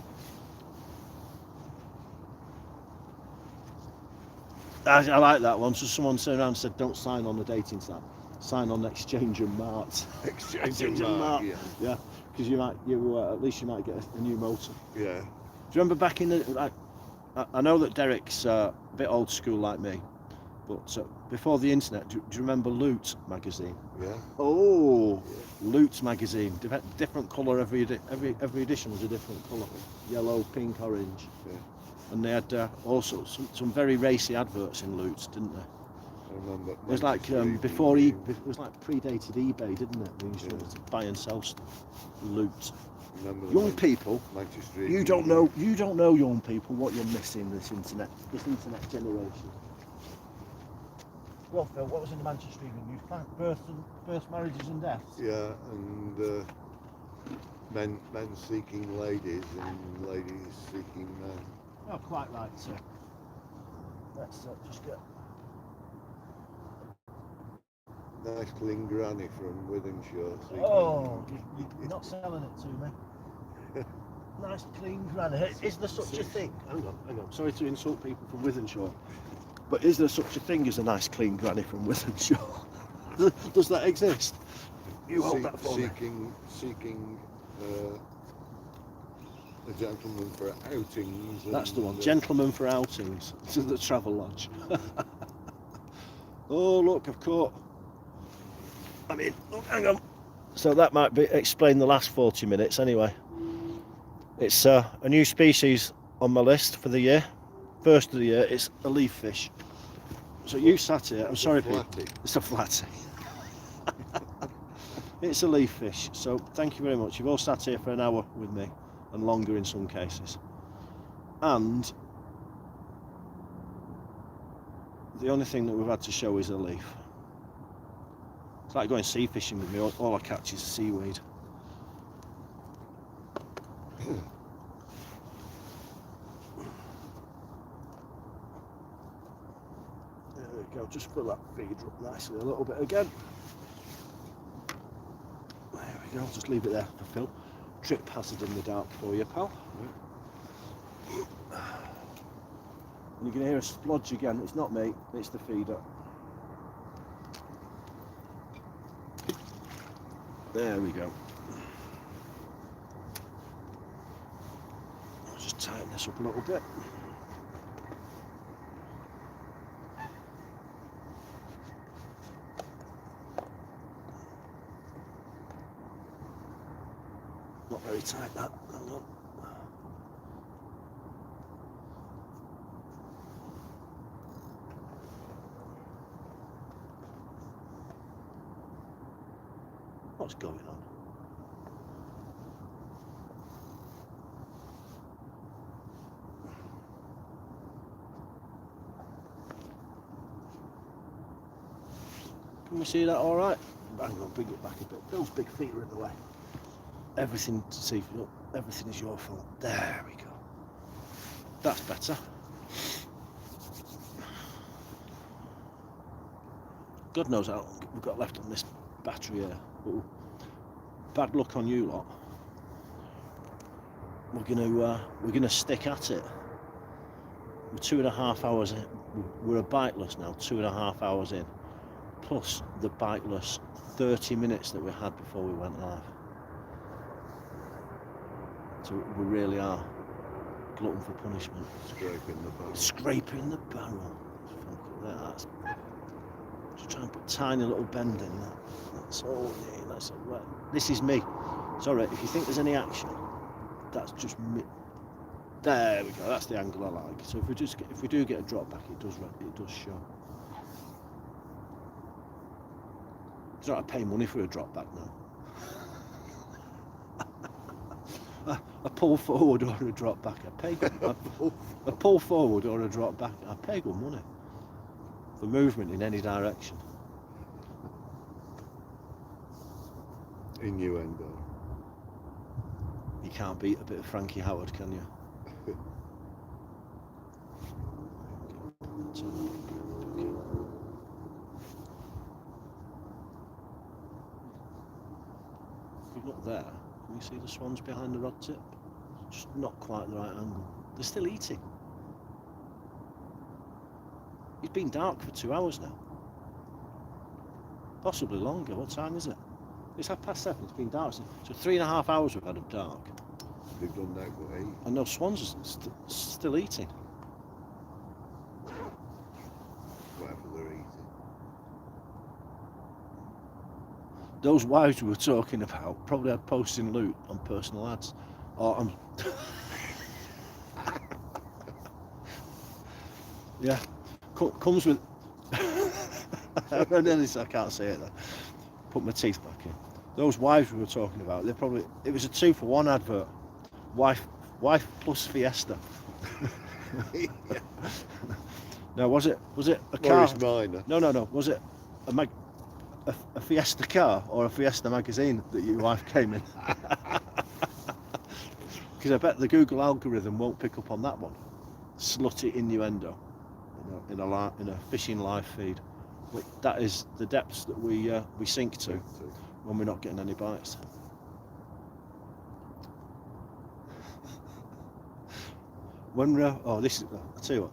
I like that one. So someone turned around and said, "Don't sign on the dating site. Sign on Exchange and Mart." Exchange and Mart. Yeah, because at least you might get a new motor. Yeah. Do you remember back in the? I know that Derek's a bit old school like me, but before the internet, do you remember Loot magazine? Yeah. Oh, yeah. Loot magazine, different colour every edition was a different colour, yellow, pink, orange. Yeah. And they had also some very racy adverts in Loot, didn't they? I remember. It was like before it was like predated eBay, didn't it? We used to buy and sell stuff. Loot. Young people, you don't know young people what you're missing this internet generation. Well, Phil, what was in the Manchester Evening News? Births, marriages and deaths. Yeah, and men seeking ladies and ladies seeking men. Oh, quite right. Let's just get. Nice clean granny from Wythenshawe. So Oh, you're not selling it to me. Nice clean granny. Is there such a thing? Hang on. Sorry to insult people from Wythenshawe, but is there such a thing as a nice clean granny from Wythenshawe? Does that exist? You hold that for me. Seeking a gentleman for outings. That's the one. Gentleman for outings to the travel lodge. Oh, look, I've caught. I mean, look, hang on. So that might explain the last 40 minutes anyway. It's a new species on my list for the year. First of the year, it's a leaf fish. So you sat here, I'm sorry people, it's a flatty. It's a leaf fish, so thank you very much. You've all sat here for an hour with me, and longer in some cases. And the only thing that we've had to show is a leaf. It's like going sea fishing with me, all I catch is seaweed. There we go, just fill that feeder up nicely a little bit again. There we go, just leave it there for Phil. Trip hazard in the dark for you, pal. And you're going to hear a splodge again. It's not me, it's the feeder. There we go. I'll just tighten this up a little bit. Not very tight that, hang on. What's going on? Can we see that all right? Hang on, bring it back a bit. Those big feet are in the way. Everything to see, everything is your fault. There we go. That's better. God knows how long we've got left on this battery here. But bad luck on you lot. We're gonna stick at it. We're 2.5 hours in. We're a biteless now. 2.5 hours in, plus the biteless 30 minutes that we had before we went live. So we really are glutton for punishment. Scraping the barrel. Scraping the barrel. That's just trying to put a tiny little bend in that. That's all. That's all. This is me. Sorry, if you think there's any action, that's just me. There we go. That's the angle I like. So if we do get a drop back, it does show. You don't have to pay money for a drop back now. A pull forward or a drop back. I pay good, a pull forward or a drop back. I pay good money for movement in any direction. Innuendo. You can't beat a bit of Frankie Howard, can you? If you look there, can you see the swans behind the rod tip? Just not quite the right angle. They're still eating. It's been dark for 2 hours now. Possibly longer. What time is it? It's 7:30. It's been dark. So 3.5 hours we've had of dark. They've done that for 8. And those swans are still eating. Whatever they're eating. Those wives we were talking about probably had posting loot on personal ads. Or yeah, comes with. I can't say it though. Put my teeth back in. Those wives we were talking about, it was a 2-for-1 advert. Wife plus Fiesta. No, was it a car? Morris Minor. No. Was it a Fiesta car or a Fiesta magazine that your wife came in? Because I bet the Google algorithm won't pick up on that one. slutty innuendo in a fishing live feed. But that is the depths that we sink to when we're not getting any bites. When this is, I'll tell you what.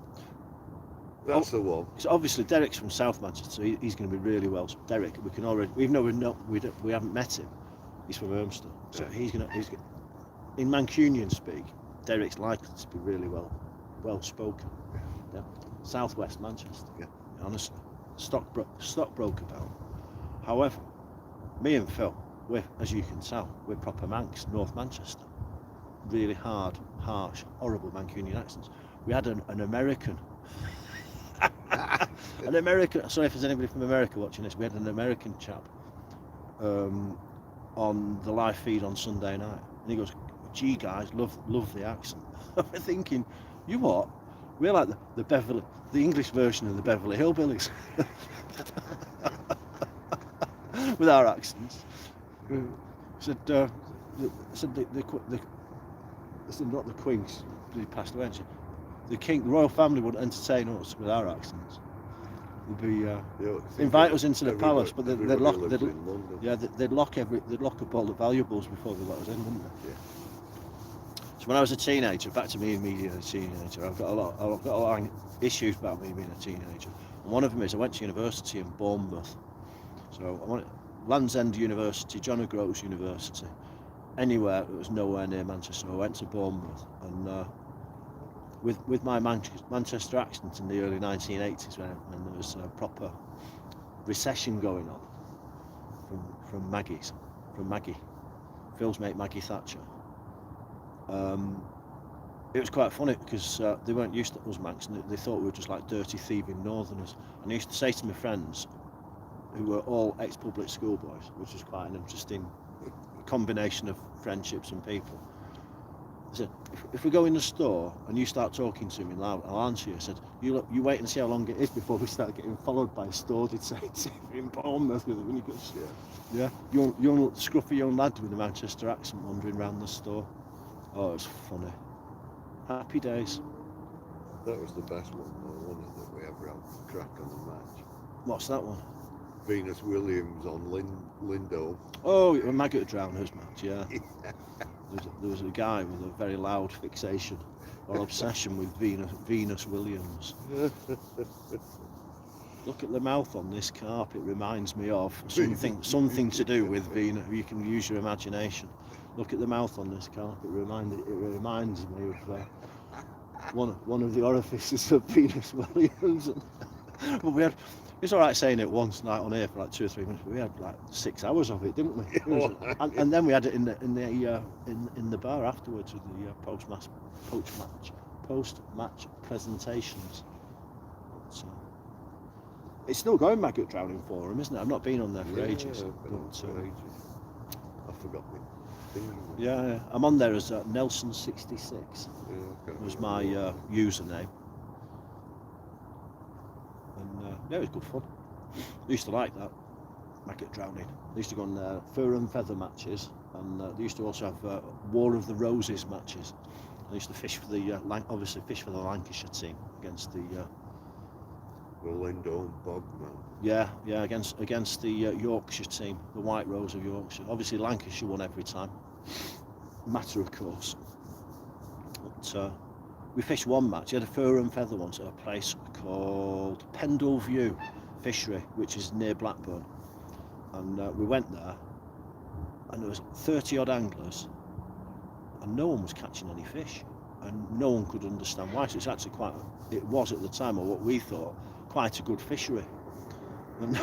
That's the one. So obviously Derek's from South Manchester, so he's going to be really well. Derek, we can already, even though we haven't met him, he's from Ermston, so Yeah. he's in Mancunian speak. Derek's likely to be really well spoken. Yeah. Southwest Manchester. Yeah. Honestly, stockbroker bound. However, me and Phil, as you can tell, we're proper Manx, North Manchester. Really hard, harsh, horrible Mancunian accents. We had an American. Sorry if there's anybody from America watching this. We had an American chap on the live feed on Sunday night, and he goes, "Gee, guys, love the accent." We're thinking, you what? We're like the English version of the Beverly Hillbillies with our accents. Said the not the Queens, they passed away. The royal family would entertain us with our accents. They'd invite us into the palace, but they'd lock up all the valuables before they let us in, wouldn't they? Yeah. So when I was a teenager, back to me being a teenager, I've got a lot of issues about me being a teenager. And one of them is I went to university in Bournemouth. So I went Land's End University, John O'Groats University, anywhere that was nowhere near Manchester. I went to Bournemouth, and with my Manchester accent in the early 1980s, when there was a proper recession going on from Maggie, Phil's mate Maggie Thatcher. It was quite funny because they weren't used to us Manx, and they thought we were just like dirty thieving northerners. And I used to say to my friends, who were all ex-public school boys, which was quite an interesting combination of friendships and people. I said, if we go in the store and you start talking to me loud, I'll answer you. I said, you wait and see how long it is before we start getting followed by a store detective in Bournemouth when you go. Yeah, young scruffy young lad with a Manchester accent wandering around the store. Oh, it was funny. Happy days. That was the best one, though, wasn't it, that we ever had crack on the match. What's that one? Venus Williams on Lindo. Oh, a maggot drowners match, yeah. There was a guy with a very loud fixation or obsession with Venus Williams. Look at the mouth on this carp, it reminds me of something to do with Venus. You can use your imagination. Look at the mouth on this carp, it reminds me of one of the orifices of Venus Williams. But it's all right saying it once night on air for like 2 or 3 minutes, but we had like 6 hours of it, didn't we? And then we had it in the bar afterwards with the post-match presentations. But, it's still going, Maggot Drowning Forum, isn't it? I've not been on there for ages. I forgot my thing. Yeah, I'm on there as Nelson66. Was my username. And yeah, it was good fun. I used to like that, maggot drowning. They used to go on fur and feather matches, and they used to also have War of the Roses matches. They used to fish for the Lancashire team against the Lindo and Bogman. Yeah, against the Yorkshire team, the White Rose of Yorkshire. Obviously Lancashire won every time. Matter of course. But we fished one match. You had a fur and feather once at a place called Pendle View Fishery, which is near Blackburn. And we went there, and there was 30 odd anglers, and no one was catching any fish, and no one could understand why. So it's actually it was at the time, or what we thought, quite a good fishery. And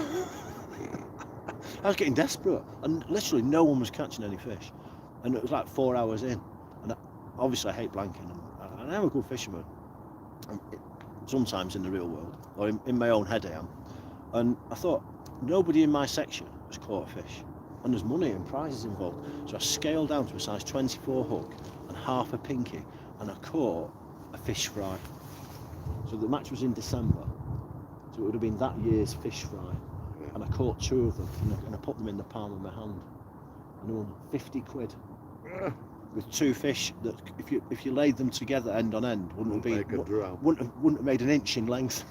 I was getting desperate, and literally no one was catching any fish, and it was like 4 hours in, and obviously I hate blanking, and I'm a good fisherman, and sometimes in the real world, or in my own head I am, and I thought nobody in my section has caught a fish, and there's money and prizes involved, so I scaled down to a size 24 hook and half a pinky, and I caught a fish fry. So the match was in December, so it would have been that year's fish fry, and I caught 2 of them, and I put them in the palm of my hand, and I won 50 quid. with two fish that if you laid them together end on end wouldn't Make a drum. wouldn't have made an inch in length.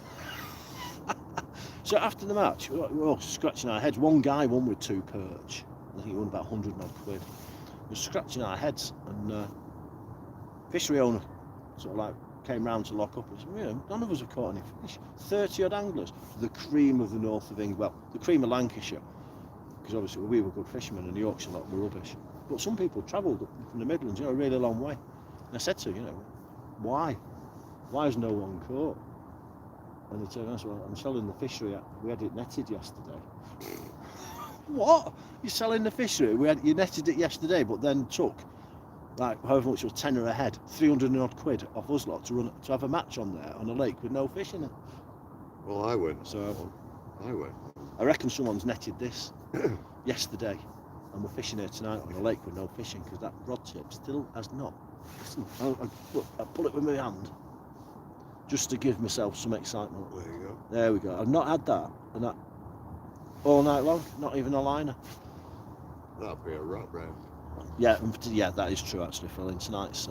So after the match, we were all scratching our heads. One guy won with 2 perch. I think he won about 100 odd quid. We were scratching our heads, and fishery owner sort of like came round to lock up and said, you know, none of us have caught any fish. 30 odd anglers, the cream of the north of England, well, the cream of Lancashire, because obviously we were good fishermen and the Yorkshire lot were rubbish. But some people travelled from the Midlands, you know, a really long way. And I said to him, you know, why? Why has no one caught? And he said, well, I'm selling the fishery. We had it netted yesterday. What? You're selling the fishery? You netted it yesterday, but then took, like, however much was tenner a head, 300 odd quid off us lot to have a match on there on a lake with no fish in it. Well, I went. So I went. I reckon someone's netted this yesterday, and we're fishing here tonight on a lake with no fishing because that rod tip still has not. Listen, I pull it with my hand just to give myself some excitement. There you go. There we go. I've not had that, and that all night long. Not even a liner. That'd be a rat round. Yeah, that is true actually, Phil. In tonight's.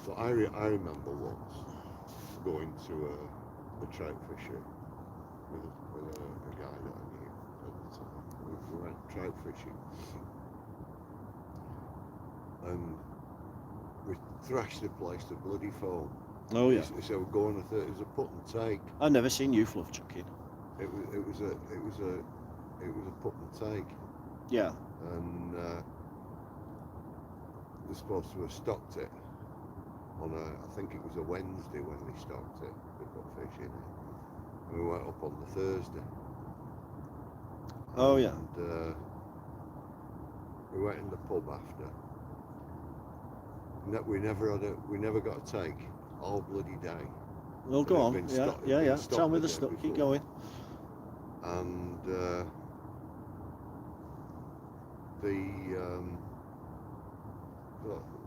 But I remember once going to a trout fishery with a guy that I knew at the time. We went trout fishing, and we thrashed the place to bloody foam. Oh yeah. So we're going. It was a put and take. I've never seen you fluff chucking. It was a put and take. Yeah. And they're supposed to have stocked it on I think it was a Wednesday when they stocked it. They put fish in it. And we went up on the Thursday. Oh yeah. And we went in the pub after. We never got a take all bloody day. Well, go on. Yeah. Tell me the stuff. Keep going. And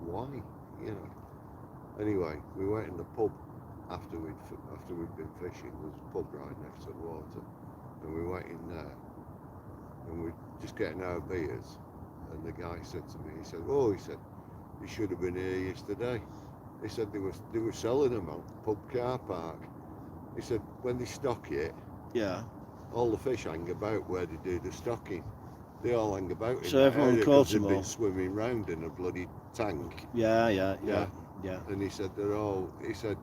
why, you know? Anyway, we went in the pub after we'd been fishing. There was a pub right next to the water, and we went in there, and we just getting our beers. And the guy said to me, he said, you should have been here yesterday. He said they were selling them out pub car park. He said when they stock it, yeah, all the fish hang about where they do the stocking. They all hang about in so everyone caught them they've all. been swimming round in a bloody tank. Yeah. And he said he said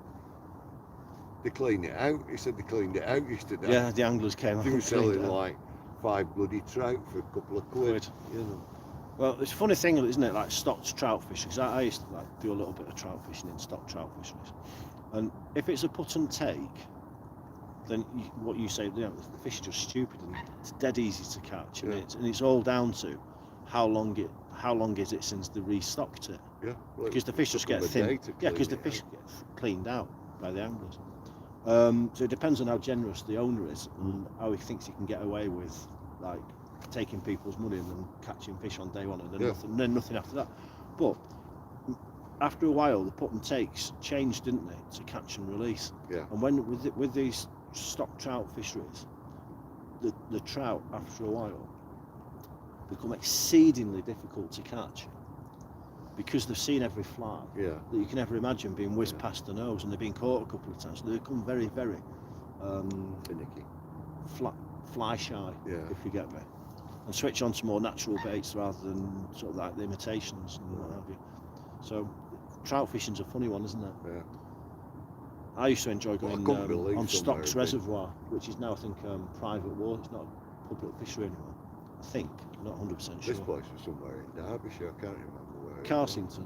they clean it out. He said they cleaned it out yesterday. Yeah, the anglers came. They were selling like 5 bloody trout for a couple of quid. You know. Well, it's a funny thing, isn't it? Like stocked trout fishing. Because I used to do a little bit of trout fishing in stocked trout fisheries. And if it's a put and take, then what you say, the fish are just stupid and it's dead easy to catch, and it's all down to how long is it since they restocked it. Yeah. Well, because the fish just get thin. Yeah, because the fish get cleaned out by the anglers. So it depends on how generous the owner is and how he thinks he can get away with, like, taking people's money and then catching fish on day one and then nothing after that. But after a while, the put and takes changed, didn't they, to catch and release? Yeah. And when with these stock trout fisheries, the trout after a while become exceedingly difficult to catch because they've seen every fly that you can ever imagine being whizzed past the nose, and they've been caught a couple of times. So they become very, very finicky, fly shy, if you get me, and switch on to more natural baits rather than sort of like the imitations and what have you. So trout fishing's a funny one, isn't it? Yeah. I used to enjoy going on Stocks Reservoir, which is now, I think, private water. It's not a public fishery anymore. I think. I'm not 100% sure. This place was somewhere in Derbyshire. I can't remember where. Carsington.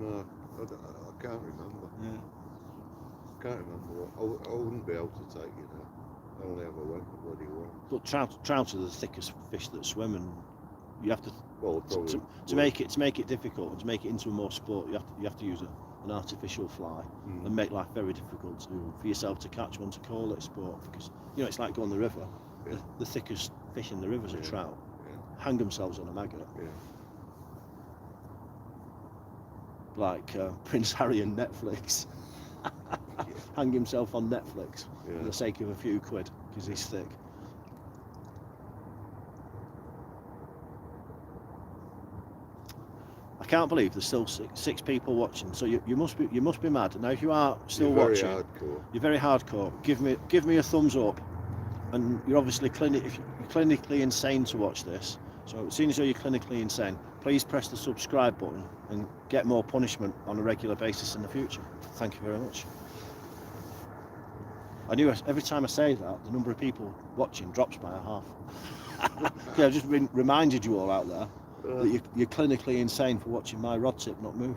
No, I can't remember. Yeah. I can't remember. I wouldn't be able to take you there. I only ever went the bloody once. But trout are the thickest fish that swim, and you have to to make it difficult and to make it into a more sport. You have to use an artificial fly and make life very difficult for yourself to catch one to call it sport, because it's like going the river. The thickest fish in the rivers are trout. Hang themselves on a maggot. Like Prince Harry and Netflix. Hang himself on Netflix for the sake of a few quid because he's thick. can't believe there's still six people watching. So you must be mad. Now if you are still You're very watching, hardcore. you're very hardcore. Give me a thumbs up. And you're obviously if you're clinically insane to watch this. So as soon as you're clinically insane, please press the subscribe button and get more punishment on a regular basis in the future. Thank you very much. I knew every time I say that, the number of people watching drops by a half. Yeah, I just reminded you all out there that you're clinically insane for watching my rod tip not move.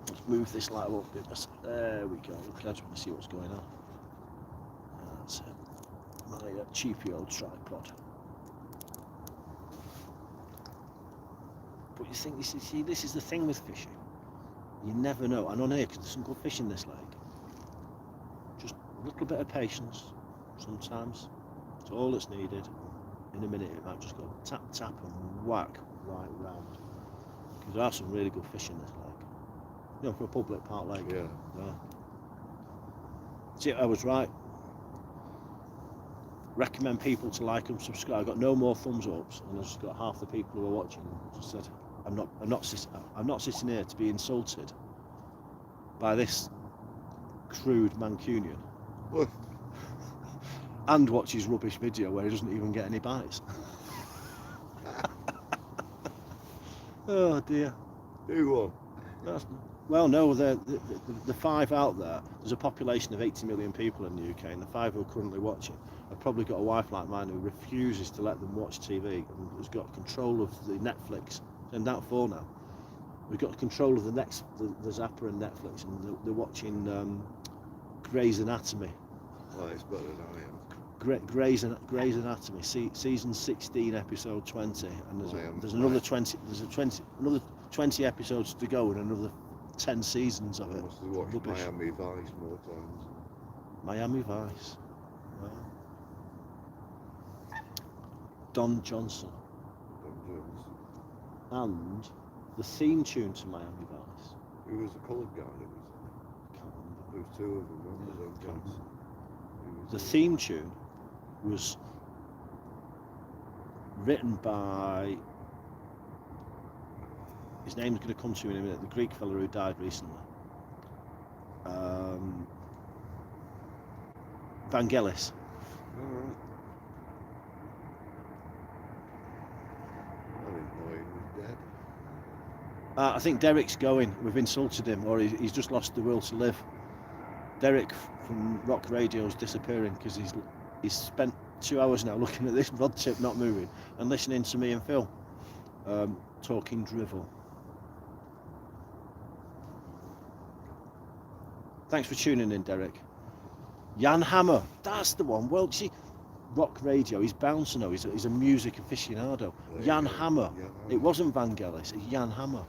Let's move this light up a bit. There we go. Look, I just want to see what's going on. That's it. My cheapy old tripod. But you think this is the thing with fishing. You never know. And on here, because there's some good fish in this lake. Just a little bit of patience. Sometimes it's all that's needed. In a minute, it might just go tap tap and whack right round. Because there are some really good fish in this lake. You know, for a public park lake. Yeah. See, I was right. Recommend people to like and subscribe. I got no more thumbs ups, and I just got half the people who are watching just said, I'm not sitting here to be insulted by this crude Mancunian and watch his rubbish video where he doesn't even get any bites. Oh dear. Who won? Well, no, the five out there, there's a population of 80 million people in the UK, and the five who are currently watching have probably got a wife like mine who refuses to let them watch TV and has got control of the Netflix. And that 4 now. We've got control of the Zappa and Netflix, and they're watching Grey's Anatomy. Oh, it's better than I am. Grey's Anatomy, season 16, episode 20, and there's another 20 episodes to go, and another 10 seasons of it. I must have watched Rubbish. Miami Vice more times. Miami Vice. Wow. Don Johnson. And the theme tune to Miami Vice. Who was the coloured guy that was there? Can't remember. There was 2 of them, one was on Can't Johnson. remember. The theme tune was written by, his name's going to come to me in a minute, the Greek fella who died recently. Vangelis. Alright. I didn't know he was dead. I think Derek's going. We've insulted him, or he's just lost the will to live. Derek from Rock Radio's disappearing because he's spent 2 hours now looking at this rod tip not moving and listening to me and Phil talking drivel. Thanks for tuning in, Derek. Jan Hammer, that's the one. Well, see, Rock Radio, he's bouncing now. He's a music aficionado. Jan Hammer. It wasn't Vangelis, it's Jan Hammer.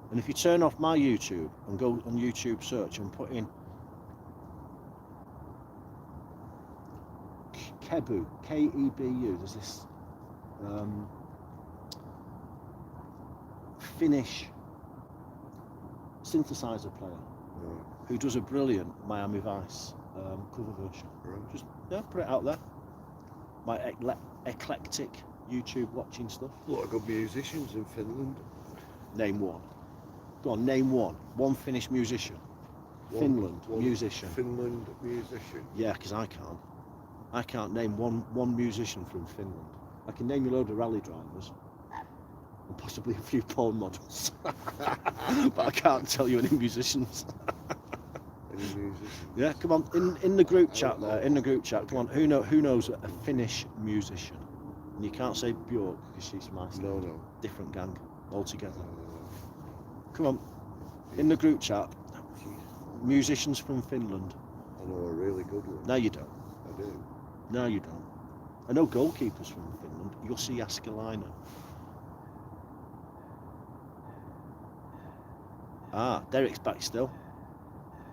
And if you turn off my YouTube and go on YouTube search and put in Kebu, Kebu, there's this Finnish synthesizer player who does a brilliant Miami Vice cover version. Right. Just put it out there. My eclectic YouTube watching stuff. A lot of good musicians in Finland. Name one. Go on, name one. One Finnish musician. Finland musician. Finland musician. Yeah, because I can't. I can't name one musician from Finland. I can name you a load of rally drivers and possibly a few porn models, but I can't tell you any musicians. Any musicians? Yeah, come on, in the group chat there, in the group chat, come on, who knows a Finnish musician? And you can't say Björk because she's from Iceland. No. Different gang altogether. Come on, in the group chat, musicians from Finland. I know a really good one. No, you don't. I do. No, you don't. I know goalkeepers from Finland. Jussi Jääskeläinen. Derek's back still.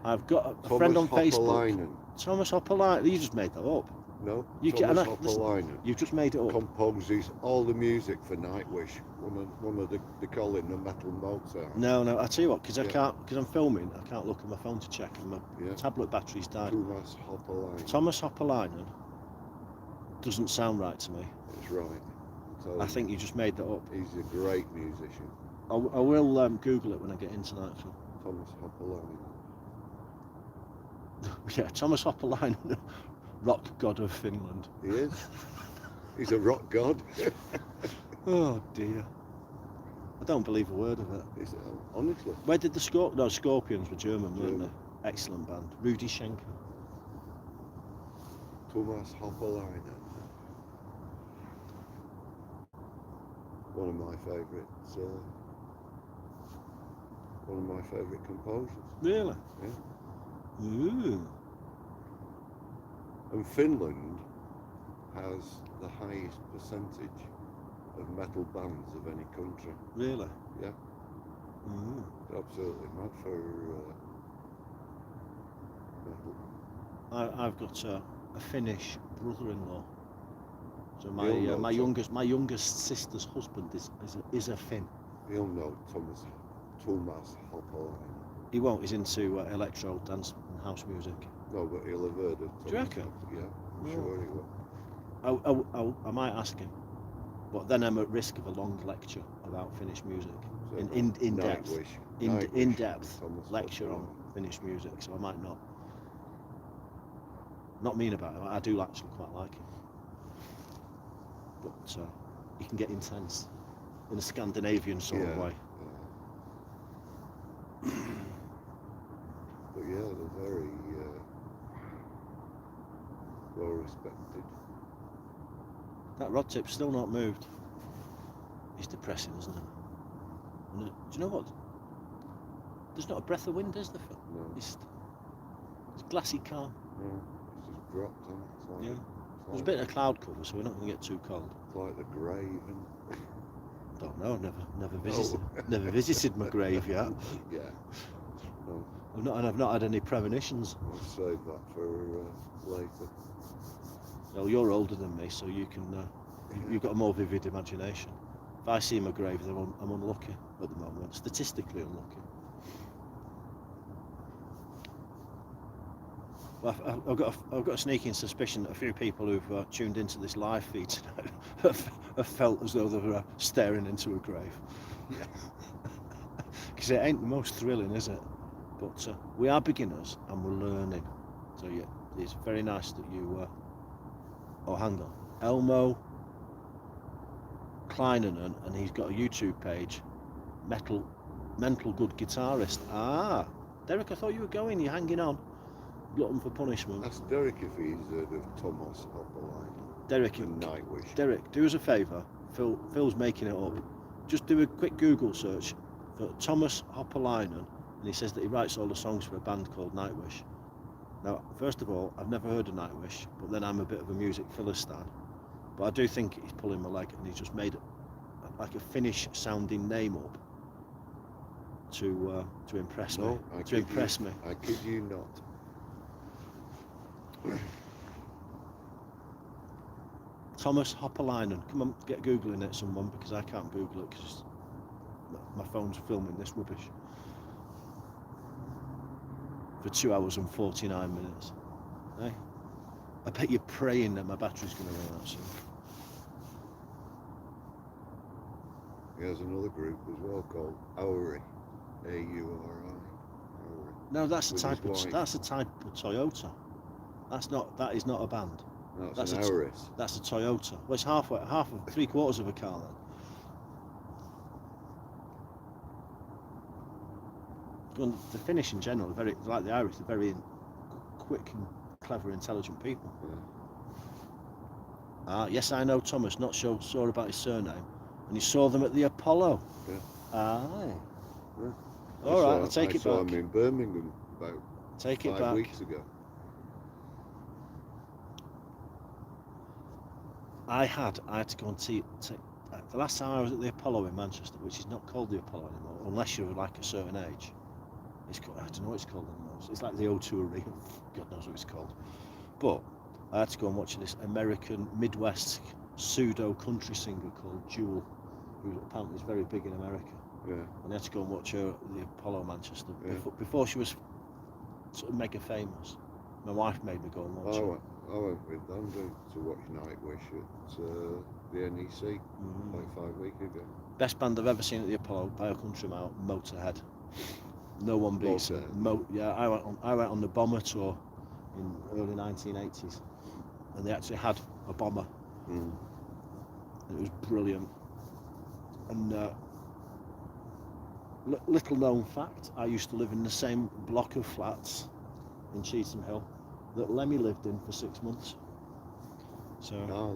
I've got a friend on Facebook. Thomas Hoppalainen. You just made that up. No, Thomas Hoppalainen. You've just made it up. Composes all the music for Nightwish. One of the they call him the metal Mozart. No. I tell you what, because I can't, because I'm filming. I can't look at my phone to check, and my tablet battery's died. Thomas Hoppalainen. Thomas Hoppalainen doesn't sound right to me. It's right. tell I you. think you just made that up. He's a great musician. I will Google it when I get in tonight, Phil. Thomas Hopperline. Yeah, Thomas Hopperline, rock god of Finland. He is. He's a rock god. Oh dear. I don't believe a word of it. Honestly. Where did the Scorpions were German, weren't German. they? Excellent band. Rudi Schenker. Thomas Hopperline. One of my favourite composers. Really? Yeah. Ooh. And Finland has the highest percentage of metal bands of any country. Really? Yeah. Ooh. They're absolutely mad for metal. I've got a Finnish brother-in-law. So You'll know my youngest sister's husband is a Finn. You'll know Thomas Hopperline. He won't. He's into electro dance and house music. No, but he'll have heard of Thomas. Do you reckon? Yeah, I'm No. sure he will. I might ask him, but then I'm at risk of a long lecture about Finnish music, So in depth, Nightwish, in depth Thomas lecture on Hopperline. Finnish music. So I might not mean about it. I do actually quite like him, but he can get intense in a Scandinavian sort of way. But yeah, they're very well respected. That rod tip's still not moved. It's depressing, isn't it? And, do you know what? There's not a breath of wind, is there? Phil? No, It's glassy calm. no, it's just dropped on. It's like, Yeah. it's There's a like, bit of cloud cover, so we're not going to get too cold. it's like the grave and Don't know. Never visited my grave yet. yeah. No, I've not had any premonitions. I'll save that for later. Well, you're older than me, so you can. You've got a more vivid imagination. If I see my grave, then I'm unlucky at the moment. Statistically unlucky. Well, I've got a sneaking suspicion that a few people who've tuned into this live feed tonight have felt as though they were staring into a grave. Because it ain't the most thrilling, is it? But we are beginners and we're learning. So yeah, it's very nice that you. Oh, hang on, Elmo Kleinanen, and he's got a YouTube page. Mental good guitarist. Ah, Derek, I thought you were going. You're hanging on. Glutton for punishment. Ask Derek if he's heard of Thomas Hopperline Derek, and Nightwish. Derek, do us a favour. Phil's making it up. Just do a quick Google search for Thomas Hopperleinen, and he says that he writes all the songs for a band called Nightwish. Now, first of all, I've never heard of Nightwish, but then I'm a bit of a music philistine. But I do think he's pulling my leg, and he's just made like a Finnish-sounding name up to impress me. To impress me. I kid you not. Thomas Hopperleinen. Come on, get Googling it, someone, because I can't Google it because my phone's filming this rubbish. For 2 hours and 49 minutes. Hey? I bet you're praying that my battery's going to run out soon. He has another group as well called Auri. A-U-R-I. No, that's a With type his of wife. that's a type of Toyota. That is not a band. That's an a- Auris. That's a Toyota. Well, it's half of 3/4 of a car then. The Finnish in general are very, like the Irish, they're very quick and clever, intelligent people. Yeah. Ah, yes, I know Thomas. Not sure about his surname. And you saw them at the Apollo. Yeah. Ah. Yeah. All right, I'll take I it saw back. him in Birmingham about Take it 5 back. weeks ago. I had to go and take the last time I was at the Apollo in Manchester, which is not called the Apollo anymore, unless you're like a certain age. It's called, I don't know what it's called anymore. It's like the O2 Arena. God knows what it's called. But I had to go and watch this American Midwest pseudo country singer called Jewel, who apparently is very big in America. Yeah. And I had to go and watch her at the Apollo Manchester Yeah. before she was sort of mega famous. My wife made me go and watch her. I went with them to watch Nightwish at the NEC Mm. like 5 weeks ago. Best band I've ever seen at the Apollo by a country mile, Motorhead. No one beats them. Motorhead. I went on the Bomber tour in early 1980s, and they actually had a Bomber. Mm. It was brilliant. And little known fact, I used to live in the same block of flats in Cheetham Hill that Lemmy lived in for 6 months. So Oh,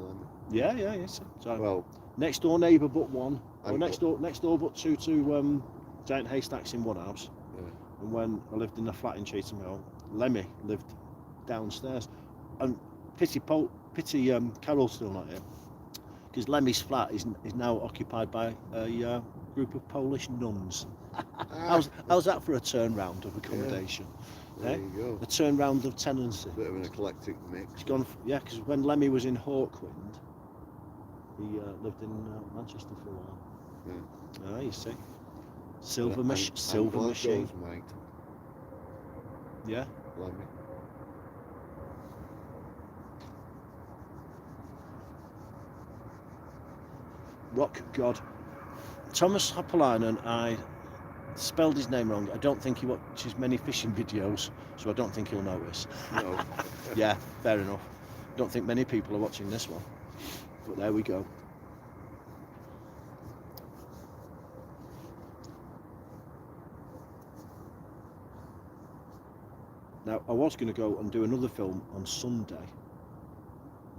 yeah. So well, next door neighbour but one, or And- next door but two to Giant Haystacks in one house. yeah. And when I lived in a flat in Cheetham Hill, Lemmy lived downstairs. And pity Carol's still not here, because Lemmy's flat is now occupied by a group of Polish nuns. How's that for a turnaround of accommodation? There eh? you go. A turnaround of tenancy. Bit of an eclectic mix. It's gone, yeah, because when Lemmy was in Hawkwind, he lived in Manchester for a while. Yeah. Ah, you see. Silver And machine. Glasgow's, mate. Yeah. Lemmy. Rock God. Thomas Hoppelainen, I spelled his name wrong. I don't think he watches many fishing videos, so I don't think he'll notice. No. Yeah, fair enough. Don't think many people are watching this one, but there we go. Now, I was going to go and do another film on Sunday,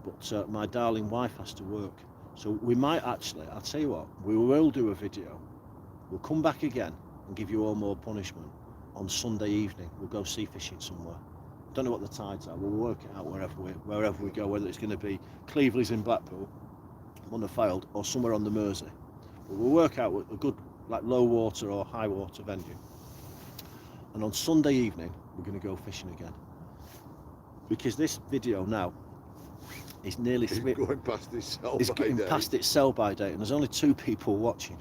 but my darling wife has to work. So we might actually, I'll tell you what, we will do a video. We'll come back again and give you all more punishment on Sunday evening. We'll go sea fishing somewhere. Don't know what the tides are. We'll work it out wherever we go, whether it's going to be Cleveley's in Blackpool, on the Fylde, or somewhere on the Mersey. But we'll work out a good, like, low water or high water venue. And on Sunday evening, we're going to go fishing again. Because this video now is nearly It's going past its sell-by it's getting date. past its sell-by date, and there's only 2 people watching.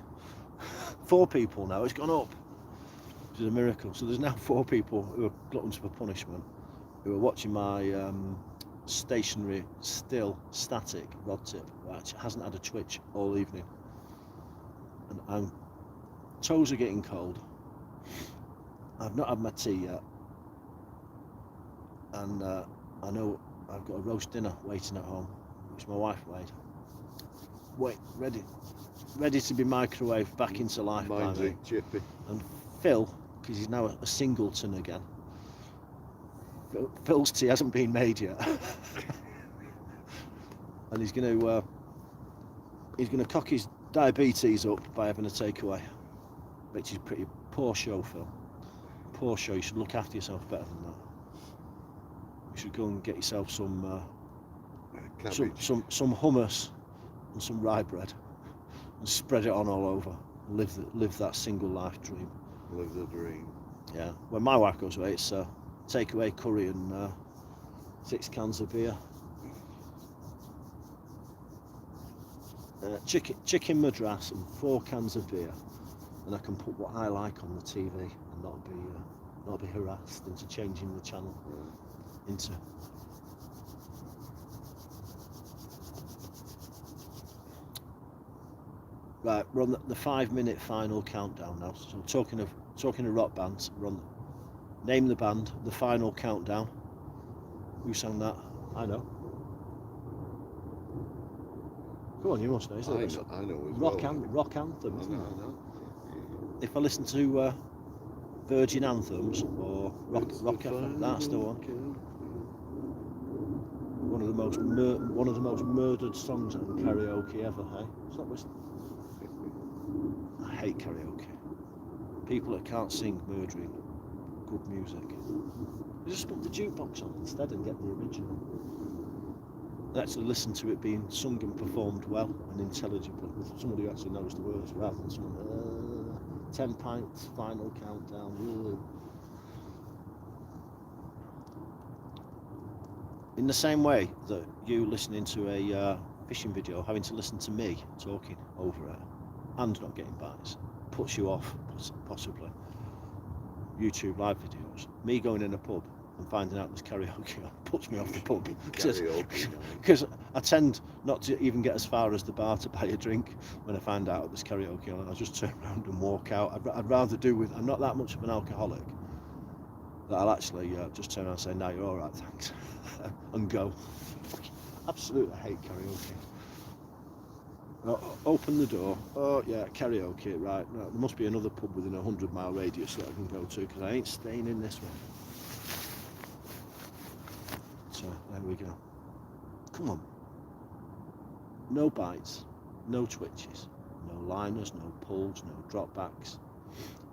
4 people now. It's gone up, which is a miracle. So there's now 4 people who are gluttons for punishment, who are watching my stationary, still static rod tip, which hasn't had a twitch all evening. And toes are getting cold. I've not had my tea yet, and I know I've got a roast dinner waiting at home, which my wife made. Ready to be microwaved back into life by Mine's me. a chippy. And Phil, because he's now a singleton again, Phil's tea hasn't been made yet. And he's going to cock his diabetes up by having a takeaway, which is pretty poor show, Phil. Poor show. You should look after yourself better than that. You should go and get yourself some hummus and some rye bread and spread it on all over. Live that single life dream. Live the dream. Yeah. When my wife goes away, it's takeaway curry and 6 cans of beer. Chicken madras and 4 cans of beer, and I can put what I like on the TV and not be harassed into changing the channel into. Right, we're on the 5-minute final countdown now. So talking of rock bands, we're on name the band, the final countdown. Who sang that? I know. Go on, you must know. I know as Rock well. anthem, isn't it? I know. If I listen to Virgin Anthems or Rock FM, that's the one. One of the most murdered songs in karaoke ever. Hey, stop listening. I hate karaoke. People that can't sing murdering good music. You just put the jukebox on instead and get the original. Actually listen to it being sung and performed well and intelligibly with somebody who actually knows the words, rather than someone 10 pints final countdown. Ooh. In the same way that you listening to a fishing video, having to listen to me talking over it and not getting bites puts you off, possibly. YouTube live videos, me going in a pub and finding out there's karaoke on puts me off the pub. Karaoke night. Because I tend not to even get as far as the bar to buy a drink when I find out there's karaoke on. I'll just turn around and walk out. I'd rather do with. I'm not that much of an alcoholic that I'll actually just turn around and say, "No, you're all right, thanks," and go. Absolutely hate karaoke. Open the door. Oh yeah, karaoke. Right. No, there must be another pub within a 100-mile radius that I can go to because I ain't staying in this one. So there we go. Come on. No bites, no twitches, no liners, no pulls, no dropbacks,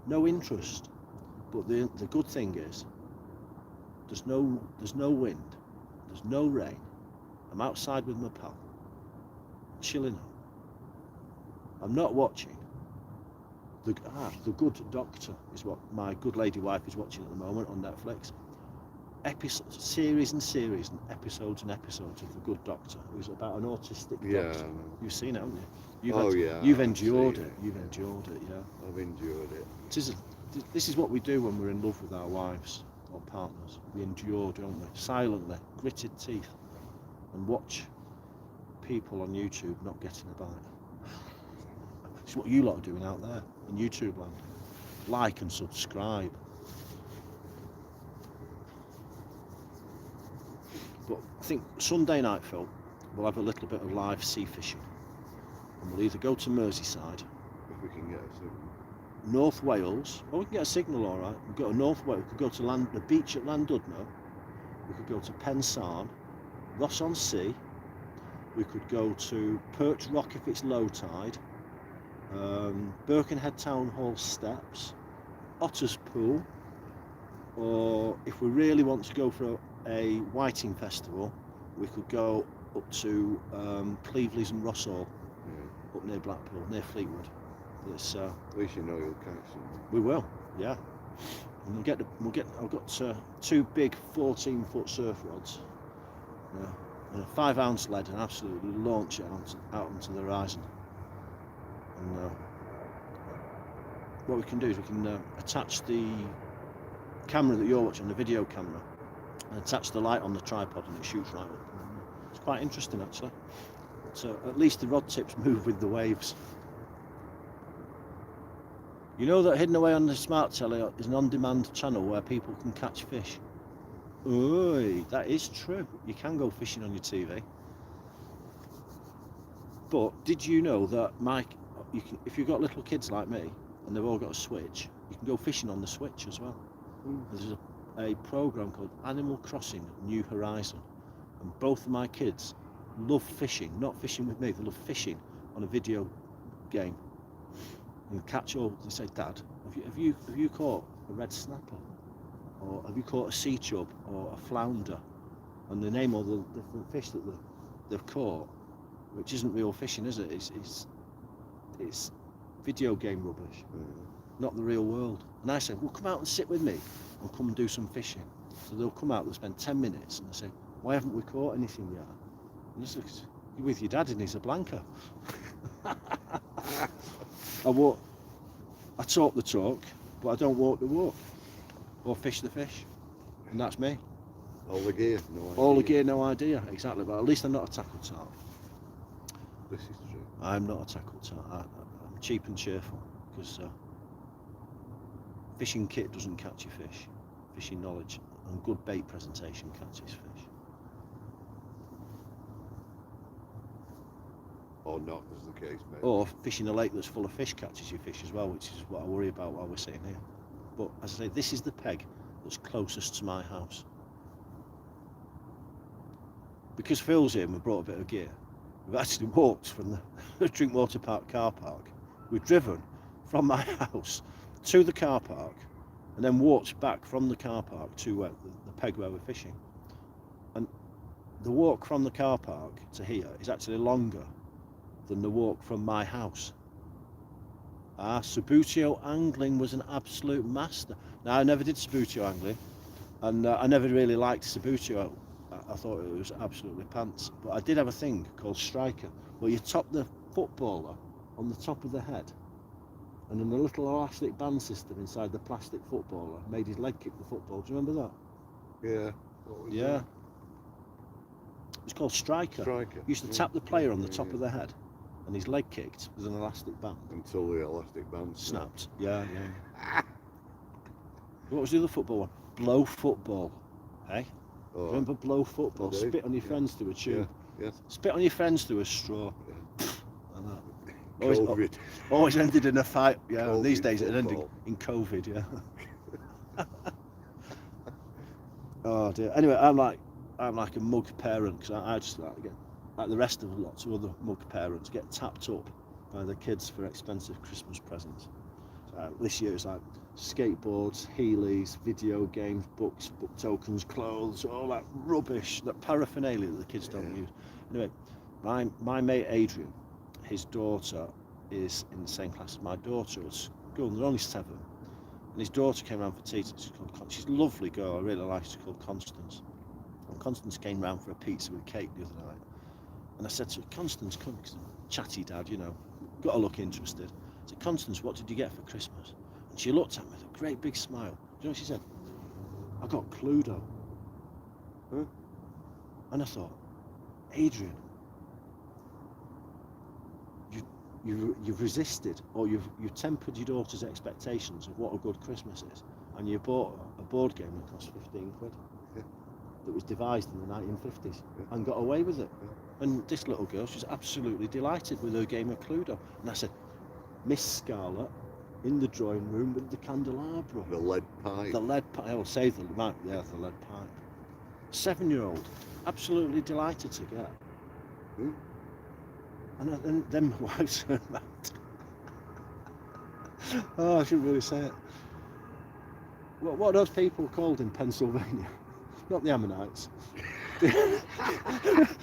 no interest. But the good thing is, there's no wind, there's no rain. I'm outside with my pal, chilling out. I'm not watching. The Good Doctor is what my good lady wife is watching at the moment on Netflix. Series and episodes and episodes of The Good Doctor. It was about an autistic doctor. You've seen it, haven't you? You've endured it. You've endured it, yeah. I've endured it. This is what we do when we're in love with our wives or partners. We endure, don't we? Silently, gritted teeth, and watch people on YouTube not getting a bite. It's what you lot are doing out there in YouTube land. Like and subscribe. But I think Sunday night, Phil, we'll have a little bit of live sea fishing. And we'll either go to Merseyside, If we can get a signal. North Wales. Well, we can get a signal, all right. We'll go to North Wales. We could go to the beach at Llandudno. We could go to Pensarn, Ross-on-Sea. We could go to Perch Rock if it's low tide. Birkenhead Town Hall steps. Otters Pool. Or if we really want to go for a whiting festival, we could go up to Cleveley's and Rossall, up near Blackpool, near Fleetwood. It's, At least you know you'll catch them. we will, yeah. And I've got 2 big 14-foot surf rods, and a 5-ounce lead, and absolutely launch it out onto the horizon. And what we can do is we can attach the camera that you're watching, the video camera, and attach the light on the tripod, and it shoots right up. It's quite interesting, actually. So at least the rod tips move with the waves. You know that hidden away on the smart telly is an on-demand channel where people can catch fish. Oi, that is true. You can go fishing on your TV. But did you know that if you've got little kids like me and they've all got a Switch, you can go fishing on the Switch as well. There's a program called Animal Crossing New Horizon, and both of my kids love fishing. Not fishing with me, they love fishing on a video game. And catch all. They say, "Dad, have you caught a red snapper, or have you caught a sea chub or a flounder?" And they name all the different fish that they've caught, which isn't real fishing, is it? It's video game rubbish, not the real world. And I said, "Well, come out and sit with me, and come and do some fishing." So they'll come out, they'll spend 10 minutes, and they say, "Why haven't we caught anything yet?" And I said, "You're with your dad in Casablanca." I talk the talk, but I don't walk the walk, or fish the fish, and that's me. All the gear, no idea. All the gear, no idea, exactly. But at least I'm not a tackle tart. This is true. I'm not a tackle tart. I'm cheap and cheerful, because fishing kit doesn't catch your fish. Fishing knowledge and good bait presentation catches fish. Or not, as the case may be. Or fishing a lake that's full of fish catches your fish as well, which is what I worry about while we're sitting here. But as I say, this is the peg that's closest to my house. Because Phil's here and we brought a bit of gear, we've actually walked from the Drinkwater Park car park. We've driven from my house to the car park and then walked back from the car park to the peg where we're fishing. And the walk from the car park to here is actually longer than the walk from my house. Sabutio angling was an absolute master. Now, I never did Sabutio angling, and I never really liked Sabutio. I thought it was absolutely pants. But I did have a thing called striker, where you top the footballer on the top of the head, and then a little elastic band system inside the plastic footballer made his leg kick the football. Do you remember that? Yeah. What was Yeah. that? It's called Striker. Striker. Used to Yeah, tap the player yeah, on the yeah, top yeah. of the head, and his leg kicked with an elastic band. Until the elastic band Snapped. Yeah, yeah. What was the other football one? Blow football. Hey? Oh, Remember blow football? I do, Spit on your yeah. friends through a tube. Yeah. Spit on your friends through a straw. Yeah. And that. Always, COVID. always ended in a fight. Yeah, these COVID days it ended football. in COVID. Yeah. Oh dear. Anyway, I'm like a mug parent because I just like the rest of lots of other mug parents get tapped up by the kids for expensive Christmas presents. So, this year it's like skateboards, Heelys, video games, books, book tokens, clothes, all that rubbish, that paraphernalia that the kids don't Yeah. use. Anyway, my mate Adrian, his daughter is in the same class as my daughter at school. They're only 7. And his daughter came round for tea. She's a lovely girl. I really like her. She's called Constance. And Constance came round for a pizza with cake the other night. And I said to her, Constance, come, because chatty dad, you know, got to look interested. I said, Constance, what did you get for Christmas? And she looked at me with a great big smile. Do you know what she said? I got Cluedo. Huh? And I thought, Adrian, you've resisted, or you've tempered your daughter's expectations of what a good Christmas is, and you bought a board game that cost 15 quid. Yeah. That was devised in the 1950s, Yeah. and got away with it. Yeah. And this little girl, she's absolutely delighted with her game of Cluedo. And I said, Miss Scarlett, in the drawing room with the candelabra, The lead pipe. the lead pipe. I'll say the lead pipe. 7-year-old, absolutely delighted to get. Hmm? And then my wife turned around. Oh, I shouldn't really say it. What are those people called in Pennsylvania? Not the Ammonites.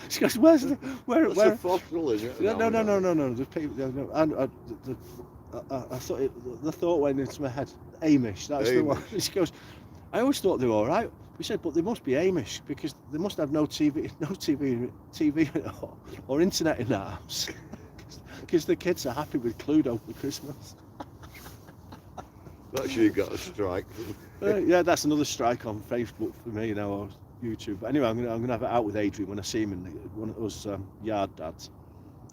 She goes, where's the, where? That's a fossil, is it? No. The people. I thought the thought went into my head. Amish. That's the one. She goes, I always thought they were all right. We said, but they must be Amish because they must have no TV or internet in their house. Because the kids are happy with Cluedo for Christmas. That's you got a strike. Yeah, that's another strike on Facebook for me now, or YouTube. But anyway, I'm gonna have it out with Adrian when I see him in one of those yard dads.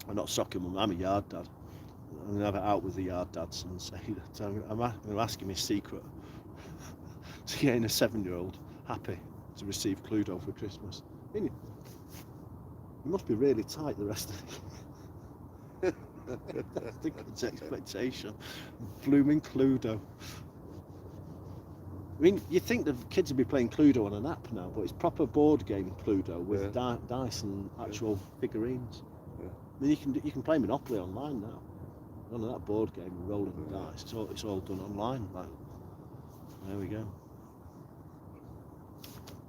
I'm not soccer mum. I'm a yard dad. I'm gonna have it out with the yard dads and say that I'm gonna ask him his secret to getting a 7-year-old happy to receive Cluedo for Christmas. You must be really tight the rest of the I think it's expectation. Blooming Cluedo. I mean, you think the kids would be playing Cluedo on an app now, but it's proper board game Cluedo with dice and actual figurines. Yeah. I mean, you can play Monopoly online now. None of that board game and rolling the dice. It's all done online. Like, there we go.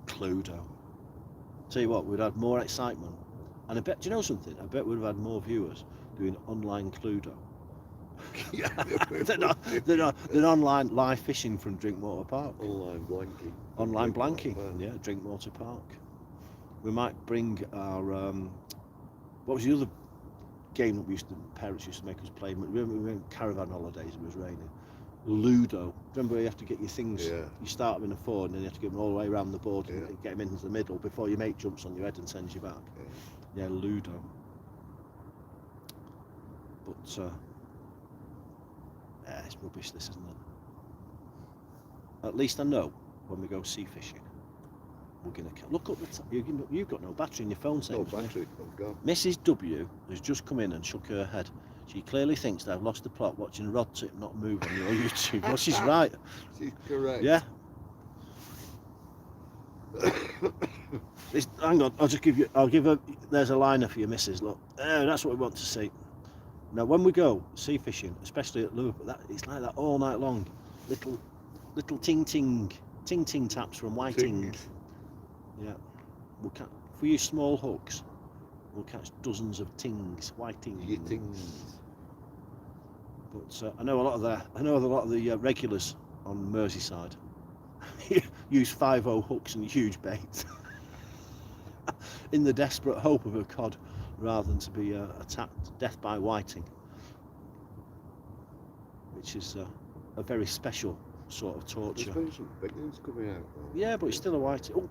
Cluedo. Tell you what, we'd had more excitement, and I bet. Do you know something? I bet we'd have had more viewers doing online Cluedo than online live fishing from Drinkwater Park. Online blanking. Online blanking, yeah, Drinkwater Park. We might bring our what was the other game that parents used to make us play? We went caravan holidays. It was raining. Ludo. Remember, you have to get your things. Yeah. You start them in a 4, and then you have to get them all the way around the board and Yeah. get them into the middle before your mate jumps on your head and sends you back. Yeah, Ludo. But it's rubbish, this, isn't it? At least I know when we go sea fishing, we're gonna look up the you've got no battery in your phone. No battery. Oh God. Mrs. W has just come in and shook her head. She clearly thinks that I've lost the plot watching Rod Tip not move on your YouTube. Well, she's right. She's correct. Yeah. Hang on, I'll give her, there's a liner for your missus, look. That's what we want to see. Now, when we go sea fishing, especially at Liverpool, it's like that all night long. Little ting taps from whiting. Yeah. We'll catch, if we use small hooks, we'll catch dozens of whitings. But I know a lot of the regulars on Merseyside use 5-0 hooks and huge bait in the desperate hope of a cod, rather than to be attacked to death by whiting, which is a very special sort of There's torture. been some big ones coming out though. Yeah, but it's still a white. Oh.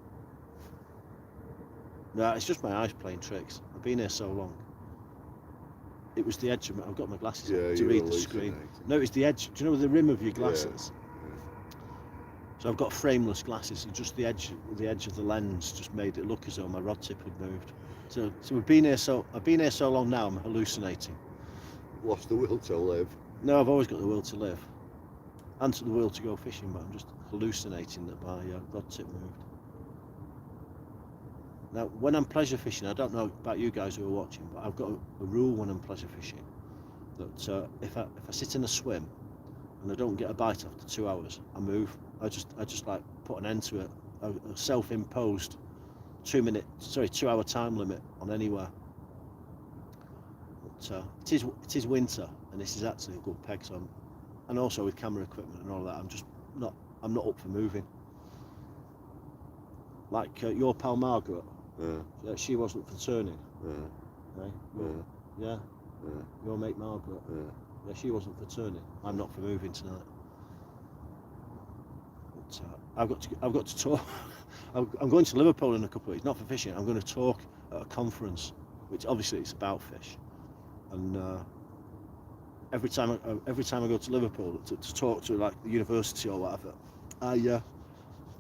No, it's just my eyes playing tricks. I've been here so long. It was the edge of I've got my glasses on to read the screen. No, it was the edge. Do you know the rim of your glasses? Yeah. So I've got frameless glasses, and just the edge of the lens just made it look as though my rod tip had moved. So I've been here so long now. I'm hallucinating. Lost the will to live. No, I've always got the will to live, and the will to go fishing, but I'm just hallucinating that my rod tip moved. Now, when I'm pleasure fishing, I don't know about you guys who are watching, but I've got a rule when I'm pleasure fishing that if I sit in a swim and I don't get a bite after 2 hours, I move. I just like put an end to it. A self-imposed 2 hour time limit on anywhere. But it is winter, and this is actually a good peg. So and also with camera equipment and all that, I'm not up for moving. Like your pal Margaret. Yeah. She wasn't for turning. Yeah. Right? Yeah. Yeah. Your mate Margaret. Yeah, she wasn't for turning. I'm not for moving tonight. But, I've got to talk. I'm going to Liverpool in a couple of weeks. Not for fishing. I'm going to talk at a conference, which obviously it's about fish. And every time I go to Liverpool to talk to like the university or whatever,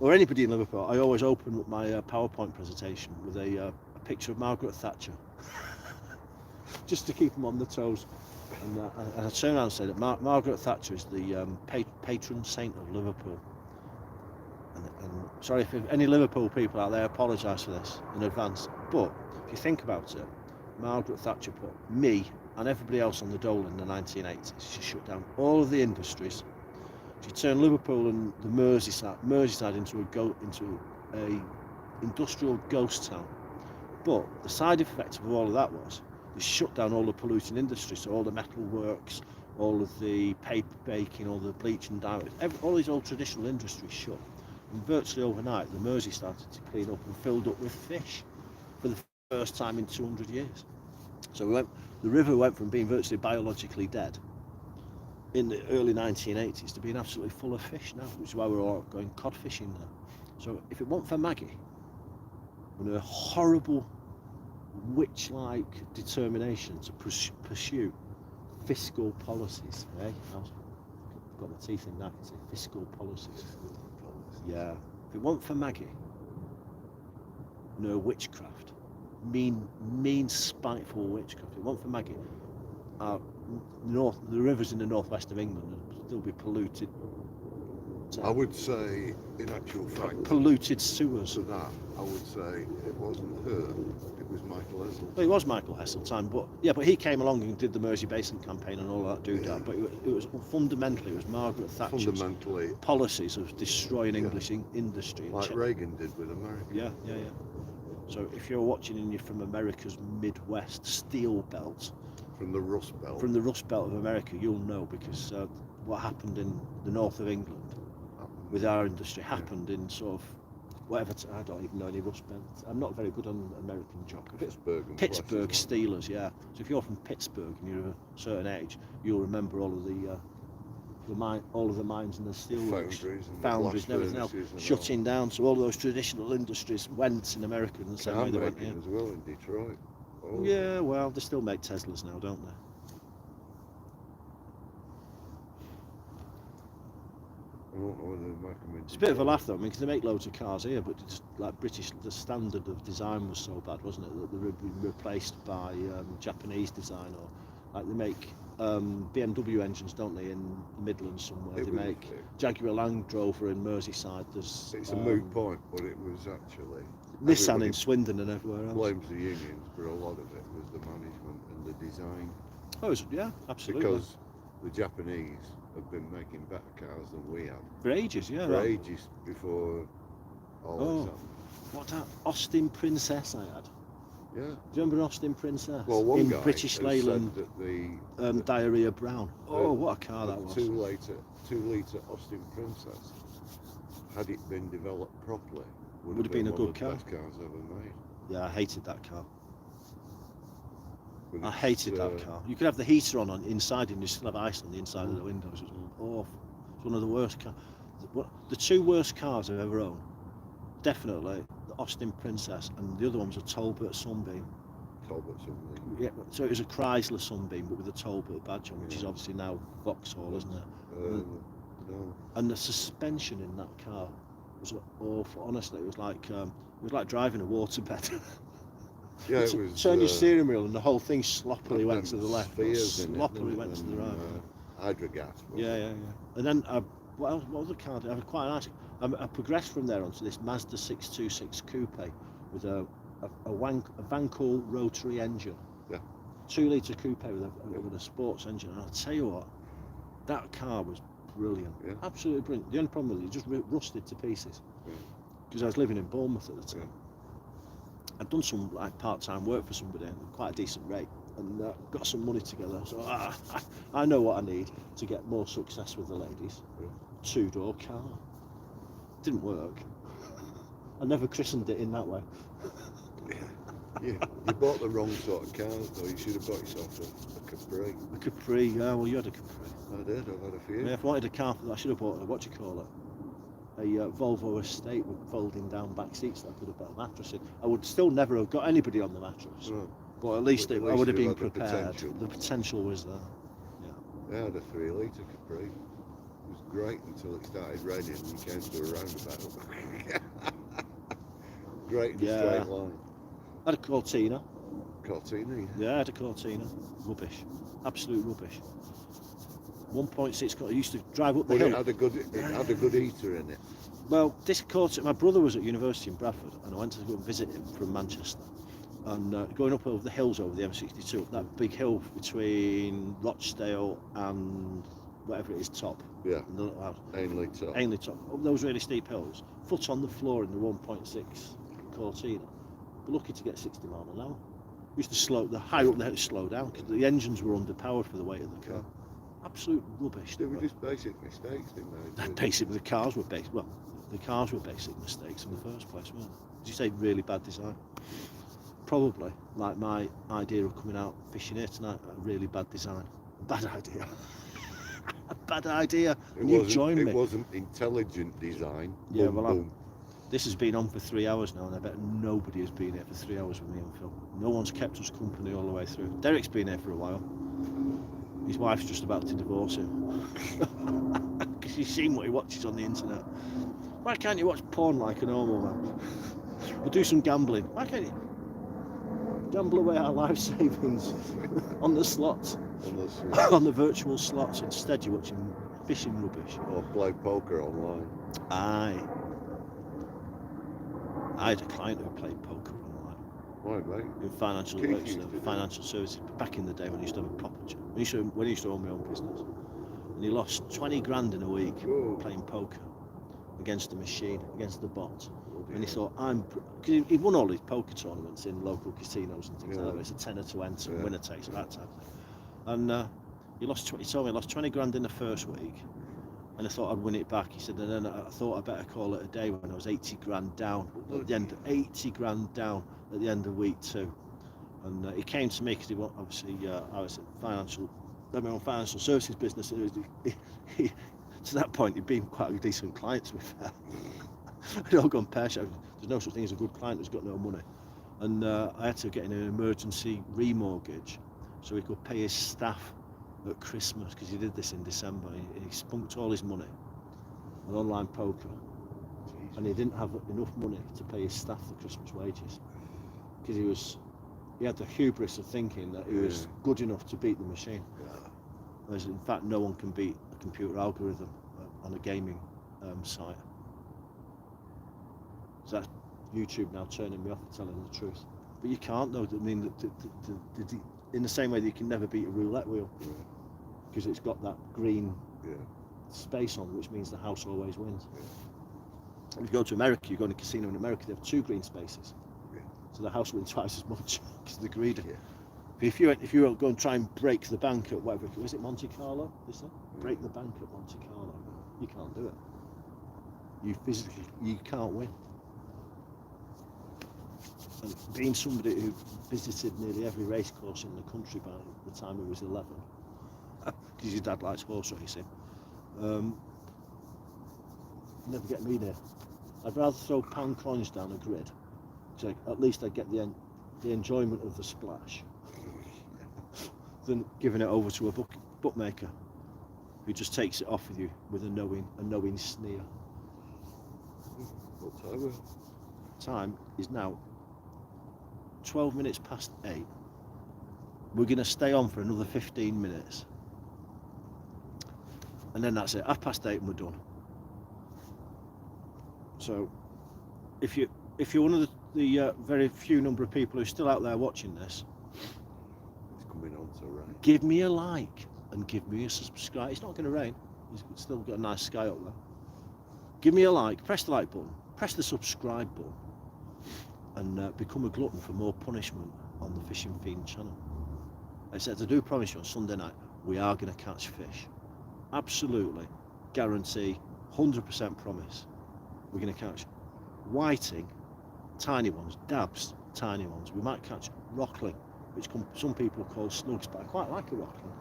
or anybody in Liverpool, I always open up my PowerPoint presentation with a picture of Margaret Thatcher, just to keep them on their toes. And I turn around and say that Margaret Thatcher is the patron saint of Liverpool. And sorry if any Liverpool people out there, apologise for this in advance. But if you think about it, Margaret Thatcher put me and everybody else on the dole in the 1980s. She shut down all of the industries. She turned Liverpool and the Merseyside into a industrial ghost town. But the side effect of all of that was they shut down all the polluting industries, so all the metal works, all of the paper baking, all the bleach and dye, all these old traditional industries shut. And virtually overnight, the Mersey started to clean up and filled up with fish for the first time in 200 years. So the river went from being virtually biologically dead in the early 1980s to being absolutely full of fish now, which is why we're all going cod fishing now. So if it weren't for Maggie and her horrible witch-like determination to pursue fiscal policies, I've got my teeth in that, fiscal policies. Yeah. If it weren't for Maggie and her witchcraft, mean, spiteful witchcraft, if it weren't for Maggie, the rivers in the northwest of England would still be polluted. I would say, in actual fact, polluted sewers. to that, I would say it wasn't her, it was Michael Heseltine. Well, it was Michael Heseltine, but he came along and did the Mersey Basin campaign and all that doodah. Yeah. But it was fundamentally, it was Margaret Thatcher's policies of destroying English industry. Like Reagan did with America. Yeah. So if you're watching and you're from America's Midwest Steel Belt, from the Rust Belt of America, you'll know, because what happened in the north of England with our industry happened in sort of whatever. I don't even know any Rust Belt. I'm not very good on American geography. Pittsburgh Steelers, yeah. So if you're from Pittsburgh and you're of a certain age, you'll remember all of the mines and the steel foundries and everything else shutting down. So all those traditional industries went in America in the same way they went here. As well in Detroit. Yeah, well, they still make Teslas now, don't they? I don't know whether they make them in It's a bit of a laugh though, because they make loads of cars here, but it's like the standard of design was so bad, wasn't it, that they were replaced by Japanese design, or like they make BMW engines, don't they, in the Midlands somewhere. They make Jaguar Land Rover in Merseyside. It's a moot point, but it was actually Nissan in Swindon and everywhere else. Blames the unions, but a lot of it was the management and the design. Yeah, absolutely. Because the Japanese have been making better cars than we have. For ages, yeah. For ages before all this happened. What that Austin Princess I had? Yeah. Do you remember Austin Princess? Well, one in guy British Leyland, said that the Diarrhea Brown. What a car that was. 2 litre Austin Princess, had it been developed properly, would have been a good car. Best cars ever made. Yeah, I hated that car. I hated that car. You could have the heater on inside and you still have ice on the inside of the windows. It was awful. It's one of the worst cars. the two worst cars I've ever owned, definitely the Austin Princess, and the other one was a Talbot Sunbeam. Talbot something. Yeah, so it was a Chrysler Sunbeam, but with a Talbot badge on, which is Yeah. obviously now Vauxhall, isn't it? No. And the suspension in that car was awful. Honestly, it was like driving a waterbed. Yeah, it was. Turn your steering wheel, and the whole thing sloppily went to the left. Spheres in it, Sloppily didn't went to the and, right. Hydrogas. Yeah. And then what was the car? I was quite nice. I progressed from there onto this Mazda 626 coupe with a Vancool rotary engine. Yeah. 2 litre coupe with a sports engine. And I'll tell you what, that car was brilliant. Yeah. Absolutely brilliant. The only problem with it just rusted to pieces. Yeah. Because I was living in Bournemouth at the time. Yeah. I'd done some like part-time work for somebody at quite a decent rate, and got some money together. So I know what I need to get more success with the ladies. Yeah. 2-door car. Didn't work. I never christened it in that way. You bought the wrong sort of car, though. You should have bought yourself a Capri. A Capri, yeah, well, you had a Capri. I did. I've had a few. Yeah, if I wanted a car, I should have bought a Volvo Estate with folding down back seats that I could have put a mattress in. I would still never have got anybody on the mattress, No. but at least, I would have you been had the prepared. potential. The potential was there. I had a 3-litre Capri. It was great until it started raining and you came to a roundabout. Great in a Yeah. straight line. I had a Cortina. Cortina. Yeah, I had a Cortina. Rubbish. Absolute rubbish. 1.6. I used to drive up the But hill. it had a good heater in it. Well, this Cortina, my brother was at university in Bradford, and I went to go and visit him from Manchester. And going up over the hills over the M62, that big hill between Rochdale and whatever it is, Top. Yeah. And the little house. Ainley top. Ainley Top. Up those really steep hills, foot on the floor in the 1.6 Cortina. But lucky to get 60 miles an hour. Used to the higher up the hill, slow down because the engines were underpowered for the weight of the car. Absolute rubbish. They were just basic mistakes, didn't they? Basically, the cars were basic. Well, the cars were basic mistakes in the first place, weren't they? Did you say really bad design? Probably, like my idea of coming out fishing here tonight, a really bad design. Bad idea. A bad idea. And you've joined me. It wasn't intelligent design. Yeah, Boom, well, boom. This has been on for 3 hours now, and I bet nobody has been here for 3 hours with me and Phil. No one's kept us company all the way through. Derek's been here for a while. His wife's just about to divorce him. Because she's seen what he watches on the internet. Why can't you watch porn like a normal man? We'll do some gambling. Why can't you gamble away our life savings on the slots, on the virtual slots? Instead, you're watching fishing rubbish. Or play poker online. Aye. I had a client who played poker online. Why, mate? In financial Keith works, used to do financial services, back in the day when I used to have a proper job. When I used to own my own business. And he lost 20 grand in a week Whoa. playing poker against a machine, against the bot. And he thought, because he won all his poker tournaments in local casinos and things like that. It's a tenner to enter, winner takes, that type of thing. And he told me he lost 20 grand in the first week. And I thought I'd win it back. He said, and then I thought I better call it a day when I was 80 grand down. At the end, 80 grand down at the end of week 2. And he came to me because he wanted, obviously, I was at my own financial services business. And to that point, he'd been quite a decent client, to be fair. I'd all gone pear-shaped. There's no such thing as a good client who's got no money. And I had to get in an emergency remortgage so he could pay his staff at Christmas, because he did this in December. He spunked all his money on online poker. Jeez. And he didn't have enough money to pay his staff the Christmas wages, because he had the hubris of thinking that he was good enough to beat the machine. Whereas in fact no one can beat a computer algorithm on a gaming site. So that's YouTube now turning me off and telling the truth. But you can't though. I mean, in the same way that you can never beat a roulette wheel, because it's got that green space on, which means the house always wins. If you go to America, you go in a casino in America, they have 2 green spaces. So the house wins twice as much because they're greedy. If you go and try and break the bank at whatever, was it Monte Carlo? Break the bank at Monte Carlo. You can't do it. You can't win. And being somebody who visited nearly every race course in the country by the time he was 11, because his dad likes horse racing, never get me there. I'd rather throw pound coins down a grid, so at least I get the enjoyment of the splash, than giving it over to a bookmaker who just takes it off with you with a knowing sneer. What time is it? Time is now 12 minutes past 8. We're going to stay on for another 15 minutes. And then that's it. 8:30 and we're done. So, if you're one of the very few number of people who's still out there watching this, It's coming on to rain. give me a like and give me a subscribe. It's not going to rain. It's still got a nice sky up there. Give me a like. Press the like button. Press the subscribe button. And become a glutton for more punishment on the Fishing Fiend channel. I said, I do promise you on Sunday night, we are going to catch fish. Absolutely. Guarantee. 100% promise. We're going to catch whiting, tiny ones, dabs, tiny ones. We might catch rockling, which some people call snugs, but I quite like a rockling.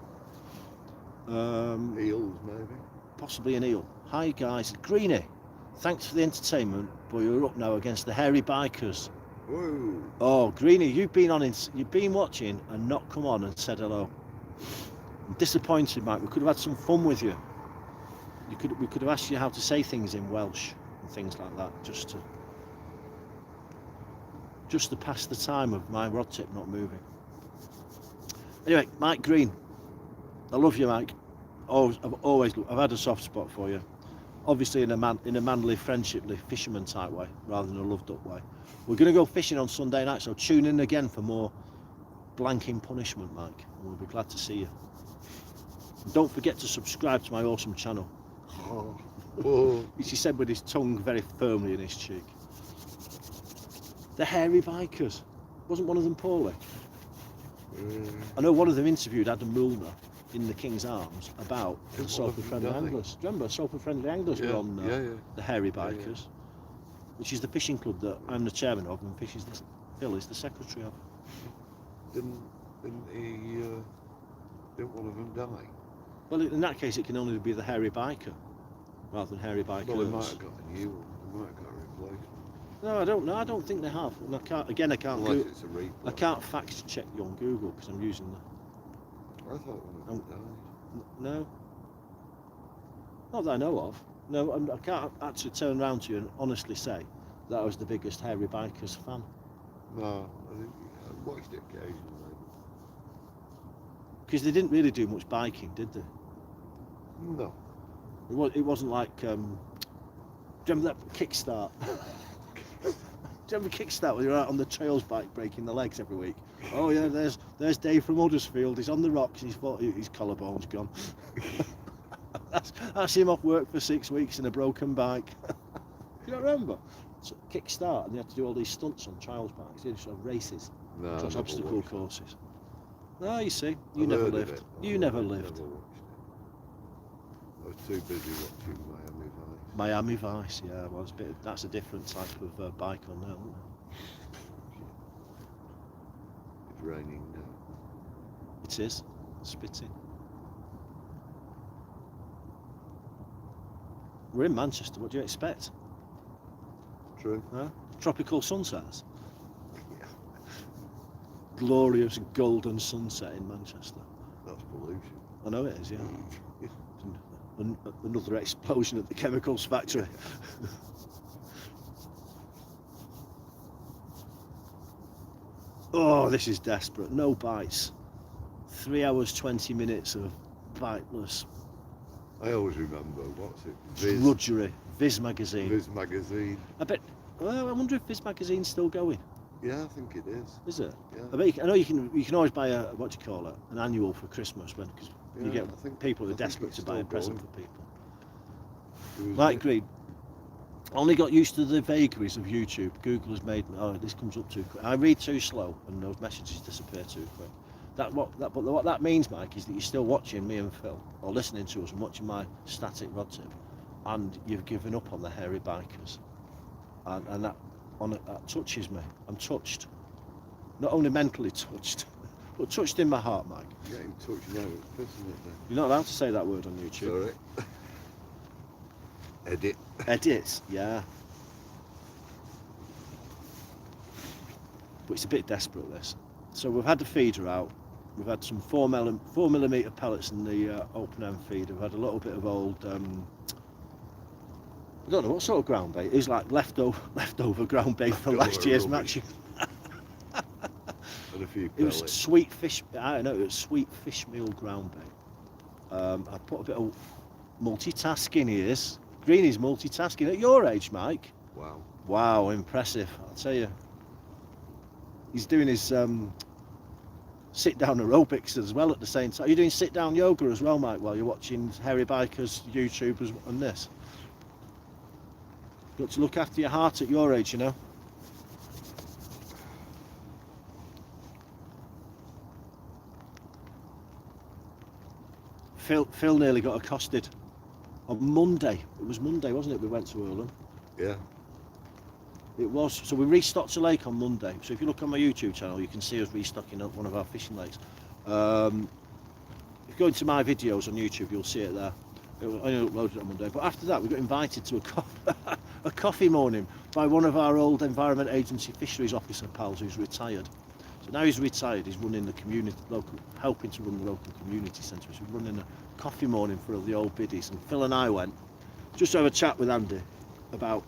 Eels, maybe. Possibly an eel. Hi guys, Greenie. Thanks for the entertainment, but you're up now against the hairy bikers. Whoa. Oh, Greenie, you've been watching and not come on and said hello. I'm disappointed, Mike. We could have had some fun with you. We could have asked you how to say things in Welsh and things like that, just to pass the time of my rod tip not moving. Anyway, Mike Green, I love you, Mike. I've had a soft spot for you. Obviously in a manly, friendshiply, fisherman type way, rather than a loved up way. We're going to go fishing on Sunday night, so tune in again for more blanking punishment, Mike. And we'll be glad to see you. And don't forget to subscribe to my awesome channel. Whoa. He said with his tongue very firmly in his cheek. The hairy bikers. Wasn't one of them poorly? I know one of them interviewed Adam Milner in the King's Arms about the Salford Friendly Anglers. Do you remember Salford Friendly Anglers were on the hairy bikers, which is the fishing club that I'm the chairman of and Phil is the secretary of. Didn't one of them die? Well, in that case, it can only be the hairy biker rather than hairy bikers. Well, they might have got a new one. They might have got a replacement. No, I don't know. I don't think they have. And I can't. Unless it's a replay. I can't fact check you on Google because I'm using I thought one of them died. no. Not that I know of. No, I can't actually turn around to you and honestly say that I was the biggest hairy bikers fan. No, I think I watched it occasionally. Because they didn't really do much biking, did they? No. It wasn't like. Do you remember that kickstart? Do you remember kickstart when you're out on the trails bike breaking the legs every week? Oh yeah, there's Dave from Huddersfield. He's on the rocks. His collarbone's gone. that's him off work for 6 weeks in a broken bike. You don't remember? So, kickstart, and they had to do all these stunts on trials bikes. They sort of races, No, across I never obstacle watched courses. No, you see, you I've never heard of lived. it. You I've never never lived. watched it. I was too busy watching Miami Vice. Miami Vice, yeah, well, that's a different type of bike on there, isn't it? It's raining now. It is. Spitting. We're in Manchester, what do you expect? True. Huh? Tropical sunsets. Yeah. Glorious golden sunset in Manchester. That's pollution. I know it is, yeah. Another explosion at the chemicals factory. Oh, this is desperate. No bites. 3 hours, 20 minutes of biteless I always remember, what's it? drudgery. Viz magazine. Viz magazine. Well, I wonder if Viz magazine's still going. Yeah, I think it is. Is it? Yeah. I know you can always buy an annual for Christmas because you Yeah, get people who are I think desperate it's to buy a still present going. for people. It was Like it. Green. Only got used to the vagaries of YouTube. Google has made me. Oh, this comes up too quick. I read too slow, and those messages disappear too quick. But what that means, Mike, is that you're still watching me and Phil, or listening to us and watching my static rod tip, and you've given up on the hairy bikers, and that touches me. I'm touched, not only mentally touched, but touched in my heart, Mike. Getting touched now, it's pissing it then. You're not allowed to say that word on YouTube. Sorry. Edit. Edits, yeah. But it's a bit desperate, this. So we've had the feeder out. We've had some 4mm pellets in the open end feeder. We've had a little bit of old, I don't know what sort of ground bait. It was like leftover ground bait from last Leftover year's rubbish. match. And a few It was pellets. sweet fish. I don't know. It was sweet fish meal ground bait. I put a bit of multitasking. He is. Greeny's multitasking at your age, Mike. Wow. Wow, impressive. I'll tell you. He's doing his sit-down aerobics as well at the same time. You're doing sit-down yoga as well, Mike, while you're watching Hairy Bikers YouTubers and this. Got to look after your heart at your age, you know. Phil nearly got accosted on Monday. It was Monday, wasn't it? We went to Earlham. Yeah. It was. So we restocked a lake on Monday. So if you look on my YouTube channel, you can see us restocking one of our fishing lakes. If you go into my videos on YouTube, you'll see it there. I only uploaded it on Monday. But after that, we got invited to a coffee morning by one of our old Environment Agency fisheries officer pals who's retired. So now he's retired, he's running the community, helping to run the local community centre. So we're running a coffee morning for all the old biddies. And Phil and I went just to have a chat with Andy about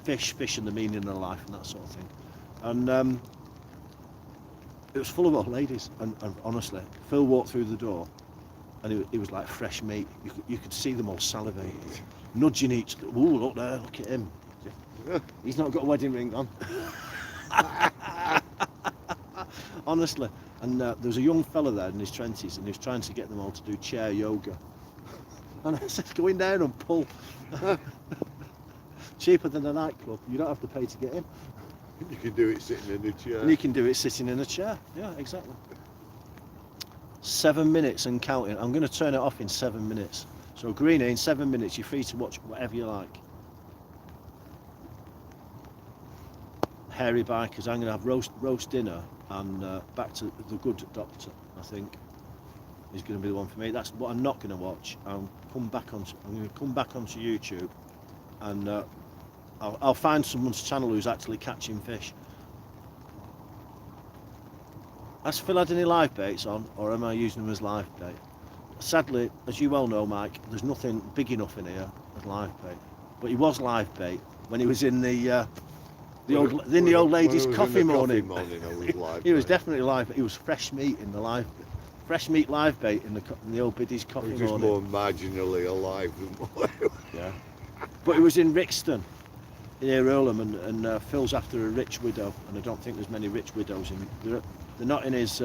fish and the meaning of life and that sort of thing. And it was full of old ladies. And honestly, Phil walked through the door and it was like fresh meat. You could see them all salivating, nudging each. Ooh, look there, look at him. He's not got a wedding ring on. Honestly. And there was a young fella there in his 20s and he was trying to get them all to do chair yoga. And I said, go in there and pull. Cheaper than a nightclub. You don't have to pay to get in. You can do it sitting in a chair. And you can do it sitting in a chair. Yeah, exactly. 7 minutes and counting. I'm going to turn it off in 7 minutes. So Greenie, in 7 minutes you're free to watch whatever you like. Hairy Bikers. I'm going to have roast dinner and back to the Good Doctor, I think, is going to be the one for me. That's what I'm not going to watch. I'm going to come back onto YouTube and I'll find someone's channel who's actually catching fish. Has Phil had any live baits on, or am I using them as live bait? Sadly, as you well know, Mike, there's nothing big enough in here as live bait. But he was live bait when he was in the old lady's coffee morning. He was definitely live. He was fresh meat in the fresh meat live bait in the old biddy's coffee morning. Just more marginally alive than yeah. But he was in Rixton, near Earlham, and Phil's after a rich widow, and I don't think there's many rich widows in. They're not in his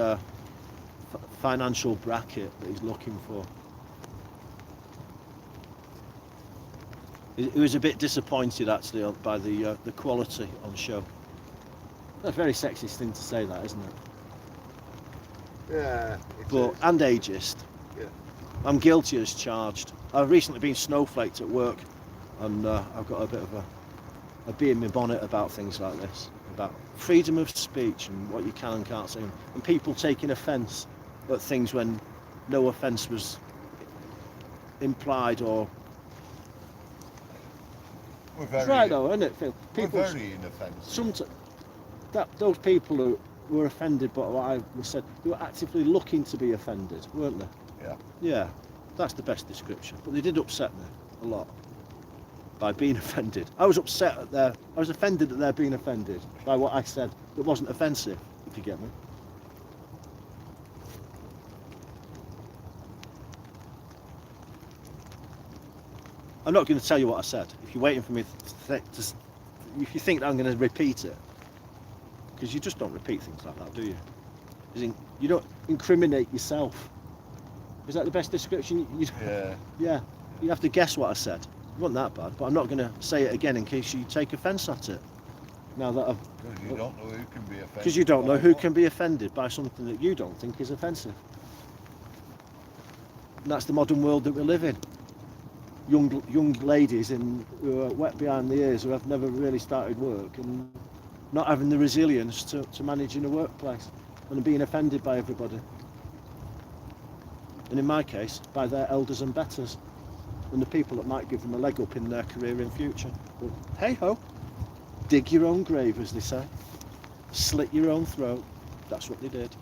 financial bracket that he's looking for. He was a bit disappointed actually by the quality on show. That's a very sexist thing to say, that, isn't it? Yeah. And ageist. Yeah. I'm guilty as charged. I've recently been snowflaked at work, and I've got a bit of a bee in my bonnet about things like this, about freedom of speech and what you can and can't say, and people taking offence at things when no offence was implied or. It's right though, isn't it, Phil? People, we're very inoffensive. Those people who were offended by what I said, they were actively looking to be offended, weren't they? Yeah. Yeah, that's the best description. But they did upset me a lot by being offended. I was offended at their being offended by what I said that wasn't offensive, if you get me. I'm not going to tell you what I said. If you're waiting for me if you think that I'm going to repeat it, because you just don't repeat things like that, do you? You don't incriminate yourself. Is that the best description? Yeah. Yeah. You have to guess what I said. It wasn't that bad, but I'm not going to say it again in case you take offence at it. Now that Because you don't know who can be offended. Because you don't know who can be offended by something that you don't think is offensive. And that's the modern world that we live in. Young ladies who are wet behind the ears, who have never really started work and not having the resilience to manage in a workplace and being offended by everybody. And in my case, by their elders and betters. and the people that might give them a leg up in their career in future. But hey ho, dig your own grave, as they say. Slit your own throat. That's what they did.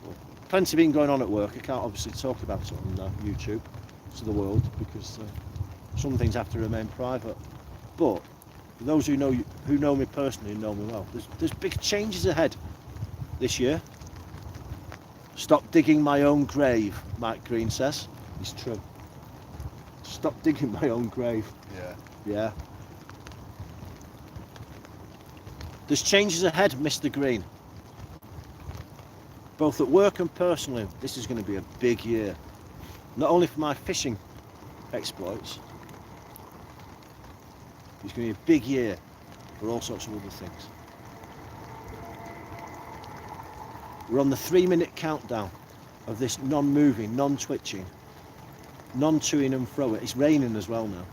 Well, plenty been going on at work. I can't obviously talk about it on YouTube to the world because some things have to remain private. But for those who know me personally and know me well, there's big changes ahead this year. Stop digging my own grave, Mike Green says. It's true. Stop digging my own grave. Yeah. Yeah. There's changes ahead, Mr. Green. Both at work and personally, this is going to be a big year. Not only for my fishing exploits, it's going to be a big year for all sorts of other things. We're on the 3-minute countdown of this non-moving, non-twitching, non-toing and froing. It's raining as well now.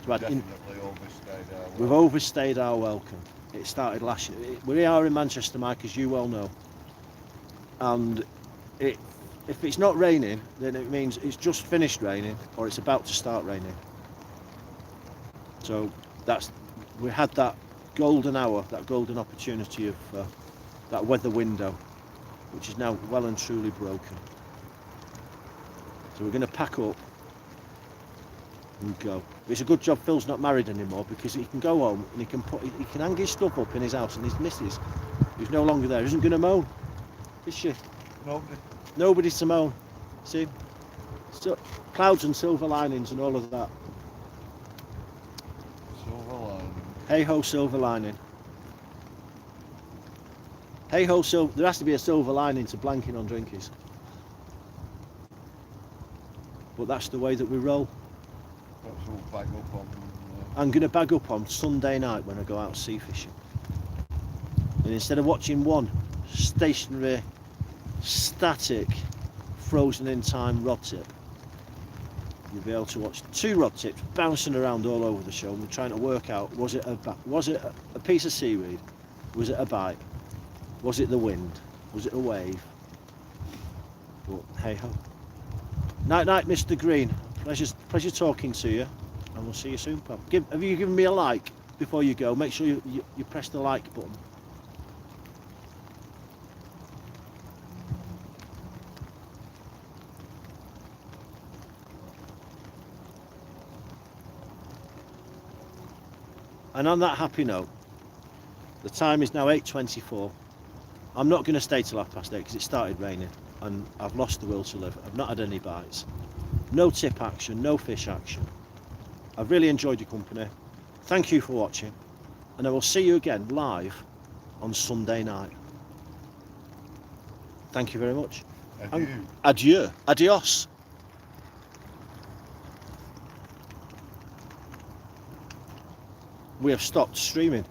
Definitely overstayed our We've overstayed our welcome. It started last year. We are in Manchester, Mike, as you well know. And if it's not raining, then it means it's just finished raining or it's about to start raining. So we had that golden hour, that golden opportunity of that weather window, which is now well and truly broken. So we're going to pack up and go. It's a good job Phil's not married anymore because he can go home and he can hang his stuff up in his house, and his missus, who's no longer there, isn't going to moan, is she? Nobody. Nobody's to moan. See, so clouds and silver linings and all of that. Silver lining. Hey ho, silver lining. Hey ho, there has to be a silver lining to blanking on drinkies. But that's the way that we roll. That's all back up on. I'm going to bag up on Sunday night when I go out sea fishing. And instead of watching one stationary, static, frozen in time rod tip, you'll be able to watch 2 rod tips bouncing around all over the show. And we're trying to work out, was it a piece of seaweed? Was it a bite? Was it the wind? Was it a wave? But hey ho. Night night, Mr. Green. Pleasure talking to you, and we'll see you soon, pal. Have you given me a like before you go? Make sure you press the like button. And on that happy note, the time is now 8:24. I'm not going to stay till 8:30 because it started raining and I've lost the will to live. I've not had any bites. No tip action, no fish action. I've really enjoyed your company. Thank you for watching, and I will see you again live on Sunday night. Thank you very much. Adieu. Adieu. Adios. We have stopped streaming.